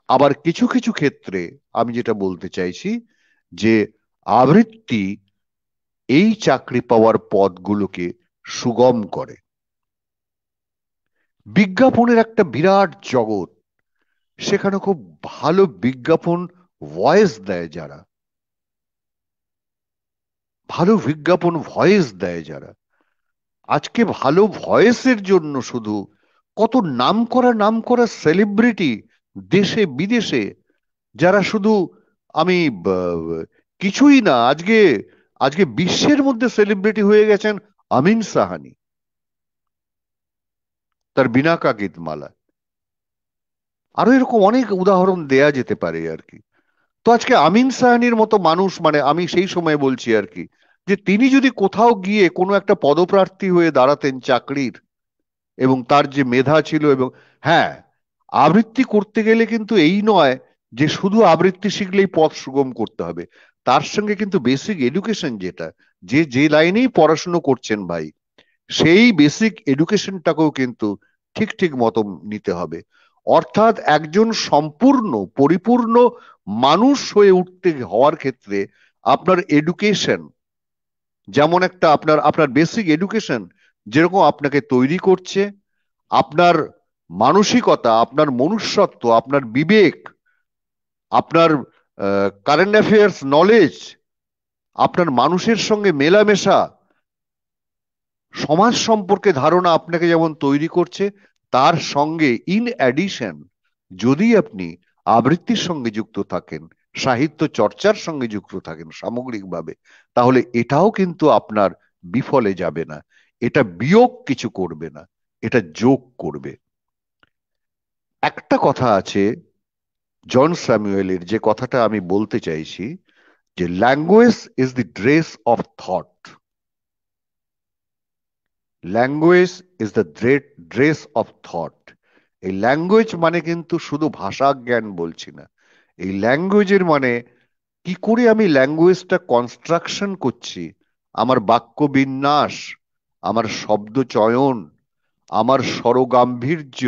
আবার কিছু কিছু ক্ষেত্রে আমি যেটা বলতে চাইছি যে আবৃত্তি এই চাকরি পাওয়ার পথগুলোকে সুগম করে। বিজ্ঞাপনের একটা বিরাট জগৎ, সেখানে খুব ভালো বিজ্ঞাপন ভয়েস দেয় যারা, ভালো বিজ্ঞাপন ভয়েস দেয় যারা, আজকে ভালো ভয়েসের জন্য শুধু কত নাম করা সেলিব্রিটি দেশে বিদেশে, যারা শুধু আমি কিছুই না, আজকে আজকে বিশ্বের মধ্যে সেলিব্রিটি হয়ে গেছেন আমিন সাহানি, তার বিনাকা গীতমালা, আরো এরকম অনেক উদাহরণ দেয়া যেতে পারে আর কি। তো আজকে আমিন সাহানির মতো মানুষ, মানে আমি সেই সময় বলছি আর কি, যে তিনি যদি কোথাও গিয়ে কোনো একটা পদপ্রার্থী হয়ে দাঁড়াতেন চাকরির, এবং তার যে মেধা ছিল, এবং হ্যাঁ, আবৃত্তি করতে গেলে কিন্তু এই নয় যে শুধু আবৃত্তি শিখলেই পথ সুগম করতে হবে, তার সঙ্গে কিন্তু বেসিক এডুকেশন, যেটা যে যে লাইনেই পড়াশুনো করছেন ভাই, সেই বেসিক এডুকেশনটাকেও কিন্তু ঠিক ঠিক মতো নিতে হবে। অর্থাৎ একজন সম্পূর্ণ পরিপূর্ণ মানুষ হয়ে উঠতে হওয়ার ক্ষেত্রে আপনার এডুকেশন, যেমন একটা আপনার আপনার বেসিক এডুকেশন যেরকম আপনাকে তৈরি করছে, আপনার মানসিকতা, আপনার মনুষ্যত্ব, আপনার বিবেক, আপনার কারেন্ট অ্যাফেয়ার্স নলেজ, আপনার মানুষের সঙ্গে মেলামেশা, সমাজ সম্পর্কে ধারণা আপনাকে যেমন তৈরি করছে, তার সঙ্গে ইন অ্যাডিশন যদি আপনি আবৃত্তির সঙ্গে যুক্ত থাকেন, সাহিত্য চর্চার সঙ্গে যুক্ত থাকেন সামগ্রিকভাবে, তাহলে এটাও কিন্তু আপনার বিফলে যাবে না, এটা বিয়োগ কিছু করবে না, এটা যোগ করবে। একটা কথা আছে জন স্যামুয়েলের, যে কথাটা আমি বলতে চাইছি, যে language is the dress of thought, language is the dress of thought. এই ল্যাঙ্গুয়েজ মানে কিন্তু শুধু ভাষা জ্ঞান বলছি না, এই ল্যাঙ্গুয়েজের মানে কি করে আমি ল্যাঙ্গুয়েজটা কনস্ট্রাকশন করছি, আমার বাক্য বিন্যাস, আমার শব্দ চয়ন, আমার স্বরগাম্ভীর্য,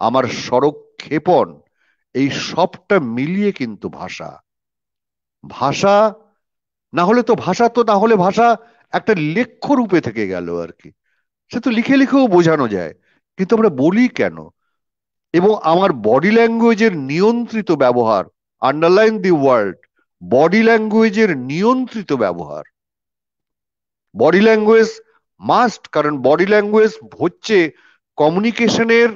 আমার স্বরক্ষেপণ, এই সবটা মিলিয়ে কিন্তু ভাষা। ভাষা না হলে তো ভাষা একটা লেখ্য রূপে থেকে গেল আর কি, সে তো লিখে লিখেও বোঝানো যায়, কিন্তু আমরা বলি কেন? এবং আমার বডি ল্যাঙ্গুয়েজের নিয়ন্ত্রিত ব্যবহার, আন্ডারলাইন দি ওয়ার্ড, বডি ল্যাঙ্গুয়েজের নিয়ন্ত্রিত ব্যবহার, বডি ল্যাঙ্গুয়েজ মাস্ট, কারণ বডি ল্যাঙ্গুয়েজ হচ্ছে কমিউনিকেশনের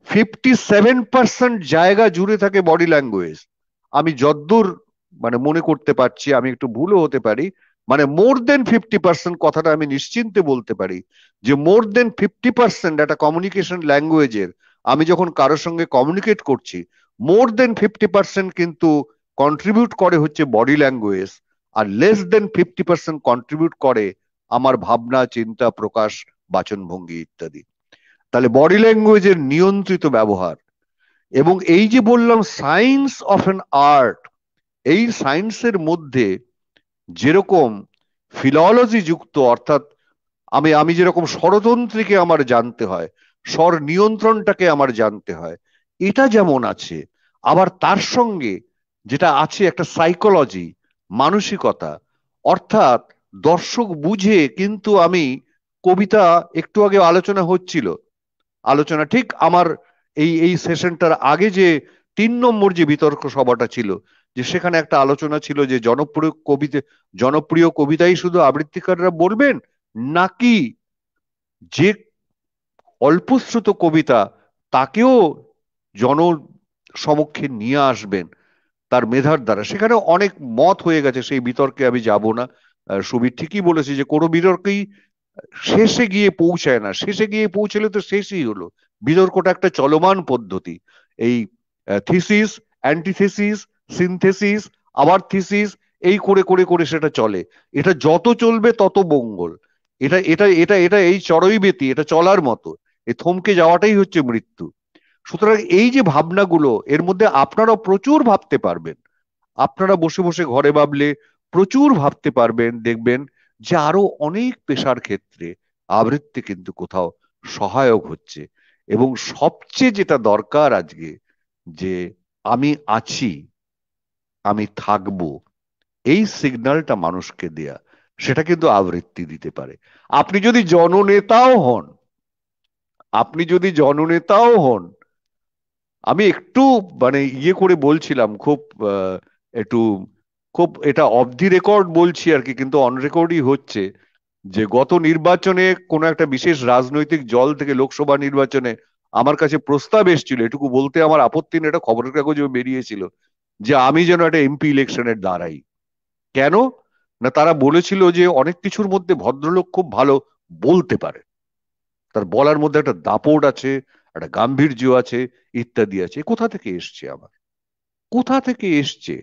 57% জায়গা জুড়ে থাকে বডি ল্যাঙ্গুয়েজ। আমি যদ্দূর মানে মনে করতে পারছি, আমি একটু ভুলও হতে পারি, মানে মোর দেন 50% কথাটা আমি নিশ্চিন্তে বলতে পারি, যে মোর দেন 50% একটা কমিউনিকেশন ল্যাঙ্গুয়েজের, আমি যখন কারোর সঙ্গে কমিউনিকেট করছি, মোর দেন 50% কিন্তু কন্ট্রিবিউট করে হচ্ছে বডি ল্যাঙ্গুয়েজ, আর লেস দেন 50% কন্ট্রিবিউট করে আমার ভাবনা, চিন্তা, প্রকাশ, বাচনভঙ্গি ইত্যাদি। তাহলে বডি ল্যাঙ্গুয়েজের নিয়ন্ত্রিত ব্যবহার, এবং এই যে বললাম সায়েন্স অফ অ্যান আর্ট, এই সায়েন্সের মধ্যে যেরকম ফিলোলজি যুক্ত, অর্থাৎ আমি যেরকম স্বরতন্ত্রীকে আমার জানতে হয়, স্বর নিয়ন্ত্রণটাকে আমার জানতে হয়, এটা যেমন আছে, আবার তার সঙ্গে যেটা আছে একটা সাইকোলজি, মানসিকতা, অর্থাৎ দর্শক বুঝে কিন্তু আমি কবিতা, একটু আগে আলোচনা ঠিক আমার এই সেশনটার আগে যে 3 নম্বর যে বিতর্ক সভাটা ছিল, যে সেখানে একটা আলোচনা ছিল যে জনপ্রিয় কবিতাই শুধু আবৃত্তিকাররা বলবেন, নাকি যে অল্পশ্রুত কবিতা তাকেও জন সমক্ষে নিয়ে আসবেন তার মেধার দ্বারা। সেখানে অনেক মত হয়ে গেছে, সেই বিতর্কে আমি যাব না। সুবীর ঠিকই বলেছে যে কোনো বিতর্কেই শেষে গিয়ে পৌঁছায় না, শেষে গিয়ে পৌঁছলে তো শেষই হলো। বিতর্কটা একটা চলমান পদ্ধতি, এই থিসিস, অ্যান্টিথিসিস, সিনথেসিস, আবার থিসিস, এই করে করে করে সেটা চলে। এটা যত চলবে তত মঙ্গল। এটা এটা এটা এটা এই চড়ুইবেতি, এটা চলার মতো, এই থমকে যাওয়াটাই হচ্ছে মৃত্যু। সুতরাং এই যে ভাবনাগুলো, এর মধ্যে আপনারা প্রচুর ভাবতে পারবেন, আপনারা বসে বসে ঘরে ভাবলে প্রচুর ভাবতে পারবেন, দেখবেন যে আরো অনেক পেশার ক্ষেত্রে আবৃত্তি কিন্তু কোথাও সহায়ক হচ্ছে। এবং সবচেয়ে যেটা দরকার আজকে, যে আমি আছি, আমি থাকবো, এই সিগন্যালটা মানুষকে দেয়া, সেটা কিন্তু আবৃত্তি দিতে পারে। আপনি যদি জননেতাও হন, আপনি যদি জননেতাও হন, আমি একটু মানে ইয়ে করে বলছিলাম, খুব একটু খুব এটা অফ দি রেকর্ড বলছি আর কি, কিন্তু অন রেকর্ডই হচ্ছে, যে গত নির্বাচনে কোনো একটা বিশেষ রাজনৈতিক দল থেকে লোকসভা নির্বাচনে আমার কাছে প্রস্তাব এসেছিল, এটুকু বলতে আমার আপত্তি নেই, এটা খবরের কাগজে বেরিয়েছিল, যে আমি যেন একটা এমপি ইলেকশনের দাঁড়াই। কেন না, তারা বলেছিল যে অনেক কিছুর মধ্যে ভদ্রলোক খুব ভালো বলতে পারে, তার বলার মধ্যে একটা দাপট আছে, একটা গাম্ভীর্য আছে, ইত্যাদি আছে। কোথা থেকে এসছে আমার, কোথা থেকে এসছে?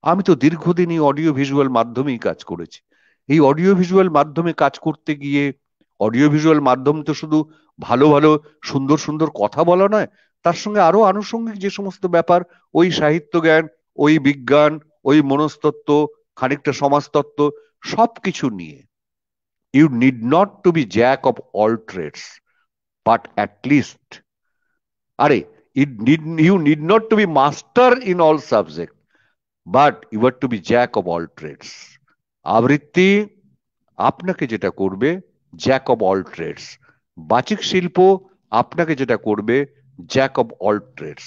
আমি তো দীর্ঘদিন এই অডিও ভিজুয়াল মাধ্যমেই কাজ করেছি। এই অডিও ভিজুয়াল মাধ্যমে কাজ করতে গিয়ে, অডিও ভিজুয়াল মাধ্যম তো শুধু ভালো ভালো সুন্দর সুন্দর কথা বলা নয়, তার সঙ্গে আরো আনুষঙ্গিক যে সমস্ত ব্যাপার, ওই সাহিত্য জ্ঞান, ওই বিজ্ঞান, ওই মনস্তত্ত্ব, খানিকটা সমাজতত্ত্ব, সবকিছু নিয়ে। You need not to be jack of all trades, but at least, আরে you need not to be master in all subjects, but you are to be jack of all trades. আবৃত্তি আপনাকে যেটা করবে জ্যাক অব অল ট্রেডস, বাচিক শিল্প আপনাকে যেটা করবে Jack of all trades.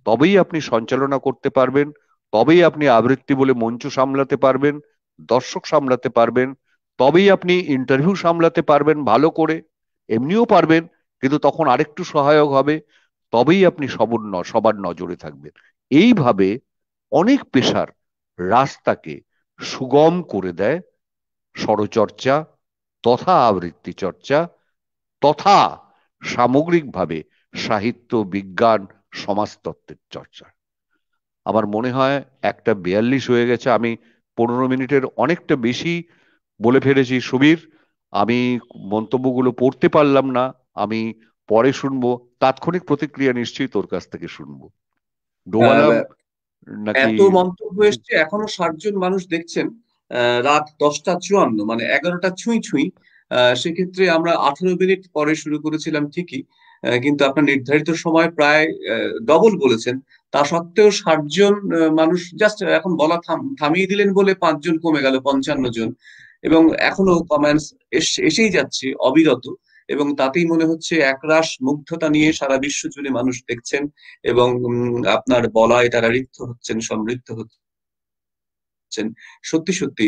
তবেই আপনি সঞ্চালনা করতে পারবেন, তবেই আপনি আবৃত্তি বলে মঞ্চ সামলাতে পারবেন, দর্শক সামলাতে পারবেন, তবেই আপনি ইন্টারভিউ সামলাতে পারবেন ভালো করে, এমনিও পারবেন, কিন্তু তখন আরেকটু সহায়ক হবে, তবেই আপনি সবার নজরে থাকবেন। এইভাবে অনেক পেশার রাস্তাকে সুগম করে দেয় স্বরচর্চা তথা আবৃত্তি চর্চা, তথা সামগ্রিকভাবে সাহিত্য, বিজ্ঞান, সমাজতত্ত্বের চর্চা। আমার মনে হয় 1:42 হয়ে গেছে, আমি 15 মিনিটের অনেকটা বেশি বলে ফেলেছি। সুবীর, আমি মন্তব্যগুলো পড়তে পারলাম না, আমি পরে শুনবো। তাৎক্ষণিক প্রতিক্রিয়া নিশ্চয়ই তোর কাছ থেকে শুনবো। ডোবালাম নাকি? এত মন্তব্য এসছে, এখনো 60 জন মানুষ দেখছেন, রাত 10:54, মানে 11টা ছুঁই ছুঁই। সেক্ষেত্রে আমরা 18 মিনিট পরে শুরু করেছিলাম ঠিকই, কিন্তু আপনার নির্ধারিত সময় প্রায় ডবল বলেছেন। তা সত্ত্বেও 60 জন মানুষ জাস্ট এখন বলা থামিয়ে দিলেন বলে 5 জন কমে গেল, 55 জন। এবং এখনো কমেন্টস এসেই যাচ্ছে অবিরত, এবং তাতেই মনে হচ্ছে একরাশ মুগ্ধতা নিয়ে সারা বিশ্ব জুড়ে মানুষ দেখছেন, এবং আপনার বলায় তারা ঋদ্ধ হচ্ছেন, সমৃদ্ধ হচ্ছেন। সত্যি সত্যি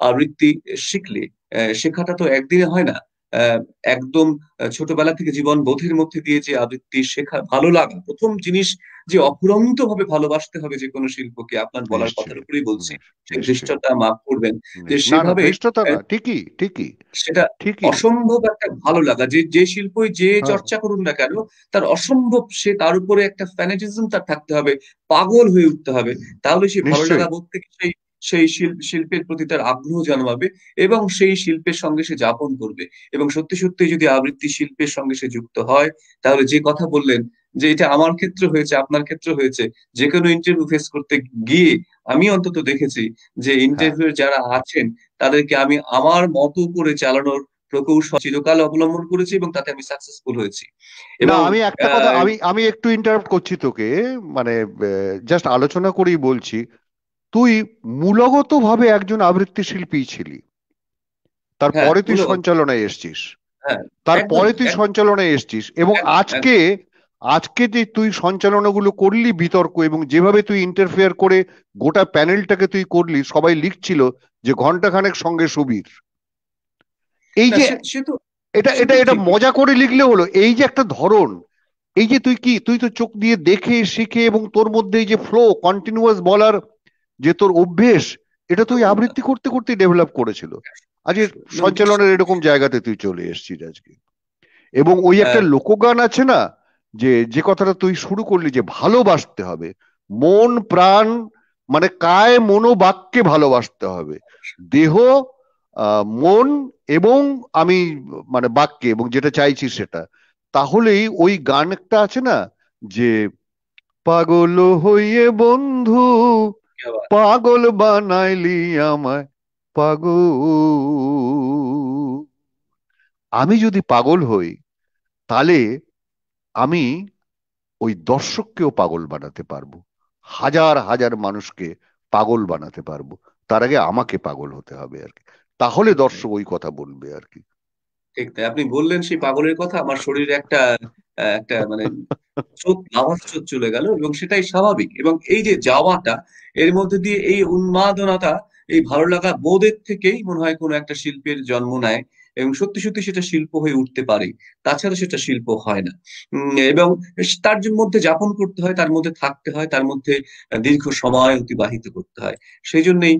আবৃত্তি শিখলে, শেখাটা তো একদিনে হয় না, একদম ছোটবেলা থেকে জীবন বোধের মধ্যে দিয়ে যে আবৃত্তি শেখা, ভালো লাগা, প্রথম জিনিস যে অফুরন্ত ভাবে ভালোবাসতে হবে যে কোনো শিল্পকে, আপনার বলার কথার উপরেই বলছি, সেই দৃষ্টতা মাফ করবেন যে সেভাবে ঠিকই ঠিকই সেটা অসম্ভব একটা ভালো লাগা, যে শিল্পই যে চর্চা করুন না কেন, তার অসম্ভব, সে তার উপরে একটা ফ্যানেটিজম তার থাকতে হবে, পাগল হয়ে উঠতে হবে, তাহলে সে ভালো লাগা বোধ থেকে সেই শিল্পের প্রতি তার আগ্রহ জন্মাবে এবং সেই শিল্পের সঙ্গে সে যাপন করবে। এবং সত্যি সত্যি যদি আবৃত্তি শিল্পের সঙ্গে সে যুক্ত হয়, তাহলে যে কথা বললেন যে এটা আমার ক্ষেত্রে হয়েছে, আপনার ক্ষেত্রে হয়েছে, যে কোনো ইন্টারভিউ ফেস করতে গিয়ে আমি অন্তত দেখেছি যে ইন্টারভিউ যারা আছেন তাদেরকে আমি আমার মতো করে চালানোর প্রকৌশল চিরকাল অবলম্বন করেছি এবং তাতে আমি সাকসেসফুল হয়েছি। এবং আমি একটা কথা, আমি একটু ইন্টারাপ্ট করছি তোকে, মানে জাস্ট আলোচনা করেই বলছি, তুই মূলগত ভাবে একজন আবৃত্তি শিল্পী ছিলি, তারপরে তুই সঞ্চালনায় এসছিস, তারপরে তুই সঞ্চালনায় এসছিস, এবং আজকে যে তুই সঞ্চালনাগুলো করলি বিতর্ক, এবং যেভাবে তুই ইন্টারফেয়ার করে গোটা প্যানেলটাকে তুই করলি, সবাই লিখছিল যে ঘন্টাখানেক সঙ্গে সুবীর, এই যে এটা মজা করে লিখলে হলো, এই যে একটা ধরন, এই যে তুই তো চোখ দিয়ে দেখে শিখে, এবং তোর মধ্যে এই যে ফ্লো, কন্টিনিউয়াস বলার যে তোর অভ্যেস, এটা তুই আবৃত্তি করতে করতে ডেভেলপ করেছিল। আজকে সঞ্চালনের এরকম জায়গাতে তুই চলে এসেছিস আজকে। এবং ওই একটা লোকগান আছে না, যে কথাটা তুই শুরু করলি, যে ভালোবাসতে হবে, মন প্রাণ, মানে কায় মনোবাক্যে ভালোবাসতে হবে, দেহ, মন এবং আমি মানে বাক্যে, এবং যেটা চাইছি সেটা, তাহলেই ওই গান একটা আছে না, যে পাগল হইয়ে বন্ধু পাগল বানাইলি আমায় পাগল, আমি যদি পাগল হই তাহলে আমি ওই দর্শককেও পাগল বানাতে পারবো, হাজার হাজার মানুষকে পাগল বানাতে পারবো, তার আগে আমাকে পাগল হতে হবে আর কি, তাহলে দর্শক ওই কথা বলবে আর কি। ঠিক তাই, আপনি বললেন সেই পাগলের কথা, আমার শরীরে একটা একটা মানে স্রোত, লাভার স্রোত চলে গেল, এবং সেটাই স্বাভাবিক। এবং এই যে যাওয়াটা, এর মধ্যে দিয়ে এই উন্মাদনাটা, এই ভালো লাগা বোধের থেকেই মনে হয় কোনো একটা শিল্পের জন্ম নেয়, এবং সত্যি সত্যি সেটা শিল্প হয়ে উঠতে পারে। তাছাড়া সেটা শিল্প হয় না। এবং তার মধ্যে যাপন করতে হয়, তার মধ্যে থাকতে হয়, তার মধ্যে দীর্ঘ সময় অতিবাহিত করতে হয়। সেই জন্যই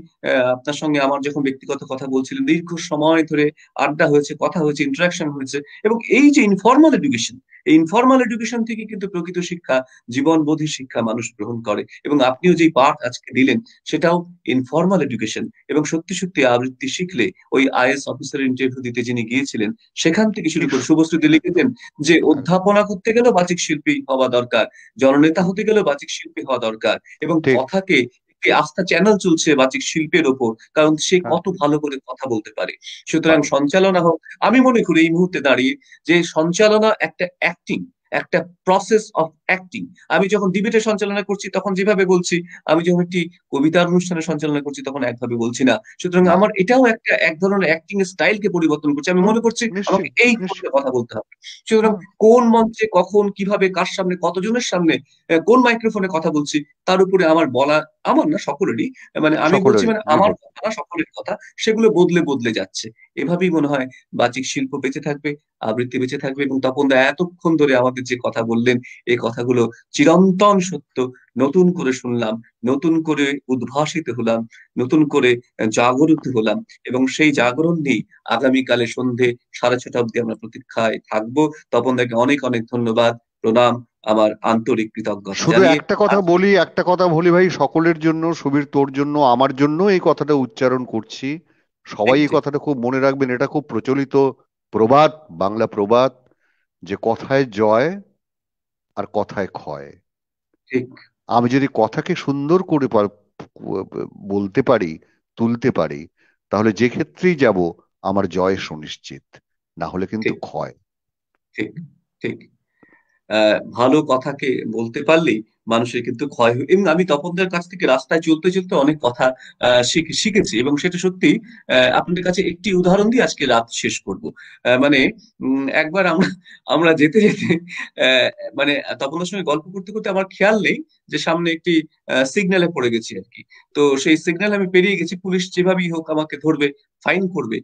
আপনার সঙ্গে আমার যখন ব্যক্তিগত কথা বলছিলেন, দীর্ঘ সময় ধরে আড্ডা হয়েছে, কথা হয়েছে, ইন্টারাকশন হয়েছে, এবং এই যে ইনফর্মাল এডুকেশন, এই ইনফর্মাল এডুকেশন থেকে কিন্তু প্রকৃত শিক্ষা, জীবনবোধী শিক্ষা মানুষ গ্রহণ করে। এবং আপনিও যে পাঠ আজকে দিলেন সেটাও ইনফর্মাল এডুকেশন। এবং সত্যি সত্যি আবৃত্তি শিখলে, ওই আইএস অফিসার ইন্টারভিউ দিতে যিনি গিয়েছিলেন সেখান থেকে শুরু করে, শুভশ্রুতি লিখেছেন যে অধ্যাপনা করতে গেলেও বাচিক শিল্পী হওয়া দরকার, জননেতা হতে গেলেও বাচিক শিল্পী হওয়া দরকার, এবং কথাকে একটি আস্থা চ্যানেল চলছে বাচিক শিল্পের ওপর, কারণ সে কত ভালো করে কথা বলতে পারে। সুতরাং সঞ্চালনা হোক, আমি মনে করি এই মুহূর্তে দাঁড়িয়ে যে সঞ্চালনা একটা অ্যাক্টিং, একটা প্রসেস অফ অ্যাক্টিং। আমি যখন ডিবেটে সঞ্চালনা করছি তখন যেভাবে বলছি, আমি যখন একটি কবিতার অনুষ্ঠানে সঞ্চালনা করছি তখন একভাবে বলছি না। সুতরাং আমার এটাও একটা এক ধরনের অ্যাক্টিং স্টাইলকে পরিবর্তন করছে। আমি মনে করছি আমাকে এই ধরনের কথা বলতে হবে। সুতরাং কোন মঞ্চে, কখন, কিভাবে, কার সামনে, কতজনের সামনে, কোন মাইক্রোফোনে কথা বলছি, তার উপরে আমার বলা, আমার না সকলেরই, মানে আমি বলছি মানে আমার কথা না, সকলের কথা, সেগুলো বদলে বদলে যাচ্ছে। এভাবেই মনে হয় বাচিক শিল্প বেঁচে থাকবে, আবৃত্তি বেঁচে থাকবে। এবং তপনদা এতক্ষণ ধরে আমাদের যে কথা বললেন, এই কথাগুলো চিরন্তন সত্য। নতুন করে শুনলাম, নতুন করে উদ্ভাসিত হলাম, নতুন করে জাগরিত হলাম, এবং সেই জাগরণ নিয়ে আগামীকালে সন্ধে 6:30 অব্দি আমরা প্রতীক্ষায় থাকবো। তপনদাকে অনেক অনেক ধন্যবাদ, প্রণাম, আমার আন্তরিক কৃতজ্ঞতা শুধু জানিয়ে একটা কথা বলি ভাই, সকলের জন্য, সুবীর তোর জন্য, আমার জন্য এই কথাটা উচ্চারণ করছি। সবাই এই কথাটা খুব মনে রাখবেন। এটা খুব প্রচলিত প্রবাদ, বাংলা প্রবাদ, যে কথায় জয় আর কথায় ক্ষয়। ঠিক। আমি যদি কথাকে সুন্দর করে বলতে পারি, তুলতে পারি, তাহলে যে ক্ষেত্রেই যাব আমার জয় সুনিশ্চিত, না হলে কিন্তু ক্ষয়। ঠিক ঠিক। ভালো কথাকে বলতে পারলেই মানুষের কিন্তু ক্ষয় হয়। এবং আমি তপনদের কাছ থেকে রাস্তায় চলতে চলতে অনেক কথা শিখেছি, এবং সেটা সত্যি। আপনাদের কাছে একটি উদাহরণ দিয়ে আজকে রাত শেষ করব। মানে একবার আমরা আমরা যেতে যেতে মানে তপনদের সঙ্গে গল্প করতে করতে আমার খেয়াল নেই যে সামনে একটি সিগন্যালে পড়ে গেছি আর কি। তো সেই সিগন্যাল আমি পেরিয়ে গেছি, পুলিশ যেভাবেই হোক আমাকে ধরবে, ফাইন করবে।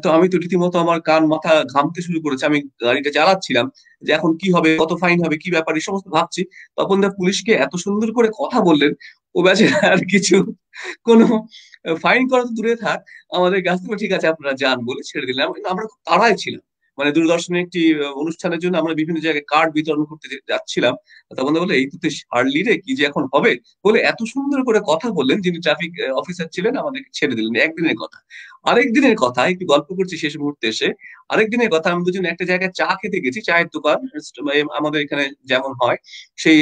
তো আমি তো রীতিমতো আমার কান মাথা ঘামতে শুরু করেছে, আমি গাড়িটা চালাচ্ছিলাম যে এখন কি হবে, কত ফাইন হবে, কি ব্যাপার, এই সমস্ত ভাবছি। তখন দা পুলিশকে এত সুন্দর করে কথা বললেন, ও বেচারা আর কিছু, কোনো ফাইন করা তো দূরে থাক, আমাদের কাছ থেকে ঠিক আছে আপনারা যান বলে ছেড়ে দিলাম। কিন্তু আমরা খুব তাড়ায় ছিলাম, মানে দূরদর্শনের একটি অনুষ্ঠানের জন্য আমরা বিভিন্ন জায়গায় কার্ড বিতরণ করতে যাচ্ছিলাম। তখন বলে এই তো তুই হারলি রে, কি যে এখন হবে, বলে এত সুন্দর করে কথা বললেন। যিনি ট্রাফিক অফিসার ছিলেন আমাদেরকে ছেড়ে দিলেন। একদিনের কথা। আরেকদিনের কথা, একটু গল্প করছি শেষ মুহূর্তে এসে। আরেকদিনের কথা, আমি দুজন একটা জায়গায় চা খেতে গেছি, চায়ের দোকান আমাদের এখানে যেমন হয়, সেই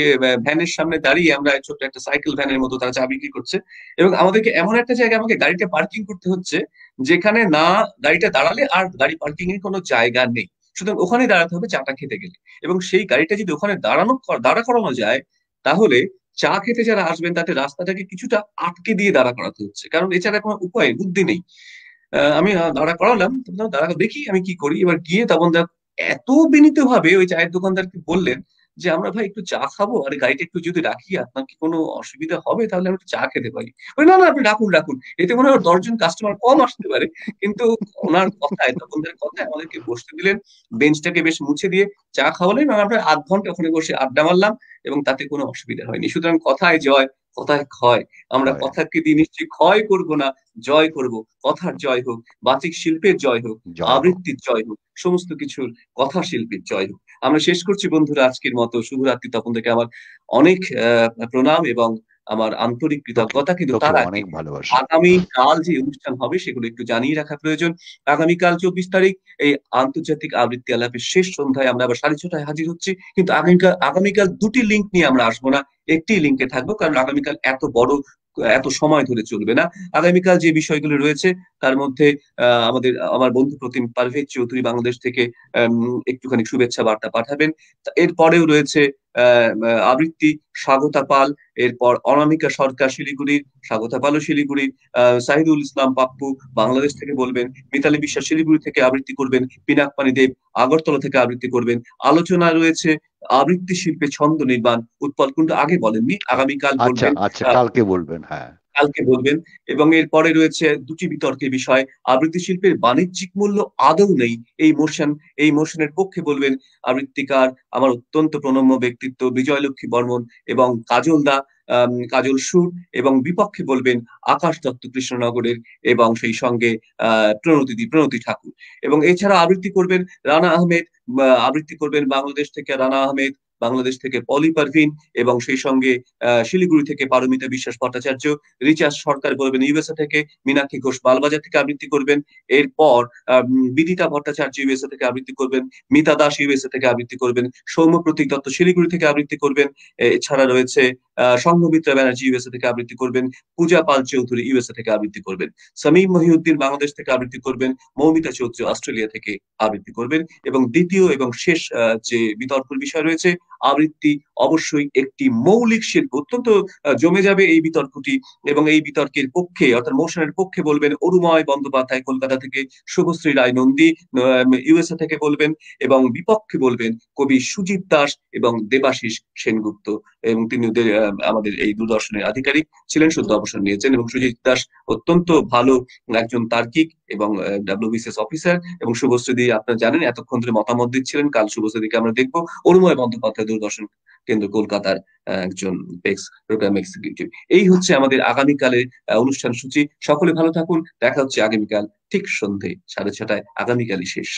ভ্যানের সামনে দাঁড়িয়ে আমরা ছোট্ট একটা সাইকেল ভ্যানের মতো তারা চা বিক্রি করছে, এবং আমাদেরকে এমন একটা জায়গায় আমাকে গাড়িটা পার্কিং করতে হচ্ছে যেখানে না গাড়িটা দাঁড়ালে আর গাড়ি পার্কিং এর কোনো জায়গা নেই, সুতরাং ওখানে দাঁড়াতে হবে চাটা খেতে গেলে। এবং সেই গাড়িটা যদি ওখানে দাঁড়া করানো যায়, তাহলে চা খেতে যারা আসবেন তাতে রাস্তাটাকে কিছুটা আটকে দিয়ে দাঁড়া করাতে হচ্ছে, কারণ এছাড়া কোনো উপায় বুদ্ধি নেই। আমি দাঁড়া করালাম, দাঁড়া দেখি আমি কি করি। এবার গিয়ে তখন এত বিনীত ভাবে ওই চায়ের দোকানদারকে বললেন যে আমরা ভাই একটু চা খাবো, আর গাড়িটা একটু যদি রাখি আপনার কি কোনো অসুবিধা হবে, তাহলে আমি একটু চা খেতে পারি। না না, আপনি রাখুন রাখুন, এতে মনে হয় 10 জন কাস্টমার কম আসতে পারে। কিন্তু ওনার কথায়, তপনদার কথায় আমাদেরকে বসতে দিলেন, বেঞ্চটাকে বেশ মুছে দিয়ে চা খাওয়ালেন, এবং আমরা 8 ঘন্টা ওখানে বসে আড্ডা মারলাম, এবং তাতে কোনো অসুবিধা হয়নি। সুতরাং কথায় জয়, কথায় ক্ষয়। আমরা কথাকে দিয়ে নিশ্চয়ই ক্ষয় করব না, জয় করব। কথার জয় হোক, বাচিক শিল্পের জয় হোক, আবৃত্তির জয় হোক, সমস্ত কিছুর কথা শিল্পীর জয় হোক। আমরা শেষ করছি বন্ধুরা আজকের মতো। শুভরাত্রি। তপন থেকে আমার অনেক প্রণাম এবং আমার আন্তরিক কৃতজ্ঞতা। কিন্তু তার আগে আগামী কাল যে অনুষ্ঠান হবে সেগুলো একটু জানিয়ে রাখা প্রয়োজন। আগামীকাল 24 তারিখ এই আন্তর্জাতিক আবৃত্তি আলাপের শেষ সন্ধ্যায় আমরা আবার 6:30 হাজির হচ্ছি। কিন্তু আগামীকাল দুটি লিঙ্ক নিয়ে আমরা আসবো না, একটি লিঙ্কে থাকবো, কারণ আগামীকাল এত সময় ধরে চলবে না। আগামীকাল যে বিষয়গুলো রয়েছে তার মধ্যে আমার বন্ধু প্রতিম পারভেজ চৌধুরী বাংলাদেশ থেকে একটুখানি শুভেচ্ছা বার্তা পাঠাবেন। এরপরেও রয়েছে আবৃত্তি স্বাগতা পাল, এরপর অনামিকা সরকার শিলিগুড়ির, স্বাগতা পালও শিলিগুড়ির, সাহিদুল ইসলাম পাপ্পু বাংলাদেশ থেকে বলবেন, মিতালি বিশ্বাস শিলিগুড়ি থেকে আবৃত্তি করবেন, পিনাক পানি দেব আগরতলা থেকে আবৃত্তি করবেন। আলোচনা রয়েছে আবৃত্তি শিল্পে ছন্দ নির্মাণ উৎপল কুণ্ডু আগে বলেননি, আগামীকাল আচ্ছা বলবেন। আচ্ছা, কালকে বলবেন। হ্যাঁ, কালকে বলবেন। এবং এরপরে রয়েছে দুটি বিতর্কের বিষয়। আবৃত্তি শিল্পের বাণিজ্যিক মূল্য আদৌ নেই, এই মোশনের পক্ষে বলবেন আবৃত্তিকার আমার অত্যন্ত প্রণম্য ব্যক্তিত্ব বিজয়লক্ষ্মী বর্মন এবং কাজল সুর, এবং বিপক্ষে বলবেন আকাশ দত্ত কৃষ্ণনগরের এবং সেই সঙ্গে প্রণতি ঠাকুর। এবং এছাড়া আবৃত্তি করবেন রানা আহমেদ, আবৃত্তি করবেন বাংলাদেশ থেকে রানা আহমেদ, বাংলাদেশ থেকে পলি পারভিন, এবং সেই সঙ্গে শিলিগুড়ি থেকে পারমিতা বিশ্বাস ভট্টাচার্য। রিচার্ড সরকার বলবেন ইউএসএ থেকে, মীনাক্ষী ঘোষ মালবাজার থেকে আবৃত্তি করবেন। এরপর বিদিতা ভট্টাচার্য ইউএসএ থেকে আবৃত্তি করবেন, মিতা দাস ইউএসএ থেকে আবৃত্তি করবেন, সৌম্য প্রতীক দত্ত শিলিগুড়ি থেকে আবৃত্তি করবেন। এছাড়া রয়েছে সংঘমিত্রা ব্যানার্জি ইউএসএ থেকে আবৃত্তি করবেন, পূজা পাল চৌধুরী ইউএসএ থেকে আবৃত্তি করবেন, সামিম মহিউদ্দিন বাংলাদেশ থেকে আবৃত্তি করবেন, মৌমিতা চৌধুরী অস্ট্রেলিয়া থেকে আবৃত্তি করবেন। এবং দ্বিতীয় এবং শেষ যে বিতর্কের বিষয় রয়েছে, আবৃত্তি অবশ্যই একটি মৌলিক শিল্প, অত্যন্ত জমে যাবে এই বিতর্কটি। এবং এই বিতর্কের পক্ষে অর্থাৎ মোশনের পক্ষে বলবেন অরুময় বন্দ্যোপাধ্যায় কলকাতা থেকে, শুভশ্রী রায় নন্দী ইউএসএ থেকে বলবেন, এবং বিপক্ষে বলবেন কবি সুজিত দাস এবং দেবাশিস সেনগুপ্ত। এবং তিনি আমাদের এই দূরদর্শনের আধিকারিক ছিলেন, সদ্য অবসর নিয়েছেন। এবং সুজিত দাস অত্যন্ত ভালো একজন তার্কিক এবং ডাব্লিউবিসিএস অফিসার। এবং শুভশ্রী, আপনারা জানেন এতক্ষণ ধরে মতামত দিচ্ছিলেন, কাল শুভশ্রীকে আমরা দেখবো। অরুময় বন্দ্যোপাধ্যায় দূরদর্শন কেন্দ্র কলকাতার একজন প্রোগ্রাম এক্সিকিউটিভ। এই হচ্ছে আমাদের আগামীকালের অনুষ্ঠান সূচি। সকলে ভালো থাকুন, দেখা হচ্ছে আগামীকাল ঠিক সন্ধ্যে 6:30। আগামীকালই শেষ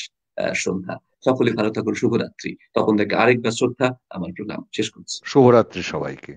সন্ধ্যা। সকলে ভালো থাকুন, শুভরাত্রি। তখন থেকে আরেকবার শ্রদ্ধা, আমার প্রণাম শেষ করছি। শুভরাত্রি সবাইকে।